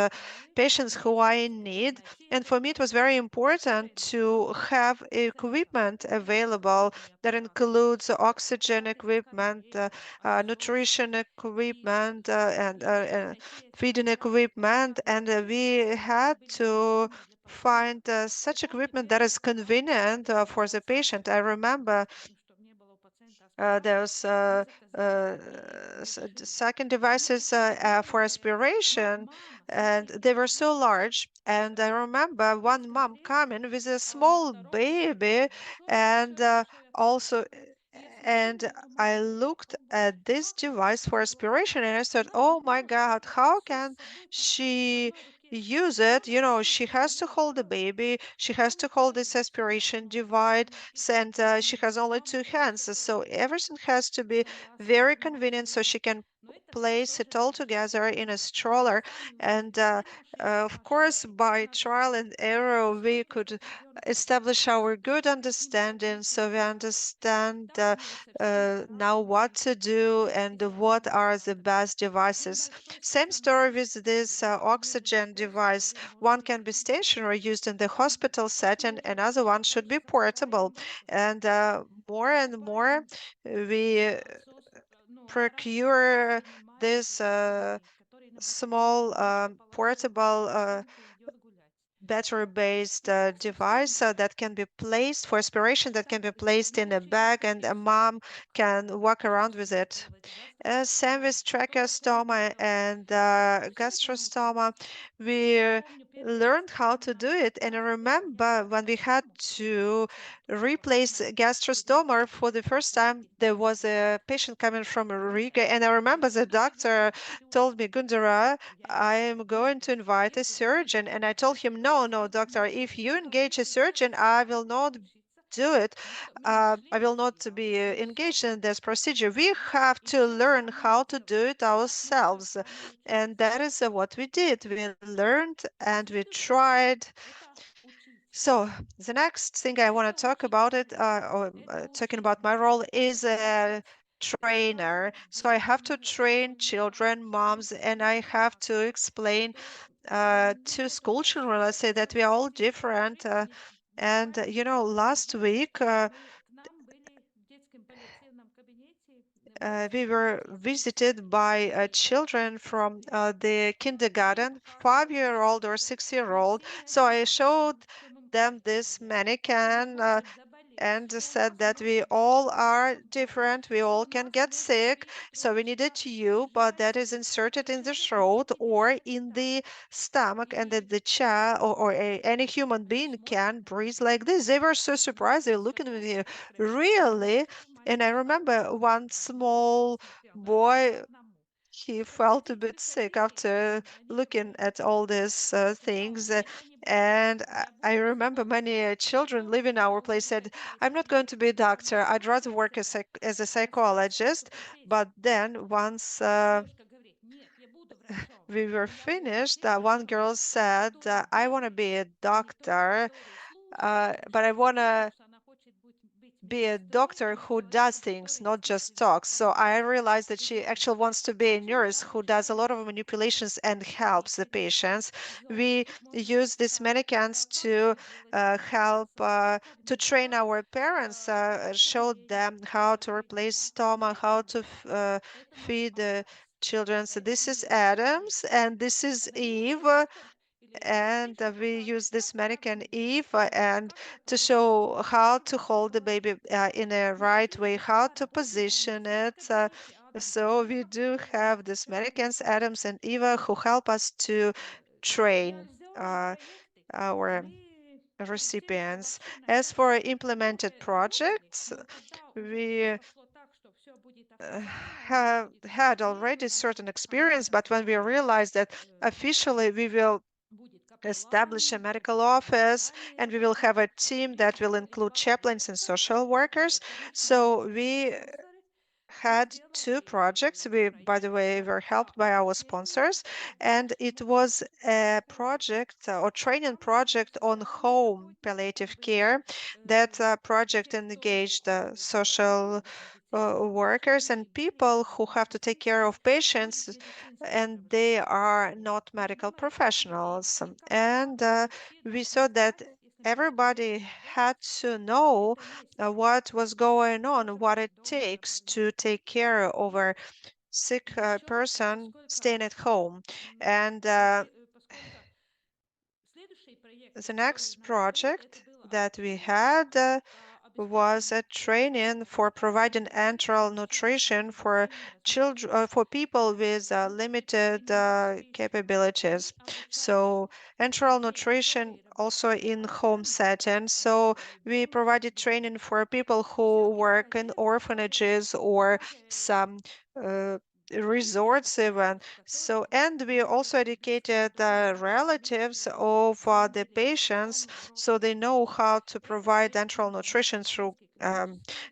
patients who are in need. And for me, it was very important to have equipment available that includes oxygen equipment, nutrition equipment, and feeding equipment. And we had to find such equipment that is convenient for the patient. I remember there's second devices for aspiration, and they were so large. And I remember one mom coming with a small baby, and also. And I looked at this device for aspiration and I said, oh my God, how can she use it? You know, she has to hold the baby, she has to hold this aspiration device, and she has only two hands, so everything has to be very convenient so she can place it all together in a stroller. And of course, by trial and error, we could establish our good understanding, so we understand now what to do and what are the best devices. Same story with this oxygen device. One can be stationary, used in the hospital setting, another one should be portable. And more and more we procure this small portable battery-based device that can be placed for aspiration, that can be placed in a bag, and a mom can walk around with it. Same with tracheostoma and gastrostoma. We learned how to do it. And I remember when we had to replace gastrostoma for the first time, there was a patient coming from Riga. And I remember the doctor told me, Gundega, I am going to invite a surgeon. And I told him, no, no, doctor, if you engage a surgeon, I will not do it. I will not be engaged in this procedure. We have to learn how to do it ourselves. And that is what we did. We learned and we tried. So the next thing I want to talk about talking about my role is a trainer. So I have to train children, moms, and I have to explain to school children, let's say, that we are all different. And you know, last week we were visited by children from the kindergarten, 5-year-old or 6-year-old. So I showed them this mannequin and said that we all are different, we all can get sick, so we need a tube that is inserted in the throat or in the stomach, and that the child or any human being can breathe like this. They were so surprised, they were looking at me, really? And I remember one small boy, he felt a bit sick after looking at all these things. And I remember many children living in our place said, I'm not going to be a doctor. I'd rather work as a psychologist. But then once we were finished, one girl said, I want to be a doctor, but I want to be a doctor who does things, not just talks. So I realized that she actually wants to be a nurse who does a lot of manipulations and helps the patients. We use these mannequins to help to train our parents, show them how to replace stomach, how to feed the children. So this is Adams and this is Eve. and we use this mannequin Eve and to show how to hold the baby in a right way, how to position it. So we do have these mannequins, Adams and Eva, who help us to train our recipients. As for implemented projects, we have had already certain experience, but when we realized that officially we will establish a medical office and we will have a team that will include chaplains and social workers. So we had two projects. We, by the way, were helped by our sponsors, and it was a project or training project on home palliative care. That project engaged social workers and people who have to take care of patients, and they are not medical professionals. And we saw that everybody had to know what was going on, what it takes to take care of a sick person staying at home. And the next project that we had was a training for providing enteral nutrition for children, for people with limited capabilities. So enteral nutrition also in home setting. So we provided training for people who work in orphanages or some resorts even. So, and we also educated relatives of the patients so they know how to provide enteral nutrition through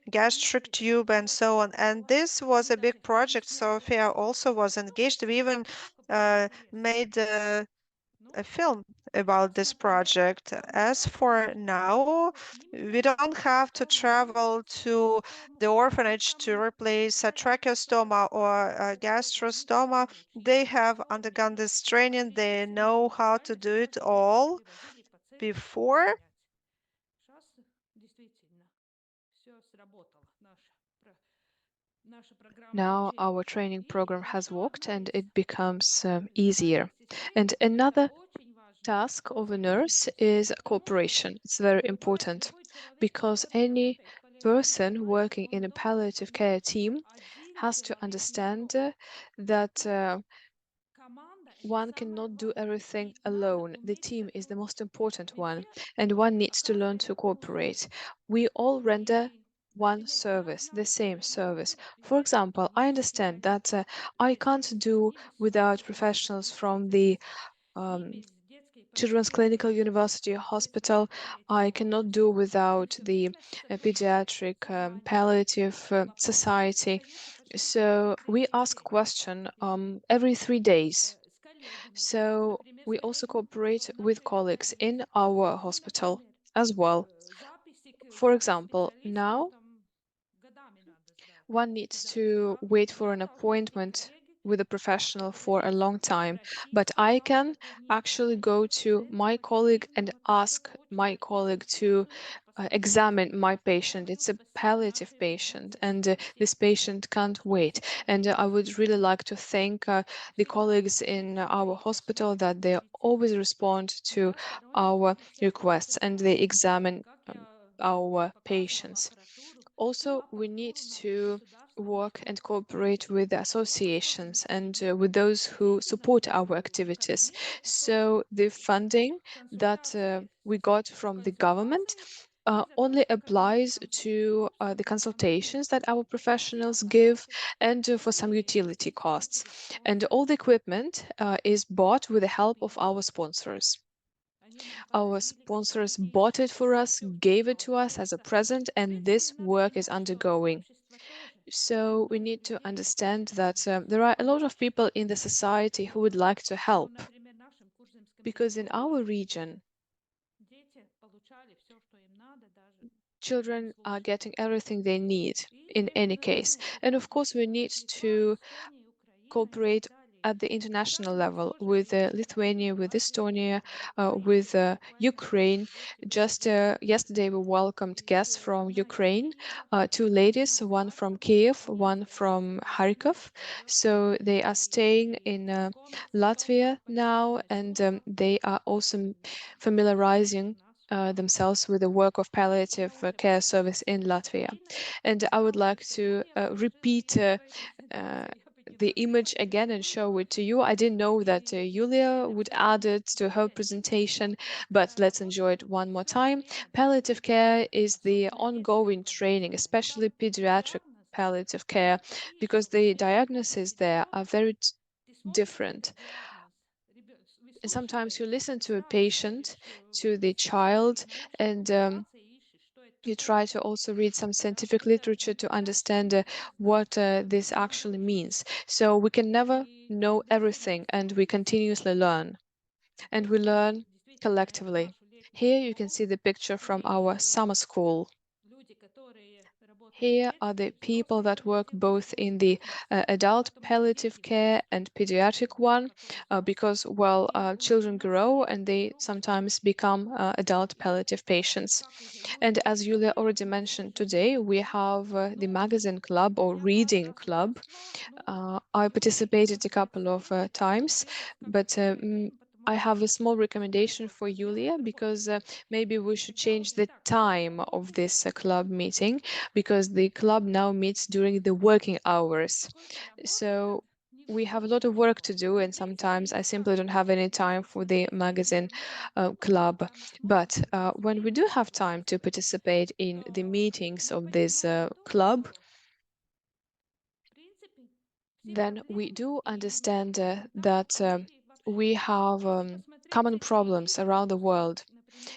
gastric tube and so on. And this was a big project. Sofia also was engaged. We even made a film about this project. As for now, we don't have to travel to the orphanage to replace a tracheostoma or a gastrostoma. They have undergone this training. They know how to do it all before. Now our training program has worked and it becomes easier. And another task of a nurse is cooperation. It's very important because any person working in a palliative care team has to understand that one cannot do everything alone. The team is the most important one, and one needs to learn to cooperate. We all render one service, the same service. For example, I understand that I can't do without professionals from the Children's Clinical University Hospital. I cannot do without the pediatric palliative society. So we ask a question every 3 days. So we also cooperate with colleagues in our hospital as well. For example, now one needs to wait for an appointment with a professional for a long time, but I can actually go to my colleague and ask my colleague to examine my patient. It's a palliative patient, and this patient can't wait. And I would really like to thank the colleagues in our hospital that they always respond to our requests and they examine our patients. Also, we need to work and cooperate with the associations and with those who support our activities. So the funding that we got from the government only applies to the consultations that our professionals give and for some utility costs. And all the equipment is bought with the help of our sponsors. Our sponsors bought it for us, gave it to us as a present, and this work is undergoing. So we need to understand that there are a lot of people in the society who would like to help. Because in our region, children are getting everything they need in any case. And of course, we need to cooperate at the international level with Lithuania, with Estonia, with Ukraine. Just yesterday, we welcomed guests from Ukraine, two ladies, one from Kiev, one from Kharkov. So they are staying in Latvia now, and they are also familiarizing themselves with the work of palliative care service in Latvia. And I would like to repeat the image again and show it to you. I didn't know that Yulia would add it to her presentation, but let's enjoy it one more time. Palliative care is the ongoing training, especially pediatric palliative care, because the diagnoses there are very different. And sometimes you listen to a patient, to the child, and you try to also read some scientific literature to understand what this actually means. So we can never know everything, and we continuously learn. And we learn collectively. Here you can see the picture from our summer school. Here are the people that work both in the adult palliative care and pediatric one, because, well, children grow and they sometimes become adult palliative patients. And as Yulia already mentioned today, we have the magazine club or reading club. I participated a couple of times, but I have a small recommendation for Yulia, because maybe we should change the time of this club meeting, because the club now meets during the working hours. So we have a lot of work to do, and sometimes I simply don't have any time for the magazine club. But when we do have time to participate in the meetings of this club, then we do understand that we have common problems around the world.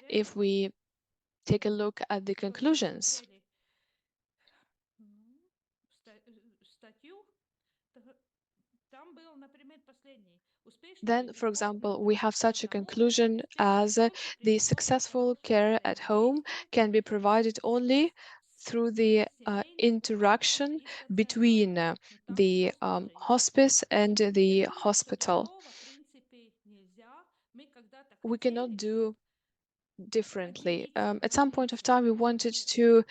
If we take a look at the conclusions, then, for example, we have such a conclusion as the successful care at home can be provided only through the interaction between the hospice and the hospital. We cannot do differently. At some point of time, we wanted to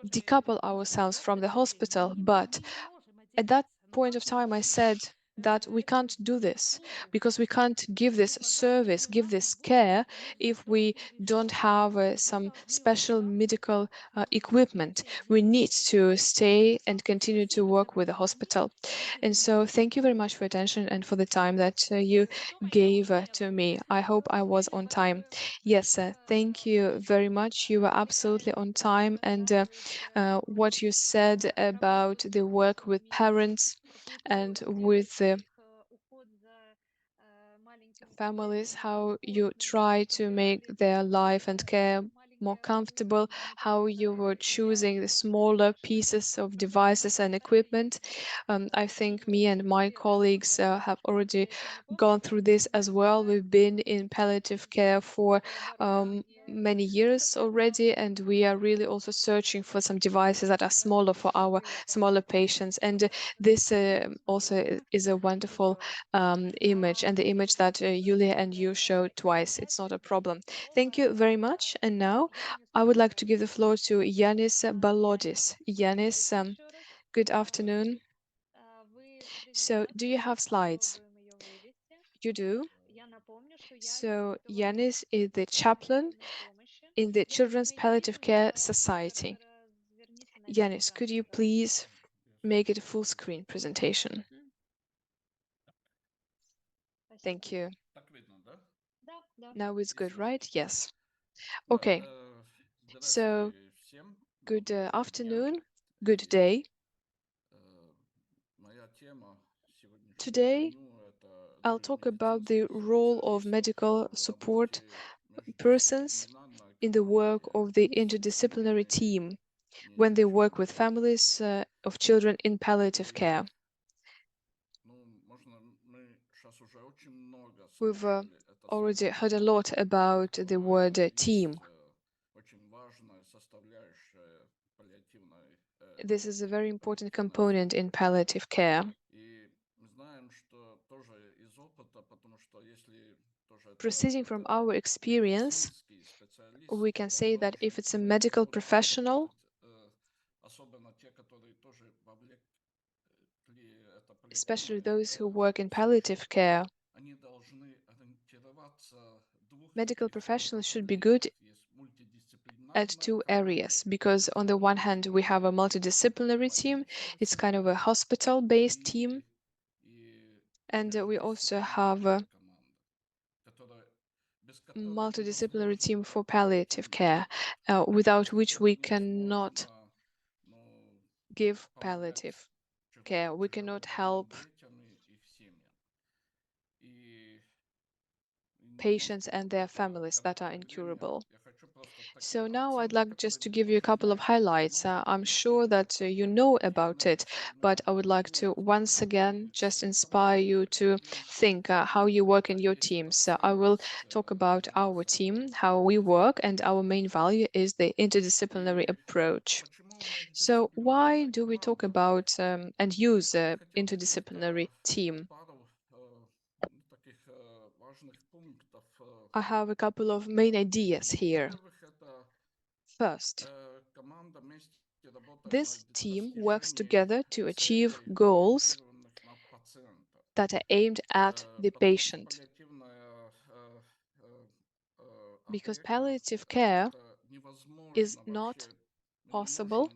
decouple ourselves from the hospital, but at that point of time, I said that we can't do this, because we can't give this service, give this care, if we don't have some special medical equipment. We need to stay and continue to work with the hospital. And so thank you very much for your attention and for the time that you gave to me. I hope I was on time. Yes, thank you very much. You were absolutely on time. And what you said about the work with parents and with the families, how you try to make their life and care more comfortable, how you were choosing the smaller pieces of devices and equipment. I think me and my colleagues have already gone through this as well. We've been in palliative care for many years already, and we are really also searching for some devices that are smaller for our smaller patients. And this also is a wonderful image, and the image that Yulia and you showed twice. It's not a problem. Thank you very much. And now I would like to give the floor to Janis Balodis. Janis, good afternoon. So, do you have slides? You do? So, Janis is the chaplain in the Children's Palliative Care Society. Janis, could you please make it a full screen presentation? Thank you. Now it's good, right? Yes. Okay. So, good afternoon, good day. Today, I'll talk about the role of medical support persons in the work of the interdisciplinary team when they work with families of children in palliative care. We've already heard a lot about the word team. This is a very important component in palliative care. Proceeding from our experience, we can say that if it's a medical professional, especially those who work in palliative care, medical professionals should be good at two areas, because on the one hand we have a multidisciplinary team, it's kind of a hospital-based team, and we also have a multidisciplinary team for palliative care, without which we cannot give palliative care. We cannot help patients and their families that are incurable. So now I'd like just to give you a couple of highlights. I'm sure that you know about it, but I would like to once again just inspire you to think how you work in your teams. So I will talk about our team, how we work, and our main value is the interdisciplinary approach. So why do we talk about and use interdisciplinary team? I have a couple of main ideas here. First, this team works together to achieve goals that are aimed at the patient. Because palliative care is not possible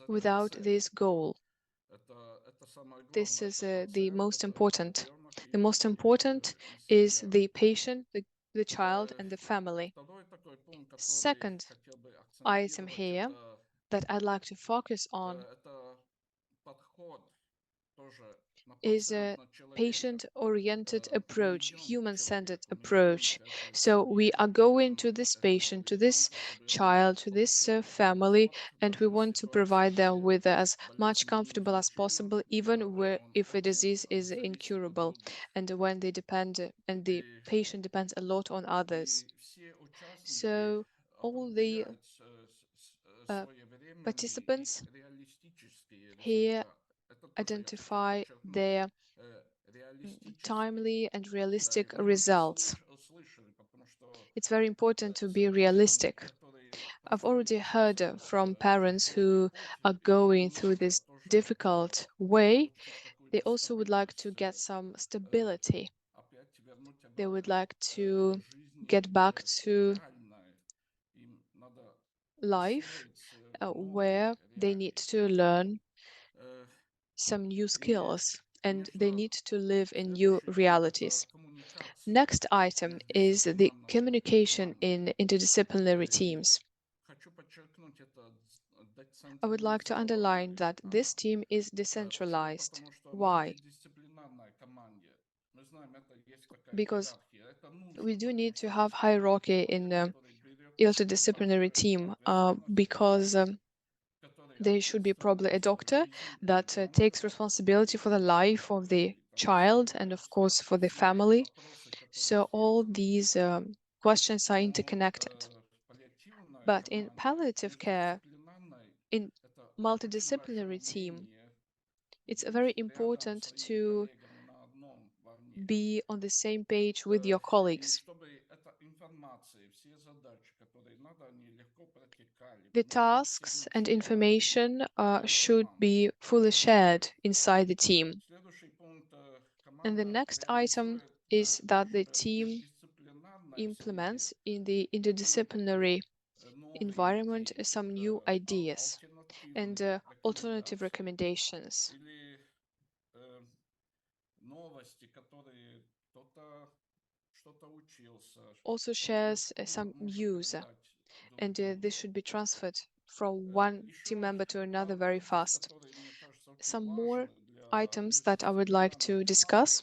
without this goal. This is the most important. The most important is the patient, the child, and the family. Second item here that I'd like to focus on is a patient-oriented approach, human-centered approach. So we are going to this patient, to this child, to this family, and we want to provide them with as much comfortable as possible, even if a disease is incurable, and when they depend, and the patient depends a lot on others. So all the participants here identify their timely and realistic results. It's very important to be realistic. I've already heard from parents who are going through this difficult way. They also would like to get some stability. They would like to get back to life where they need to learn some new skills and they need to live in new realities. Next item is the communication in interdisciplinary teams. I would like to underline that this team is decentralized. Why? Because we do need to have hierarchy in the interdisciplinary team, because there should be probably a doctor that takes responsibility for the life of the child and of course for the family. So all these questions are interconnected. But in palliative care, in multidisciplinary team, it's very important to be on the same page with your colleagues. The tasks and information should be fully shared inside the team. And the next item is that the team implements in the interdisciplinary environment some new ideas and alternative recommendations. Also shares some news, and this should be transferred from one team member to another very fast. Some more items that I would like to discuss.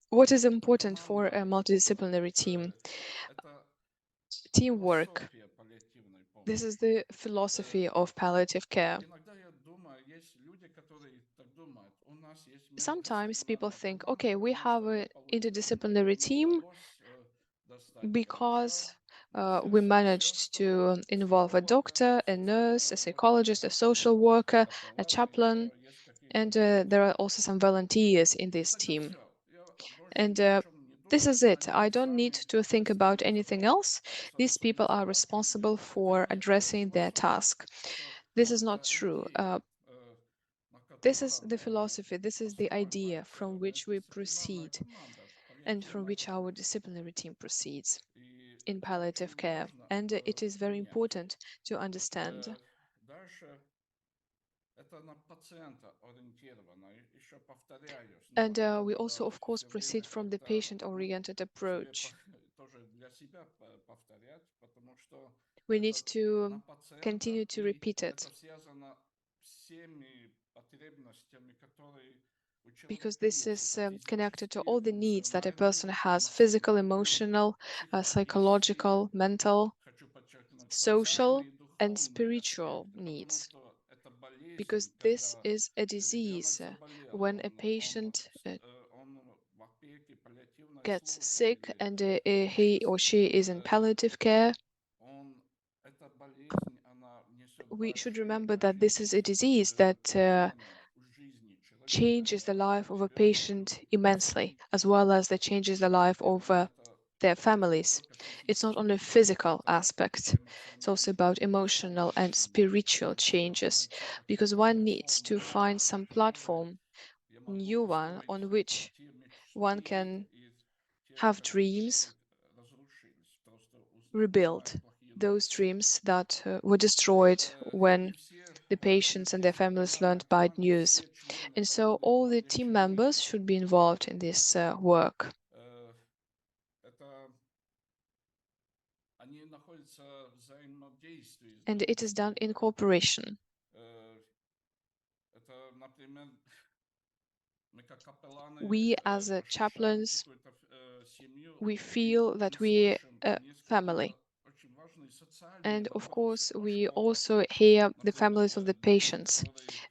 What is important for a multidisciplinary team? Teamwork. This is the philosophy of palliative care. Sometimes people think, okay, we have an interdisciplinary team because we managed to involve a doctor, a nurse, a psychologist, a social worker, a chaplain, and there are also some volunteers in this team. And This is it. I don't need to think about anything else. These people are responsible for addressing their task. This is not true. This is the philosophy, this is the idea from which we proceed and from which our disciplinary team proceeds in palliative care. And it is very important to understand. And we also, of course, proceed from the patient-oriented approach. We need to continue to repeat it because this is connected to all the needs that a person has: physical, emotional, psychological, mental, social, and spiritual needs. Because this is a disease. When a patient gets sick and he or she is in palliative care, we should remember that this is a disease that changes the life of a patient immensely, as well as that changes the life of their families. It's not only a physical aspect, it's also about emotional and spiritual changes, because one needs to find some platform, new one, on which one can have dreams, rebuild those dreams that were destroyed when the patients and their families learned bad news. And so all the team members should be involved in this work. And it is done in cooperation. We as chaplains, we feel that we a family. And of course, we also hear the families of the patients,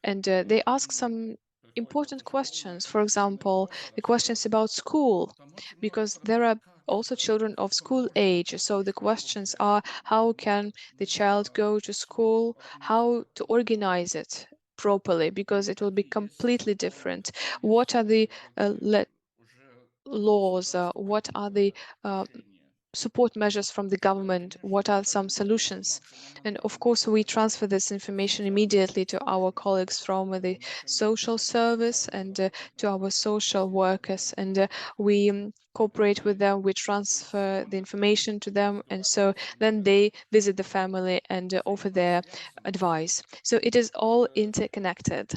and they ask some important questions. For example, the questions about school, because there are also children of school age. So the questions are, how can the child go to school, how to organize it properly, because it will be completely different. What are the laws? What are the support measures from the government? What are some solutions? And of course, we transfer this information immediately to our colleagues from the social service and to our social workers. And we cooperate with them, we transfer the information to them. And so then they visit the family and offer their advice. So it is all interconnected.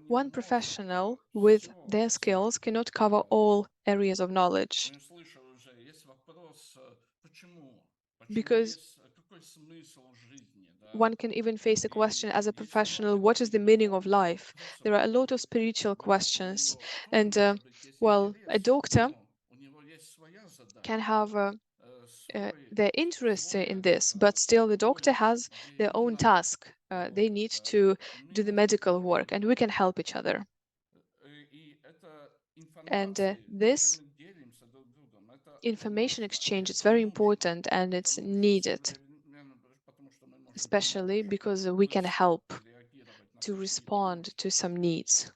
One professional with their skills cannot cover all areas of knowledge, because one can even face a question as a professional: what is the meaning of life? There are a lot of spiritual questions, and well, a doctor can have their interest in this, but still the doctor has their own task. They need to do the medical work, and we can help each other. And this information exchange is very important and it's needed, especially because we can help to respond to some needs.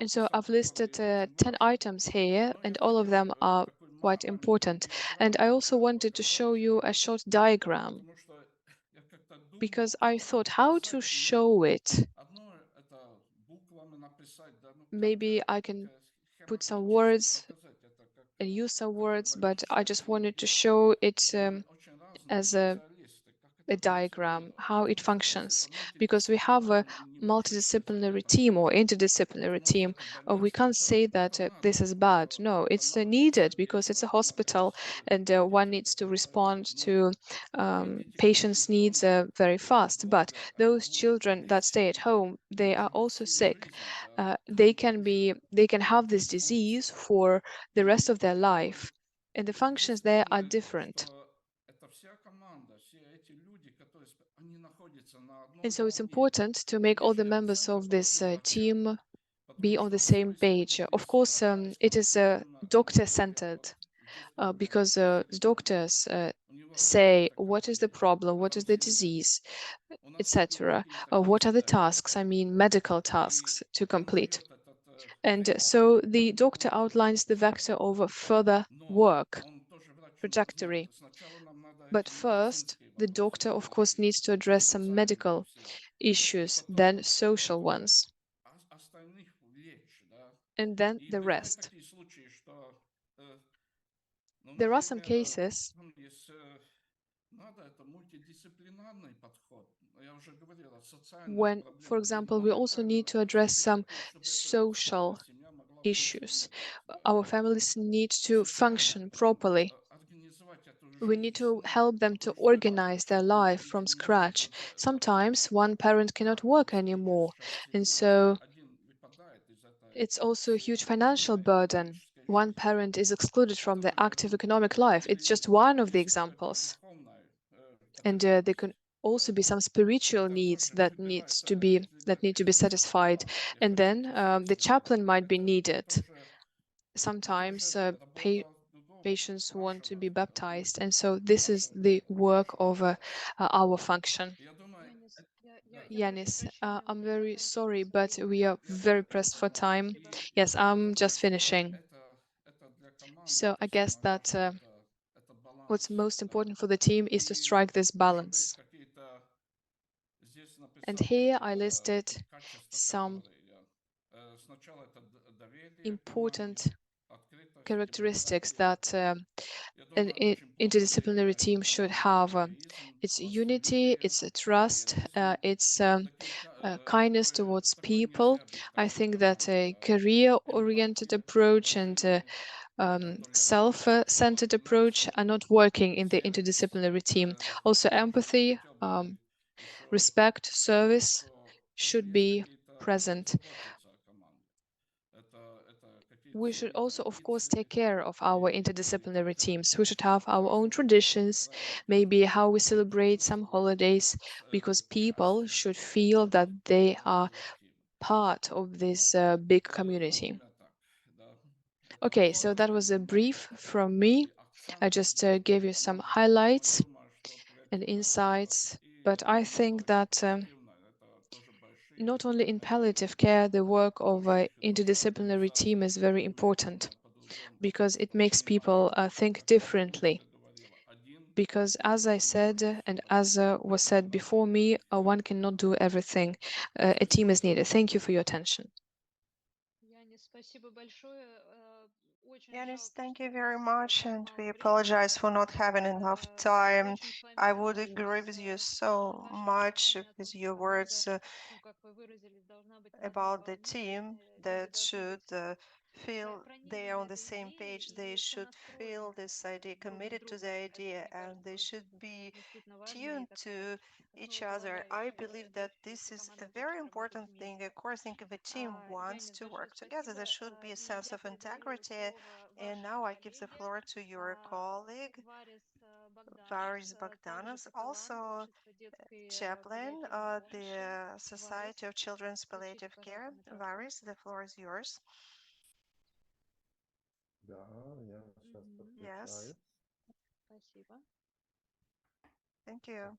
And so I've listed 10 items here, and all of them are quite important. And I also wanted to show you a short diagram, because I thought how to show it. Maybe I can put some words and use some words, but I just wanted to show it as a diagram, how it functions, because we have a multidisciplinary team or interdisciplinary team. We can't say that this is bad. No, it's needed because it's a hospital, and one needs to respond to patients' needs very fast. But those children that stay at home, they are also sick. They can have this disease for the rest of their life, and the functions there are different. And so it's important to make all the members of this team be on the same page. Of course, it is doctor-centered. because doctors say what is the problem, what is the disease, etc. What are the tasks, I mean medical tasks to complete. And so the doctor outlines the vector of a further work trajectory. But first, the doctor, of course, needs to address some medical issues, then social ones, and then the rest. There are some cases when, for example, we also need to address some social issues. Our families need to function properly. We need to help them to organize their life from scratch. Sometimes one parent cannot work anymore, and so it's also a huge financial burden. One parent is excluded from the active economic life. It's just one of the examples. And there can also be some spiritual needs that need to be satisfied. And then the chaplain might be needed. Sometimes patients want to be baptized, and so this is the work of our function. Janis, I'm very sorry, but we are very pressed for time. Yes, I'm just finishing. So I guess that what's most important for the team is to strike this balance. And here I listed some important characteristics that an interdisciplinary team should have. It's unity, it's a trust, it's kindness towards people. I think that a career-oriented approach and self-centered approach are not working in the interdisciplinary team. Also, empathy, respect, service should be present. We should also, of course, take care of our interdisciplinary teams. We should have our own traditions, maybe how we celebrate some holidays, because people should feel that they are part of this big community. Okay, so that was a brief from me. I just gave you some highlights and insights, but I think that not only in palliative care, the work of an interdisciplinary team is very important because it makes people think differently. Because as I said, and as was said before me, one cannot do everything. A team is needed. Thank you for your attention. Janis, thank you very much, and we apologize for not having enough time. I would agree with you so much with your words about the team that should feel they are on the same page. They should feel this idea, committed to the idea, and they should be tuned to each other. I believe that this is a very important thing. Of course, think if a team wants to work together, there should be a sense of integrity. And now I give the floor to your colleague, Varis Bogdanovs, also chaplain of the Society of Children's Palliative Care. Varis, the floor is yours. Yes. Thank you.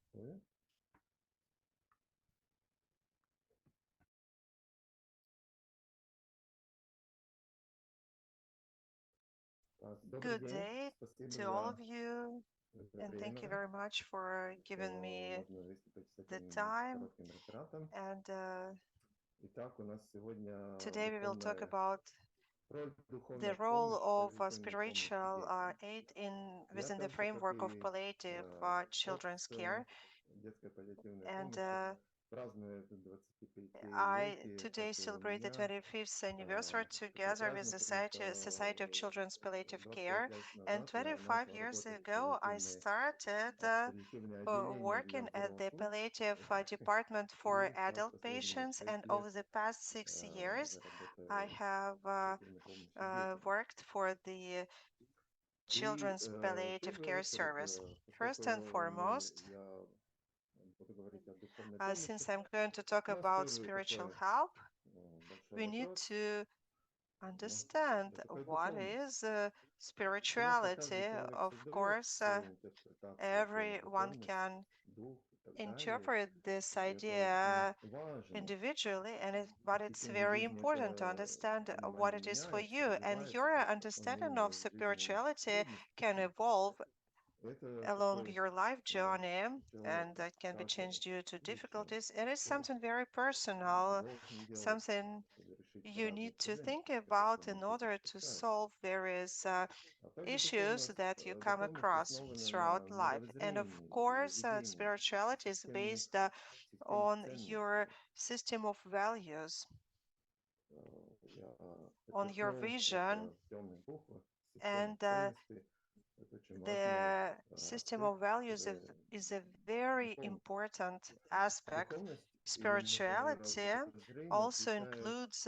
Good day to all of you, and thank you very much for giving me the time. And today we will talk about the role of spiritual aid within the framework of palliative children's care. And I today celebrate the 25th anniversary together with the Society of Children's Palliative Care. And 25 years ago, I started working at the palliative department for adult patients. And over the past 6 years, I have worked for the Children's Palliative Care Service. First and foremost, since I'm going to talk about spiritual help, we need to understand what is spirituality. Of course, everyone can interpret this idea individually, but it's very important to understand what it is for you. And your understanding of spirituality can evolve along your life journey, and that can be changed due to difficulties. And it's something very personal, something you need to think about in order to solve various issues that you come across throughout life. And of course, spirituality is based on your system of values, on your vision, and the system of values is a very important aspect. Spirituality also includes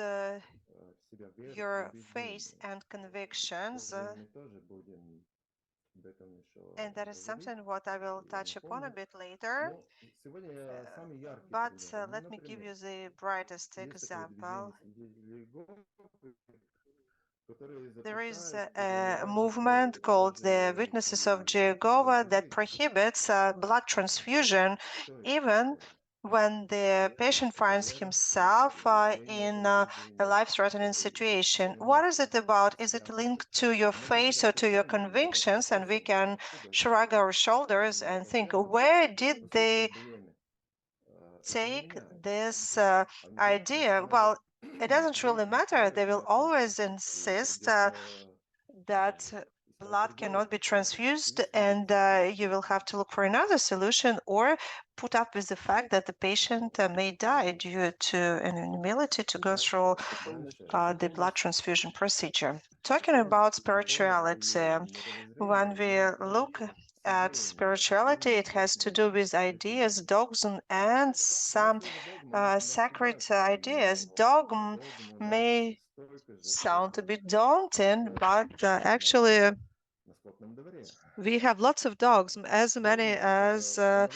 your faith and convictions, and that is something what I will touch upon a bit later. But let me give you the brightest example. There is a movement called the Witnesses of Jehovah that prohibits blood transfusion even when the patient finds himself in a life-threatening situation. What is it about? Is it linked to your faith or to your convictions? And we can shrug our shoulders and think, where did they take this idea? Well, it doesn't really matter. They will always insist that blood cannot be transfused, and you will have to look for another solution or put up with the fact that the patient may die due to an inability to go through the blood transfusion procedure. Talking about spirituality, when we look at spirituality, it has to do with ideas, dogma, and some sacred ideas. Dogma may sound a bit daunting, but actually we have lots of dogs, as many as you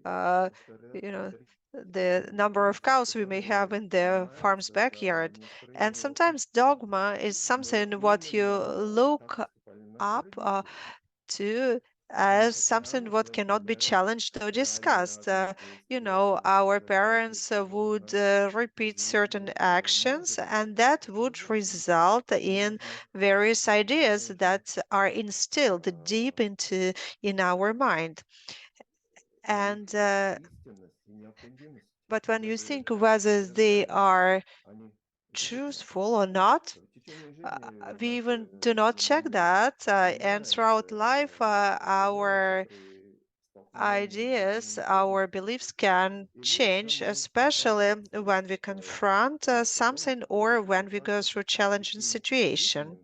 know, the number of cows we may have in the farm's backyard. And sometimes dogma is something what you look up to as something what cannot be challenged or discussed. Our parents would repeat certain actions, and that would result in various ideas that are instilled deep in our mind. And but when you think whether they are truthful or not, we even do not check that. And throughout life, our ideas, our beliefs can change, especially when we confront something or when we go through challenging situation.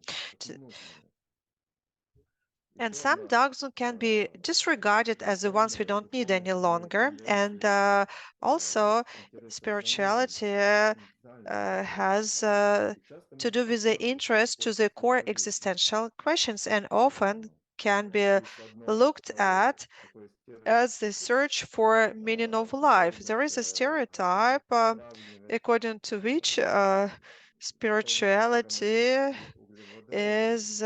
And some dogs can be disregarded as the ones we don't need any longer. And also, spirituality has to do with the interest to the core existential questions and often can be looked at as the search for meaning of life. There is a stereotype according to which spirituality is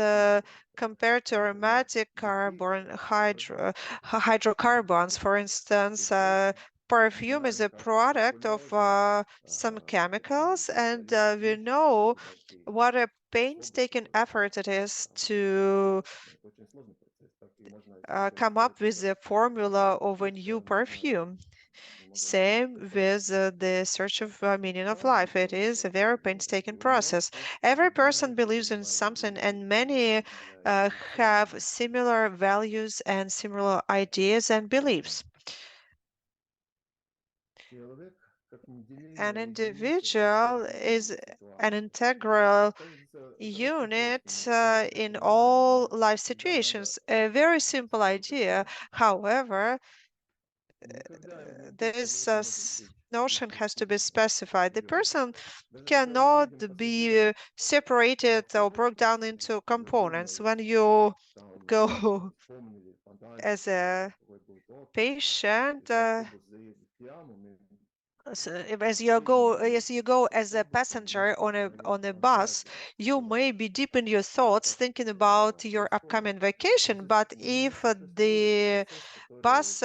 compared to aromatic hydrocarbons. For instance, perfume is a product of some chemicals, and we know what a painstaking effort it is to come up with the formula of a new perfume. Same with the search of meaning of life. It is a very painstaking process. Every person believes in something, and many have similar values and similar ideas and beliefs. An individual is an integral unit in all life situations. A very simple idea. However, this notion has to be specified. The person cannot be separated or broke down into components. When you go as a patient, as you go as a passenger on a bus, you may be deep in your thoughts thinking about your upcoming vacation. But if the bus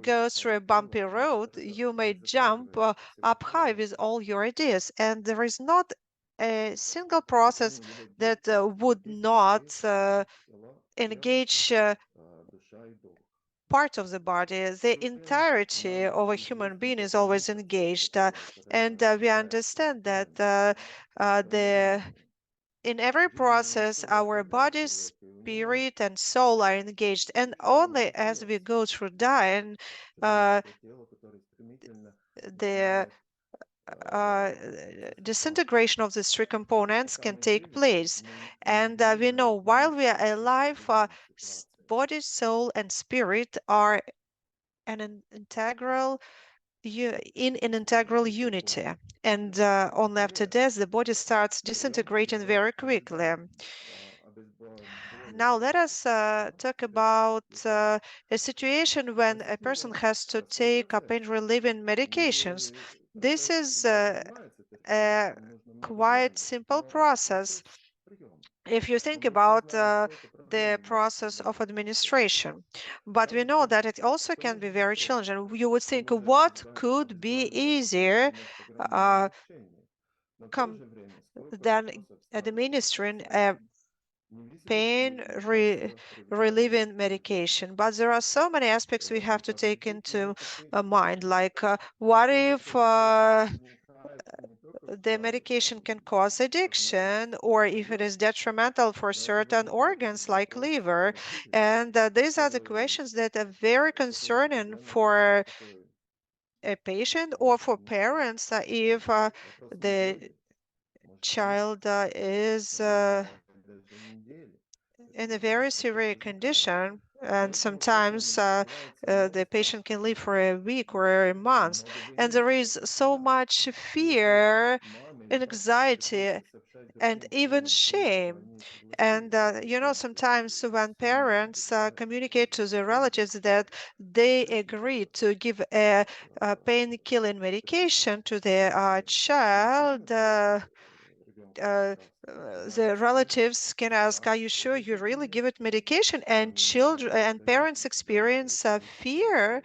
goes through a bumpy road, you may jump up high with all your ideas, and there is not a single process that would not engage part of the body. The entirety of a human being is always engaged, and we understand that the in every process our body, spirit, and soul are engaged, and only as we go through dying, the disintegration of these three components can take place. And we know while we are alive, body, soul, and spirit are an integral in an integral unity. And only after death, the body starts disintegrating very quickly. Now, let us talk about a situation when a person has to take pain-relieving medications. This is a quite simple process if you think about the process of administration. But we know that it also can be very challenging. You would think, what could be easier than administering a pain-relieving medication? But there are so many aspects we have to take into mind, like what if the medication can cause addiction, or if it is detrimental for certain organs like liver. And these are the questions that are very concerning for a patient or for parents if the child is in a very severe condition, and sometimes the patient can live for a week or a month, and there is so much fear, anxiety, and even shame. And sometimes when parents communicate to the relatives that they agree to give a pain-killing medication to their child, the relatives can ask, are you sure you really give it medication? And children and parents experience fear,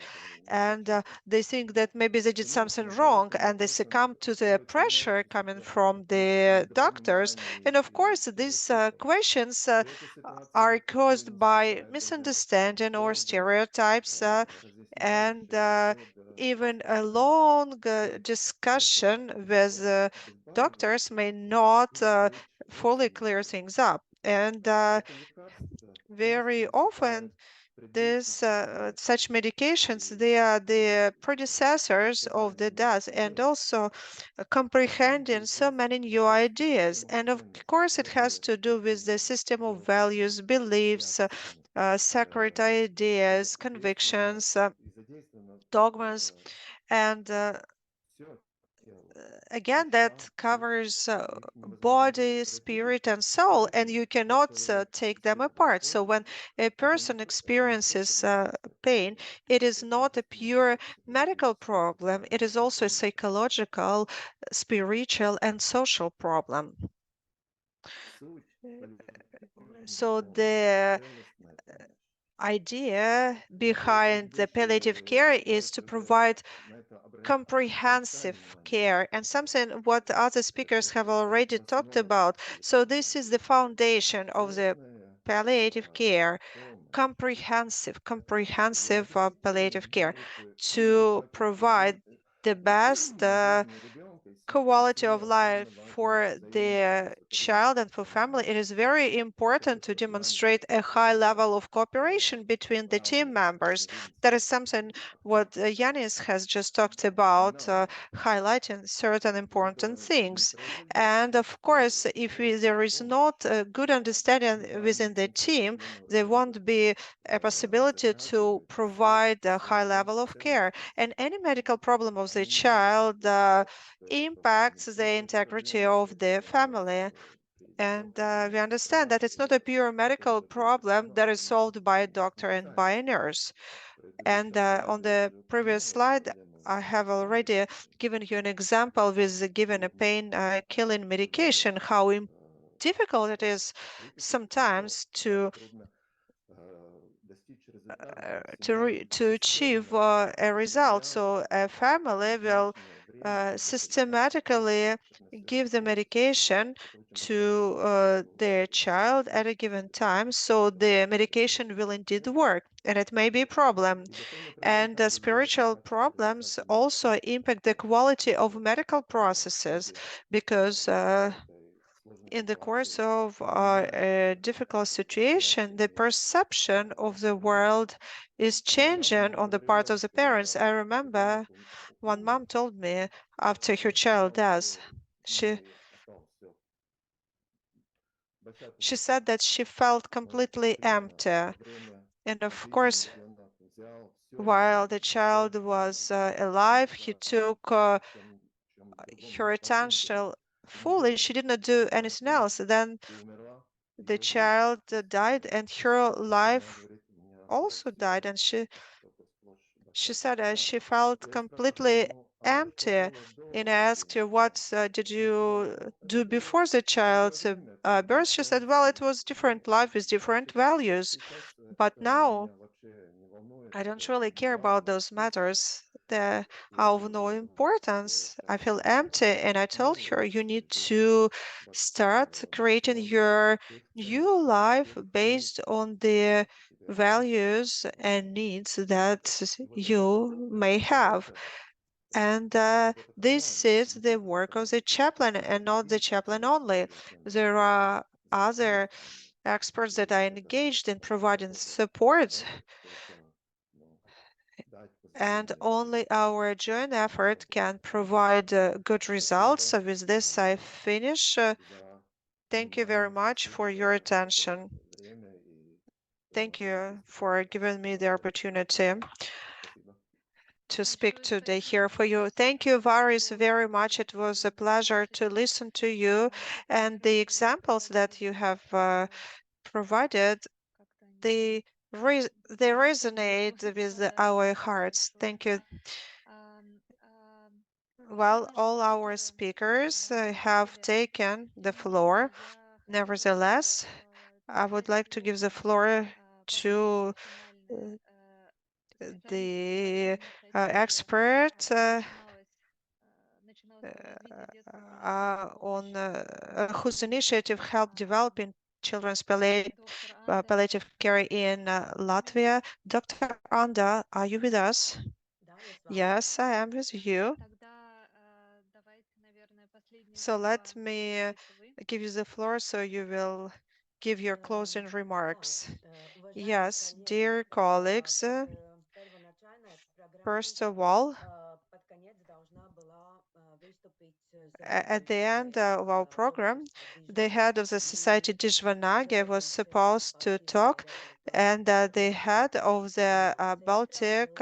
and they think that maybe they did something wrong, and they succumb to the pressure coming from the doctors. And of course, these questions are caused by misunderstanding or stereotypes, and even a long discussion with doctors may not fully clear things up. And very often, such medications, they are the predecessors of the death, and also comprehending so many new ideas. And of course, it has to do with the system of values, beliefs, sacred ideas, convictions, dogmas, and again, that covers body, spirit, and soul, and you cannot take them apart. So when a person experiences pain, it is not a pure medical problem, it is also a psychological, spiritual, and social problem. So the idea behind the palliative care is to provide comprehensive care, and something what other speakers have already talked about. So this is the foundation of the palliative care, comprehensive palliative care, to provide the best quality of life for the child and for family. It is very important to demonstrate a high level of cooperation between the team members. That is something what Janis has just talked about, highlighting certain important things. And of course, if there is not a good understanding within the team, there won't be a possibility to provide a high level of care. And any medical problem of the child impacts the integrity of the family. And we understand that it's not a pure medical problem that is solved by a doctor and by a nurse. And on the previous slide, I have already given you an example with given a pain-killing medication, how difficult it is sometimes to achieve a result. So a family will systematically give the medication to their child at a given time, so the medication will indeed work, and it may be a problem. And the spiritual problems also impact the quality of medical processes, because in the course of a difficult situation, the perception of the world is changing on the part of the parents. I remember one mom told me after her child dies, she said that she felt completely empty. And of course, while the child was alive, he took her attention fully. She did not do anything else. Then the child died, and her life also died. And she said she felt completely empty. And I asked her, what did you do before the child's birth? She said, well, it was different life with different values. But now I don't really care about those matters. They're of no importance. I feel empty. And I told her, you need to start creating your new life based on the values and needs that you may have. And this is the work of the chaplain, and not the chaplain only. There are other experts that are engaged in providing support, and only our joint effort can provide good results. So with this, I finish. Thank you very much for your attention. Thank you for giving me the opportunity to speak today here for you. Thank you, Varis, very much. It was a pleasure to listen to you, and the examples that you have provided, they resonate with our hearts. Thank you. Well, all our speakers have taken the floor. Nevertheless, I would like to give the floor to the expert on whose initiative helped developing children's palliative care in Latvia. Dr. Anda, are you with us? Yes, I am with you. So let me give you the floor so you will give your closing remarks. Yes, dear colleagues, first of all, at the end of our program, the head of the society, Dizvanage, was supposed to talk, and the head of the Baltic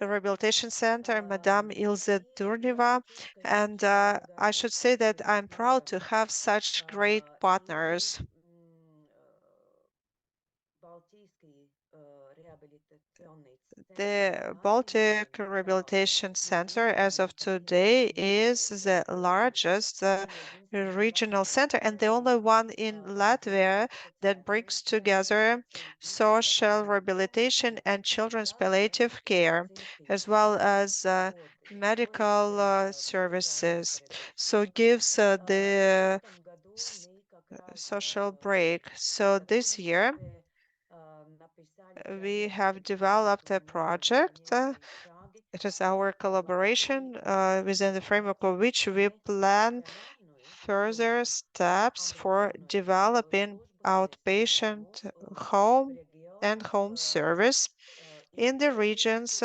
Rehabilitation Center, Madame Ilze Durneva, and I should say that I'm proud to have such great partners. The Baltic Rehabilitation Center, as of today, is the largest regional center and the only one in Latvia that brings together social rehabilitation and children's palliative care, as well as medical services. So it gives the social break. So this year, we have developed a project. It is our collaboration within the framework of which we plan further steps for developing outpatient home and home service in the regions.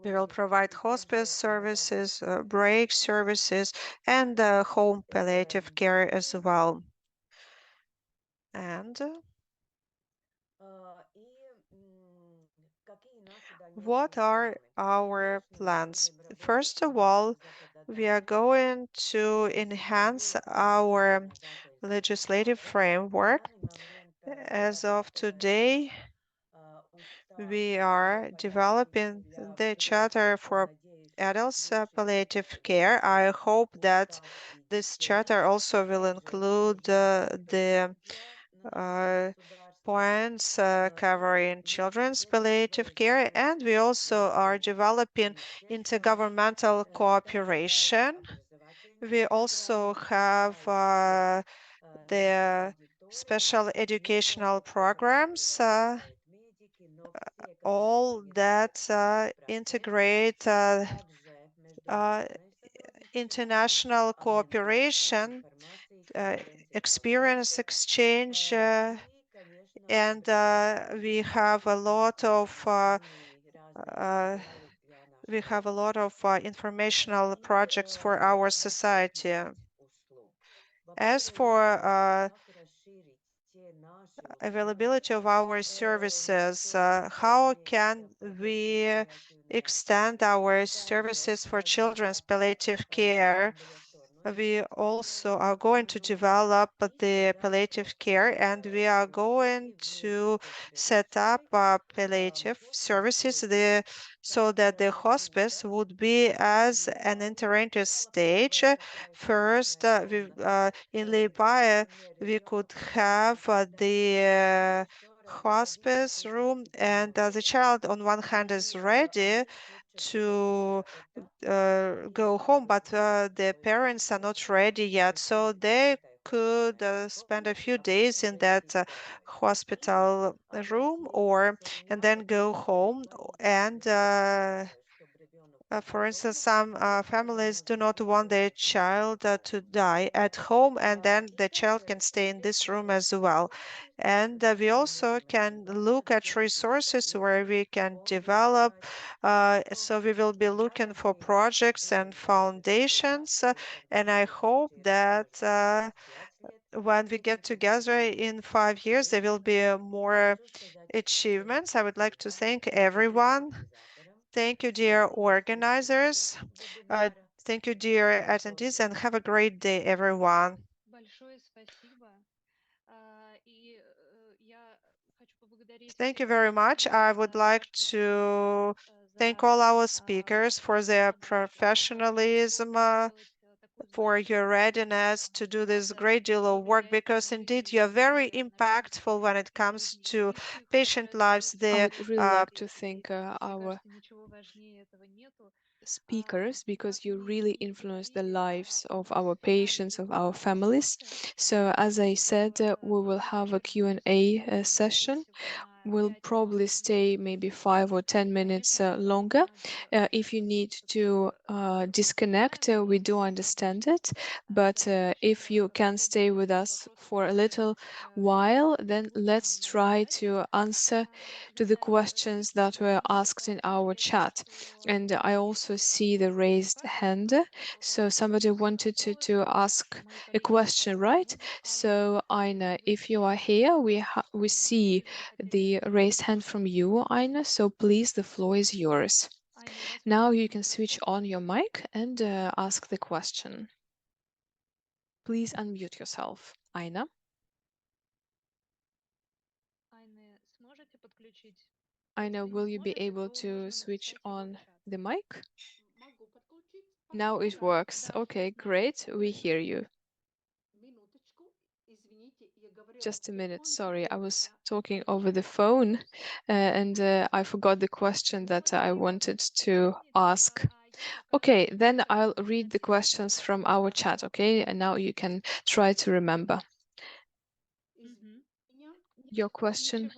We will provide hospice services, break services, and home palliative care as well. And what are our plans? First of all, we are going to enhance our legislative framework. As of today, we are developing the charter for adults palliative care. I hope that this charter also will include the points covering children's palliative care, and we also are developing intergovernmental cooperation. We also have the special educational programs, all that integrate international cooperation, experience exchange, and we have a lot of informational projects for our society. As for availability of our services, how can we extend our services for children's palliative care? We also are going to develop the palliative care, and we are going to set up palliative services so that the hospice would be as an intervention stage. First, in Liepaja, we could have the hospice room, and the child on one hand is ready to go home, but the parents are not ready yet, so they could spend a few days in that hospital room and then go home. And for instance, some families do not want their child to die at home, and then the child can stay in this room as well. And we also can look at resources where we can develop. So we will be looking for projects and foundations, and I hope that when we get together in 5 years, there will be more achievements. I would like to thank everyone. Thank you, dear organizers. Uh, Thank you, dear attendees, and have a great day, everyone. Большое спасибо. Я хочу поблагодарить Thank you всех very much. I would like to thank all our speakers for their professionalism, for your readiness to do this great deal of work, because indeed you are very impactful when it comes to patient lives. I would really like to thank our speakers, because you really influence the lives of our patients, of our families. So as I said, we will have a Q&A session. We'll probably stay maybe 5 or 10 minutes longer. If you need to disconnect, we do understand it. But if you can stay with us for a little while, then let's try to answer to the questions that were asked in our chat. And I also see the raised hand. So somebody wanted to ask a question, right? So Aina, if you are here, we see the raised hand from you, Aina. So please, the floor is yours. Now you can switch on your mic and ask the question. Please unmute yourself, Aina. Aina, will you be able to switch on the mic? Now it works. Okay, great. We hear you. Just a minute. Sorry, I was talking over the phone and I forgot the question that I wanted to ask. Okay, then I'll read the questions from our chat, okay? And now you can try to remember. Your question.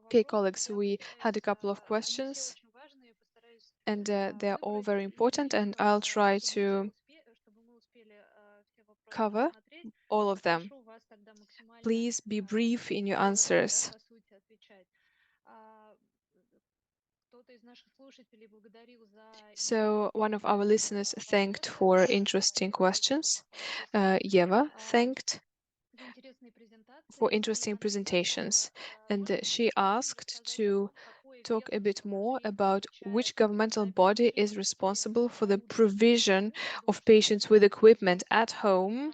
Okay, colleagues, we had a couple of questions, and they're all very important, and I'll try to cover all of them. Please be brief in your answers. So one of our listeners thanked for interesting questions. Yeva thanked for interesting presentations, and she asked to talk a bit more about which governmental body is responsible for the provision of patients with equipment at home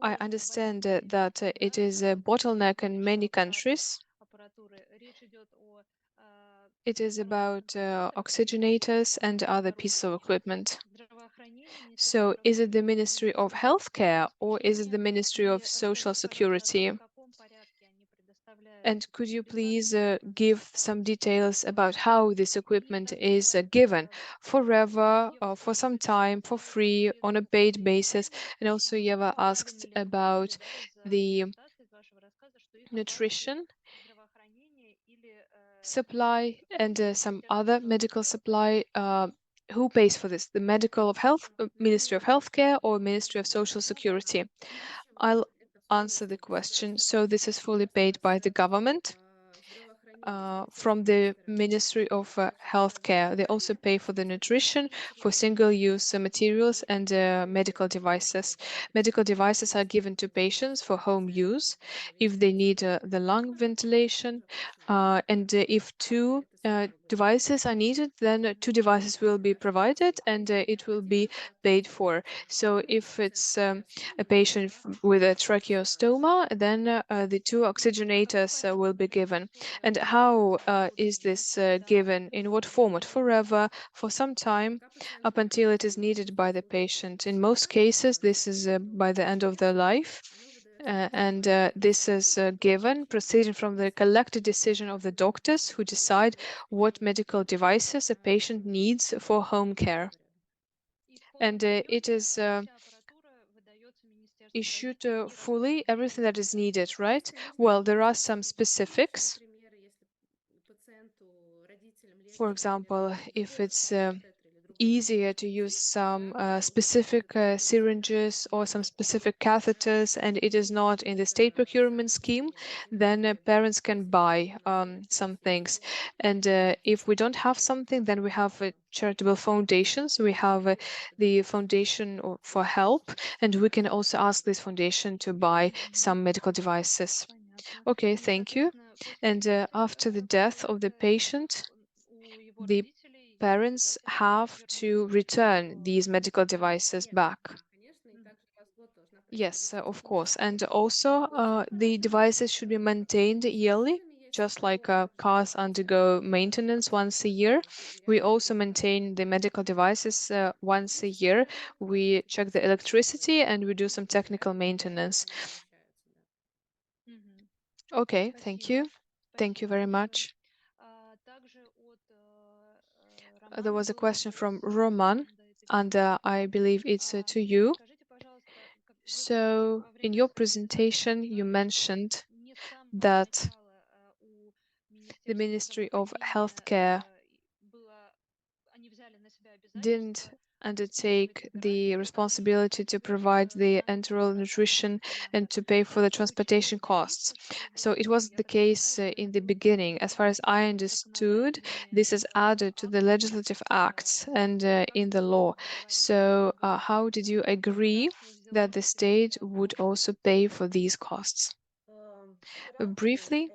I understand that it is a bottleneck in many countries. It is about oxygenators and other pieces of equipment. So is it the Ministry of Healthcare or is it the Ministry of Social Security? And could you please give some details about how this equipment is given forever, for some time, for free, on a paid basis? And also Eva asked about the nutrition supply and some other medical supply. Who pays for this? The Ministry of Healthcare or Ministry of Social Security? I'll answer the question. So this is fully paid by the government. From the Ministry of Healthcare. They also pay for the nutrition, for single-use materials and medical devices. Medical devices are given to patients for home use if they need the lung ventilation, and if two devices are needed, then two devices will be provided and it will be paid for. So if it's a patient with a tracheostoma, then the two oxygenators will be given. And how is this given? In what format? Forever, for some time, up until it is needed by the patient. In most cases, this is by the end of their life. And this is given proceeding from the collective decision of the doctors who decide what medical devices a patient needs for home care. And it is issued fully everything that is needed, right? Well, there are some specifics. For example, if it's easier to use some specific syringes or some specific catheters and it is not in the state procurement scheme, then parents can buy some things. And if we don't have something, then we have charitable foundations. We have the Foundation for Help, and we can also ask this foundation to buy some medical devices. Okay, thank you. And after the death of the patient, the parents have to return these medical devices back. Yes, of course. And also, the devices should be maintained yearly, just like cars undergo maintenance once a year. We also maintain the medical devices once a year. We check the electricity and we do some technical maintenance. Okay, thank you. Thank you very much. There was a question from Roman, and I believe it's to you. So, in your presentation, you mentioned that the Ministry of Healthcare didn't undertake the responsibility to provide the enteral nutrition and to pay for the transportation costs. So it was the case in the beginning. As far as I understood, this is added to the legislative acts and in the law. So how did you agree that the state would also pay for these costs? Briefly,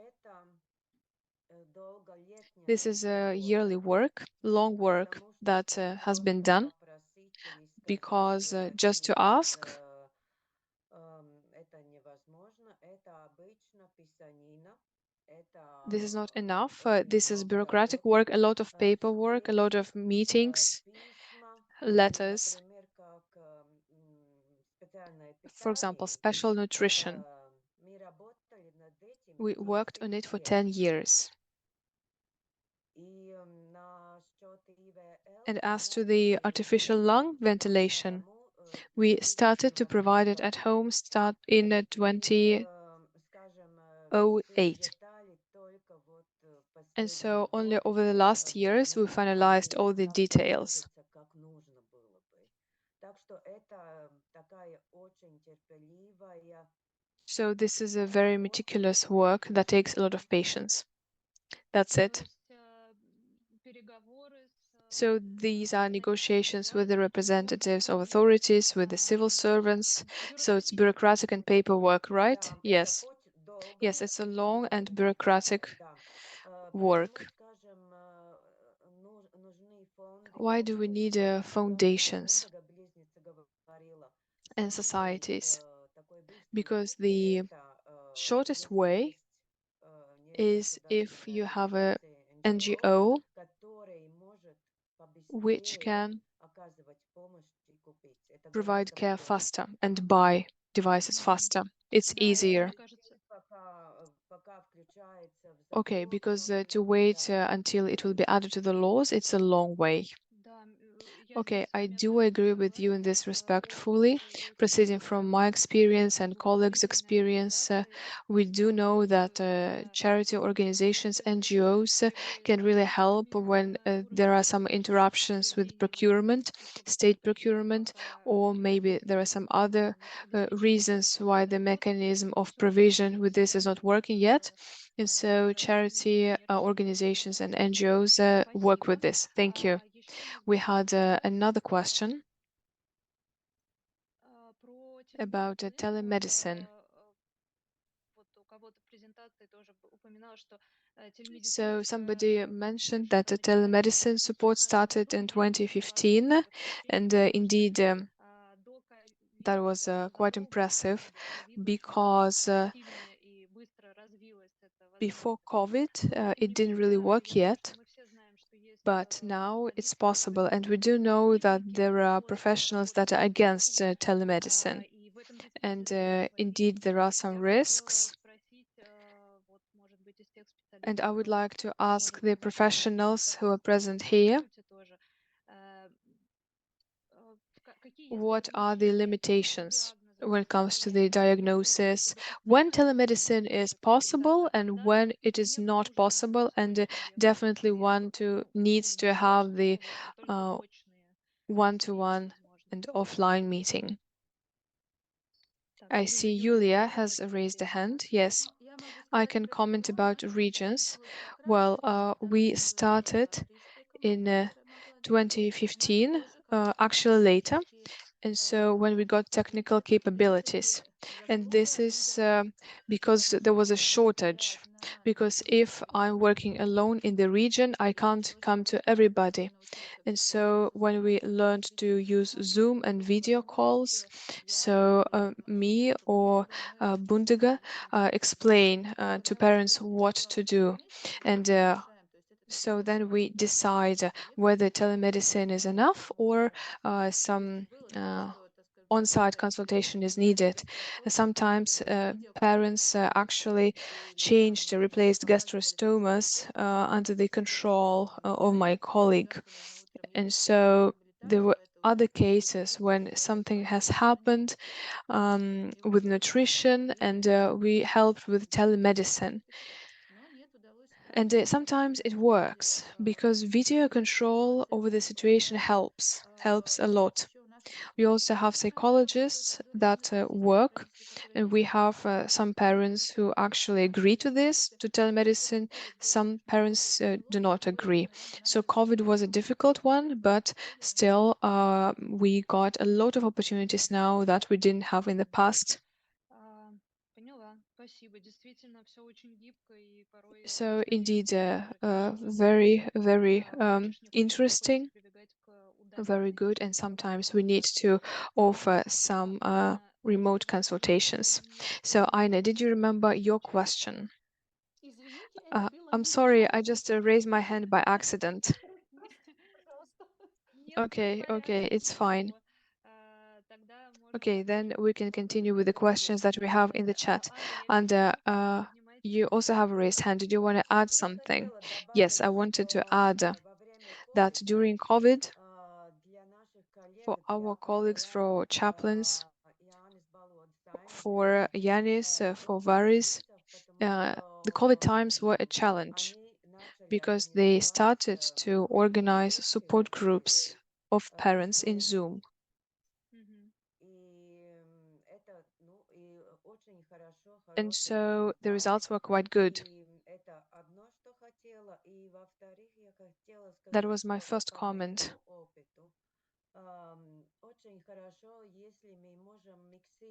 this is a yearly work, long work that has been done because just to ask, this is not enough. This is bureaucratic work, a lot of paperwork, a lot of meetings, letters. For example, special nutrition. We worked on it for 10 years. And as to the artificial lung ventilation, we started to provide it at home start in 2008. And so only over the last years we finalized all the details. So this is a very meticulous work that takes a lot of patience. That's it. So these are negotiations with the representatives of authorities, with the civil servants. So it's bureaucratic and paperwork, right? Yes. Yes, it's a long and bureaucratic work. Why do we need foundations and societies? because the shortest way is if you have a NGO which can provide care faster and buy devices faster. It's Да, easier. мне кажется, Okay, because to wait until it will be added to the laws, it's a long way. да, я Okay, здесь I примерно do agree with you in согласна. this respect fully. Proceeding from my experience and colleagues' experience, we do know that charity organizations, NGOs, can really help when there are some interruptions with procurement, state procurement, or maybe there are some other reasons why the mechanism of provision with this is not working yet. And so charity organizations and NGOs work with this. Thank you. We had another question Про about теlemedicine, telemedicine. вот у кого-то в презентации тоже упоминалось, что So телемедицинская somebody mentioned that the начала telemedicine в support 2016 started году, in и действительно классно 2015, было and возвращение, потому что indeed до that ковида, was даже quite задолго до impressive ковида было видно, что because активнее и быстро развилась эта before возможность. COVID Тем it не didn't really менее, work я думаю, что yet, мы все знаем, что есть but now it's специалисты, possible. которые And we do know that противники there are после professionals работы that are с against телемедициной, telemedicine. и в этом And действительно есть свои indeed, риски. there are some Я бы хотела risks. спросить, вот, может быть, из тех And специалистов, I would кто like to ask может the помочь нам обсудить professionals who are вопрос present в here, институте тоже, э, какие есть what are the различия по limitations диагнозам, when по it comes to the состояниям, diagnosis, чтобы when действительно telemedicine is possible and когда when it is не not нужно possible, and использовать definitely диагностические one to needs to have телемедицинские the методы, а только uh, очные встречи one-to-one and возможны. offline meeting. Так, I see Юлия, Yulia можешь has raised a ответить? hand. Yes, I can comment about regions. Well, we started in 2015, actually later, and so when we got technical capabilities. And this is because there was a shortage. Because if I'm working alone in the region, I can't come to everybody. And so when we learned to use Zoom and video calls, so me or Gundega explain to parents what to do. And so then we decide whether telemedicine is enough or some on-site consultation is needed. Sometimes parents actually changed, replaced gastrostomas under the control of my colleague. And so there were other cases when something has happened with nutrition, and we helped with telemedicine. And sometimes it works because video control over the situation helps a lot. We also have psychologists that work, and we have some parents who actually agree to this, to telemedicine. Some parents do not agree. So COVID was a difficult one, but still we got a lot of opportunities now that we didn't have in the past. Поняла, спасибо. Действительно, все очень гибко, и порой So специалисты, indeed, которые very, very хочешь не хочешь, приходится interesting, прибегать к very удаленной good, and медицине. sometimes we need to offer some remote Скажи, consultations. So Aina, did you remember your question? I'm sorry, I just raised my hand by accident. нет, всё в Okay, okay, порядке, it's fine. ничего. Тогда можно Okay, then we can continue with the questions that we have in the chat. Аня, я And вижу, вы you поднимаете also have a raised hand. Did you want to add something? Yes, I wanted to add that during COVID, for our colleagues, for chaplains, for Janis, for Varis, the COVID times were a challenge because they started to organize support groups of parents in Zoom. Мгм. And so the results were quite good. That was my first comment.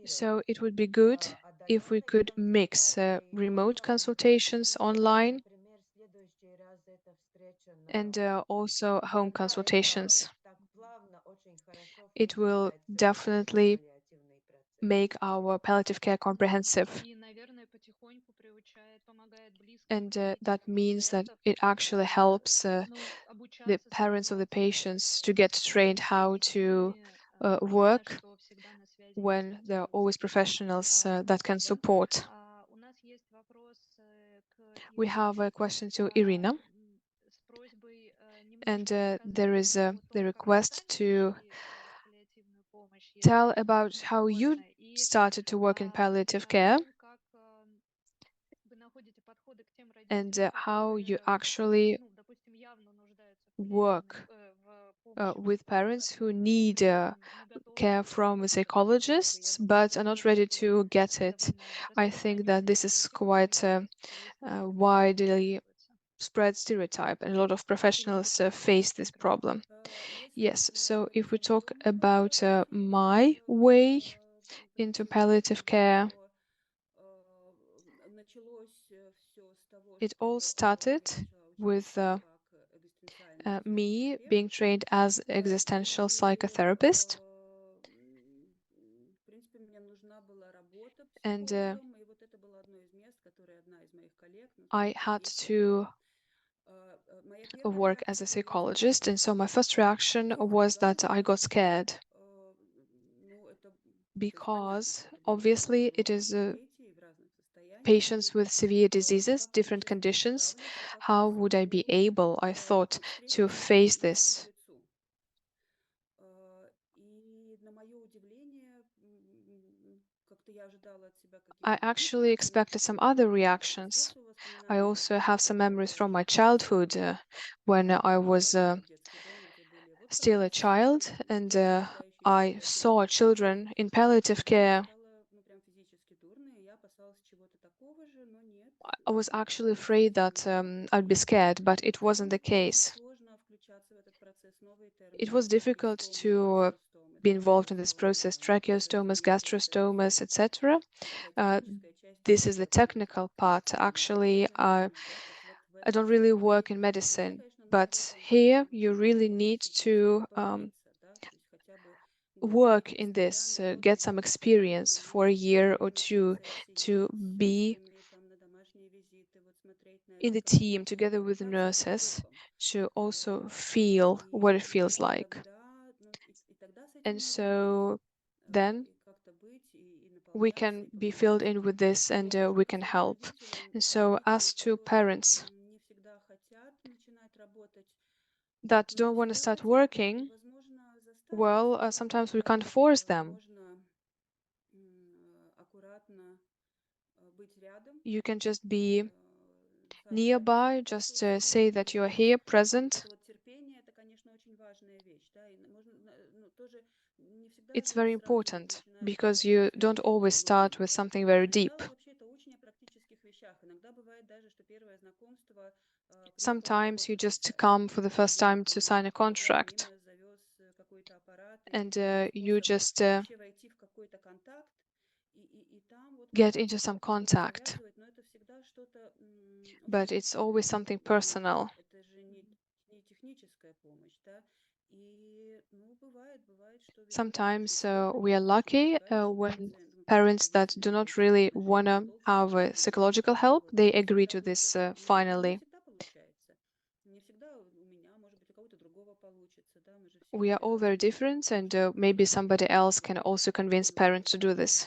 So it would be good if we could mix remote consultations online and also home consultations. It will definitely make our palliative care comprehensive. And that means that it actually helps the parents of the patients to get trained how to work when there are always professionals that can support. We have a question to Irina, and there is the request to tell about how you started to work in palliative care and how you actually work with parents who need care from psychologists but are not ready to get it. I think that this is quite a widely spread stereotype, and a lot of professionals face this problem. Yes, so if we talk about my way into palliative care, it all started with me being trained as existential psychotherapist. And I had to work as a psychologist, and so my first reaction was that I got scared because obviously it is patients with severe diseases, different conditions. How would I be able, I thought, to face this? I actually expected some other reactions. I also have some memories from my childhood when I was still a child, and I saw children in palliative care. I was actually afraid that I'd be scared, but it wasn't the case. It was difficult to be involved in this process, tracheostomas, gastrostomas, etc. This is the technical part. Actually, I don't really work in medicine, but here you really need to work in this, get some experience for a year or two to be in the team together with the nurses, to also feel what it feels like. And so then we can be filled in with this, and we can help. And so as to parents that don't want to start working, well, sometimes we can't force them. You can just be nearby, just say that you are here, present. It's very important because you don't always start with something very deep. Sometimes you just come for the first time to sign a contract, and you just get into some contact, but it's always something personal. Sometimes we are lucky when parents that do not really want to have psychological help, they agree to this finally. We are all very different, and maybe somebody else can also convince parents to do this.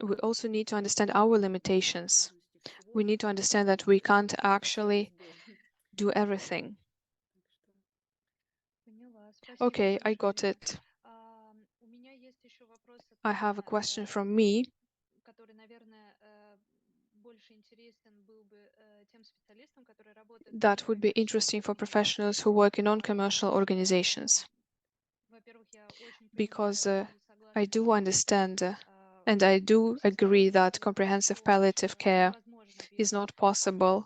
We also need to understand our limitations. We need to understand that we can't actually do everything. Okay, I got it. I have a question from me. That would be interesting for professionals who work in non-commercial organizations. Because I do understand and I do agree that comprehensive palliative care is not possible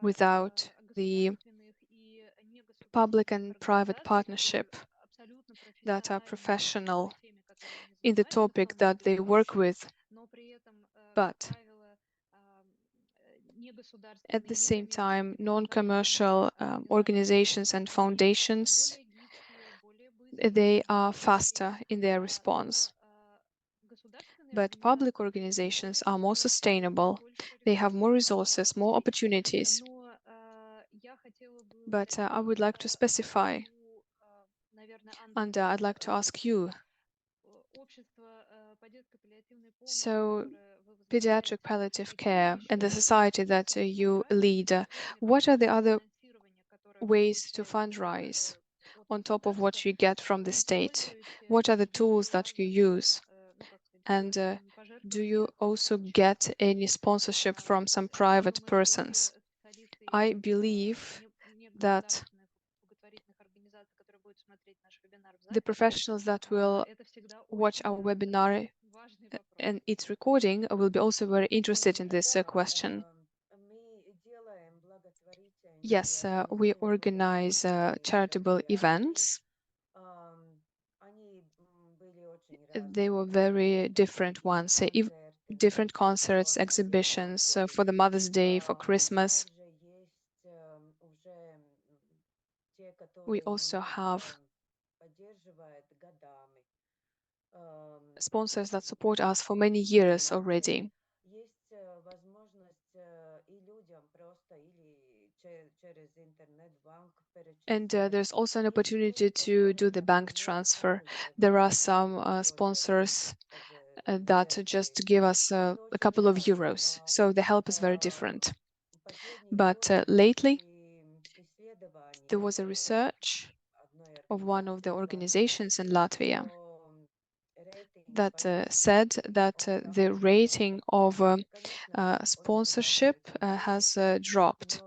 without the public and private partnership that are professional in the topic that they work with. But at the same time, non-commercial organizations and foundations they are faster in their response. But public organizations are more sustainable. They have more resources, more opportunities. But I would like to specify, and I'd like to ask you. So, pediatric palliative care and the society that you lead, what are the other ways to fundraise on top of what you get from the state? What are the tools that you use? And do you also get any sponsorship from some private persons? I believe that the professionals that will watch our webinar and its recording will be also very interested in this question. Yes, we organize charitable events. They were very different ones, different concerts, exhibitions for the Mother's Day, for Christmas. We also have sponsors that support us for many years already. And there's also an opportunity to do the bank transfer. There are some sponsors that just give us a couple of euros, so the help is very different. But lately, there was a research of one of the organizations in Latvia that said that the rating of sponsorship has dropped.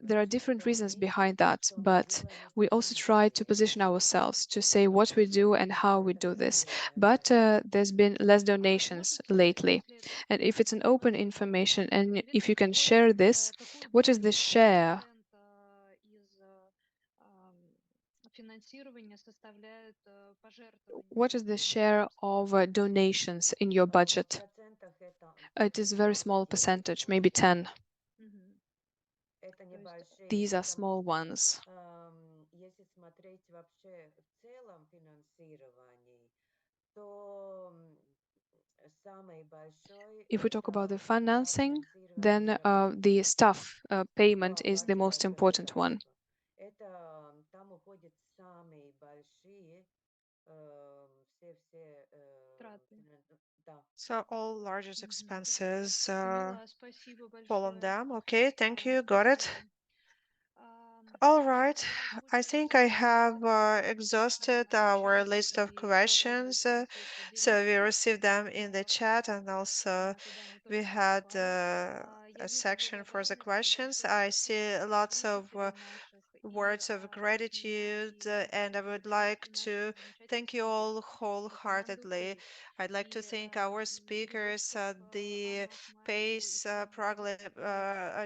There are different reasons behind that, but we also try to position ourselves to say what we do and how we do this. But there's been less donations lately. And if it's an open information and if you can share this, what is the share? What is the share of donations in your budget? It is a very small percentage, maybe 10. These are small ones. If we talk about the financing, then the staff payment is the most important one. So all largest expenses fall on them. Okay, thank you. Got it. All right. I think I have exhausted our list of questions. So we received them in the chat, and also we had a section for the questions. I see lots of words of gratitude, and I would like to thank you all wholeheartedly. I'd like to thank our speakers, the PACE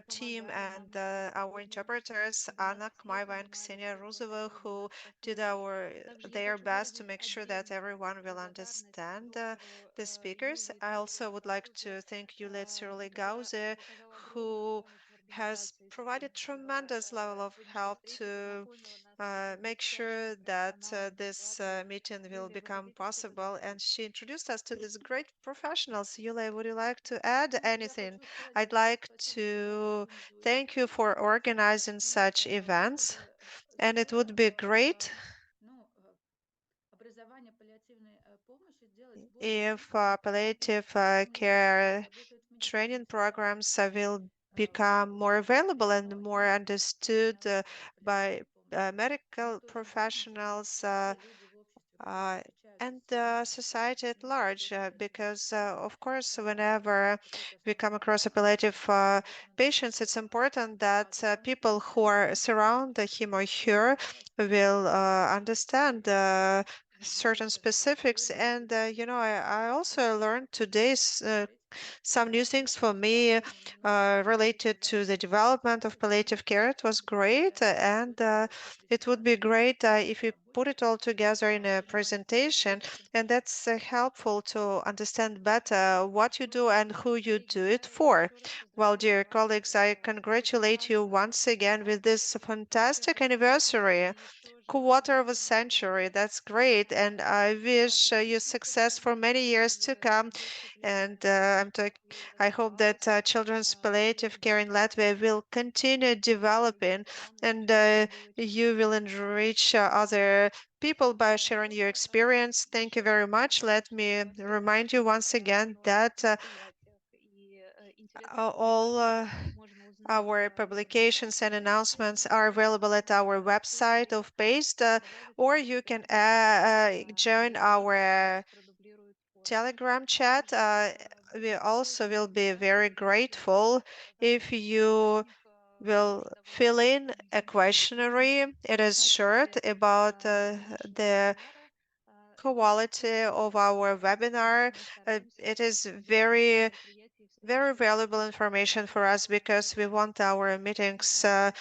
team, and our interpreters, Anna Kmaiva and Ksenia Ruzova, who did their best to make sure that everyone will understand the speakers. I also would like to thank Yulia Cirule-Galuza, who has provided tremendous level of help to make sure that this meeting will become possible. And she introduced us to these great professionals. Yulia, would you like to add anything? I'd like to thank you for organizing such events. And it would be great if palliative care training programs will become more available and more understood by medical professionals and society at large, because of course, whenever we come across a palliative patients, it's important that people who are surround him or her will understand certain specifics. And I also learned today some new things for me related to the development of palliative care. It was great, and it would be great if you put it all together in a presentation, and that's helpful to understand better what you do and who you do it for. Well, dear colleagues, I congratulate you once again with this fantastic anniversary. Quarter of a century. That's great. And I wish you success for many years to come. And I hope that children's palliative care in Latvia will continue developing, and you will enrich other people by sharing your experience. Thank you very much. Let me remind you once again that all our publications and announcements are available at our website of PASTE, or you can join our Telegram chat. We also will be very grateful if you will fill in a questionnaire. It is short about the quality of our webinar. It is very valuable information for us because we want our meetings to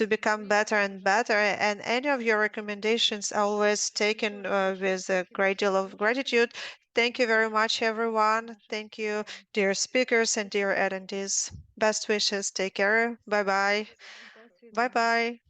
become better and better. And any of your recommendations are always taken with a great deal of gratitude. Thank you very much, everyone. Thank you, dear speakers and dear attendees. Best wishes. Take care. Bye bye. Bye bye.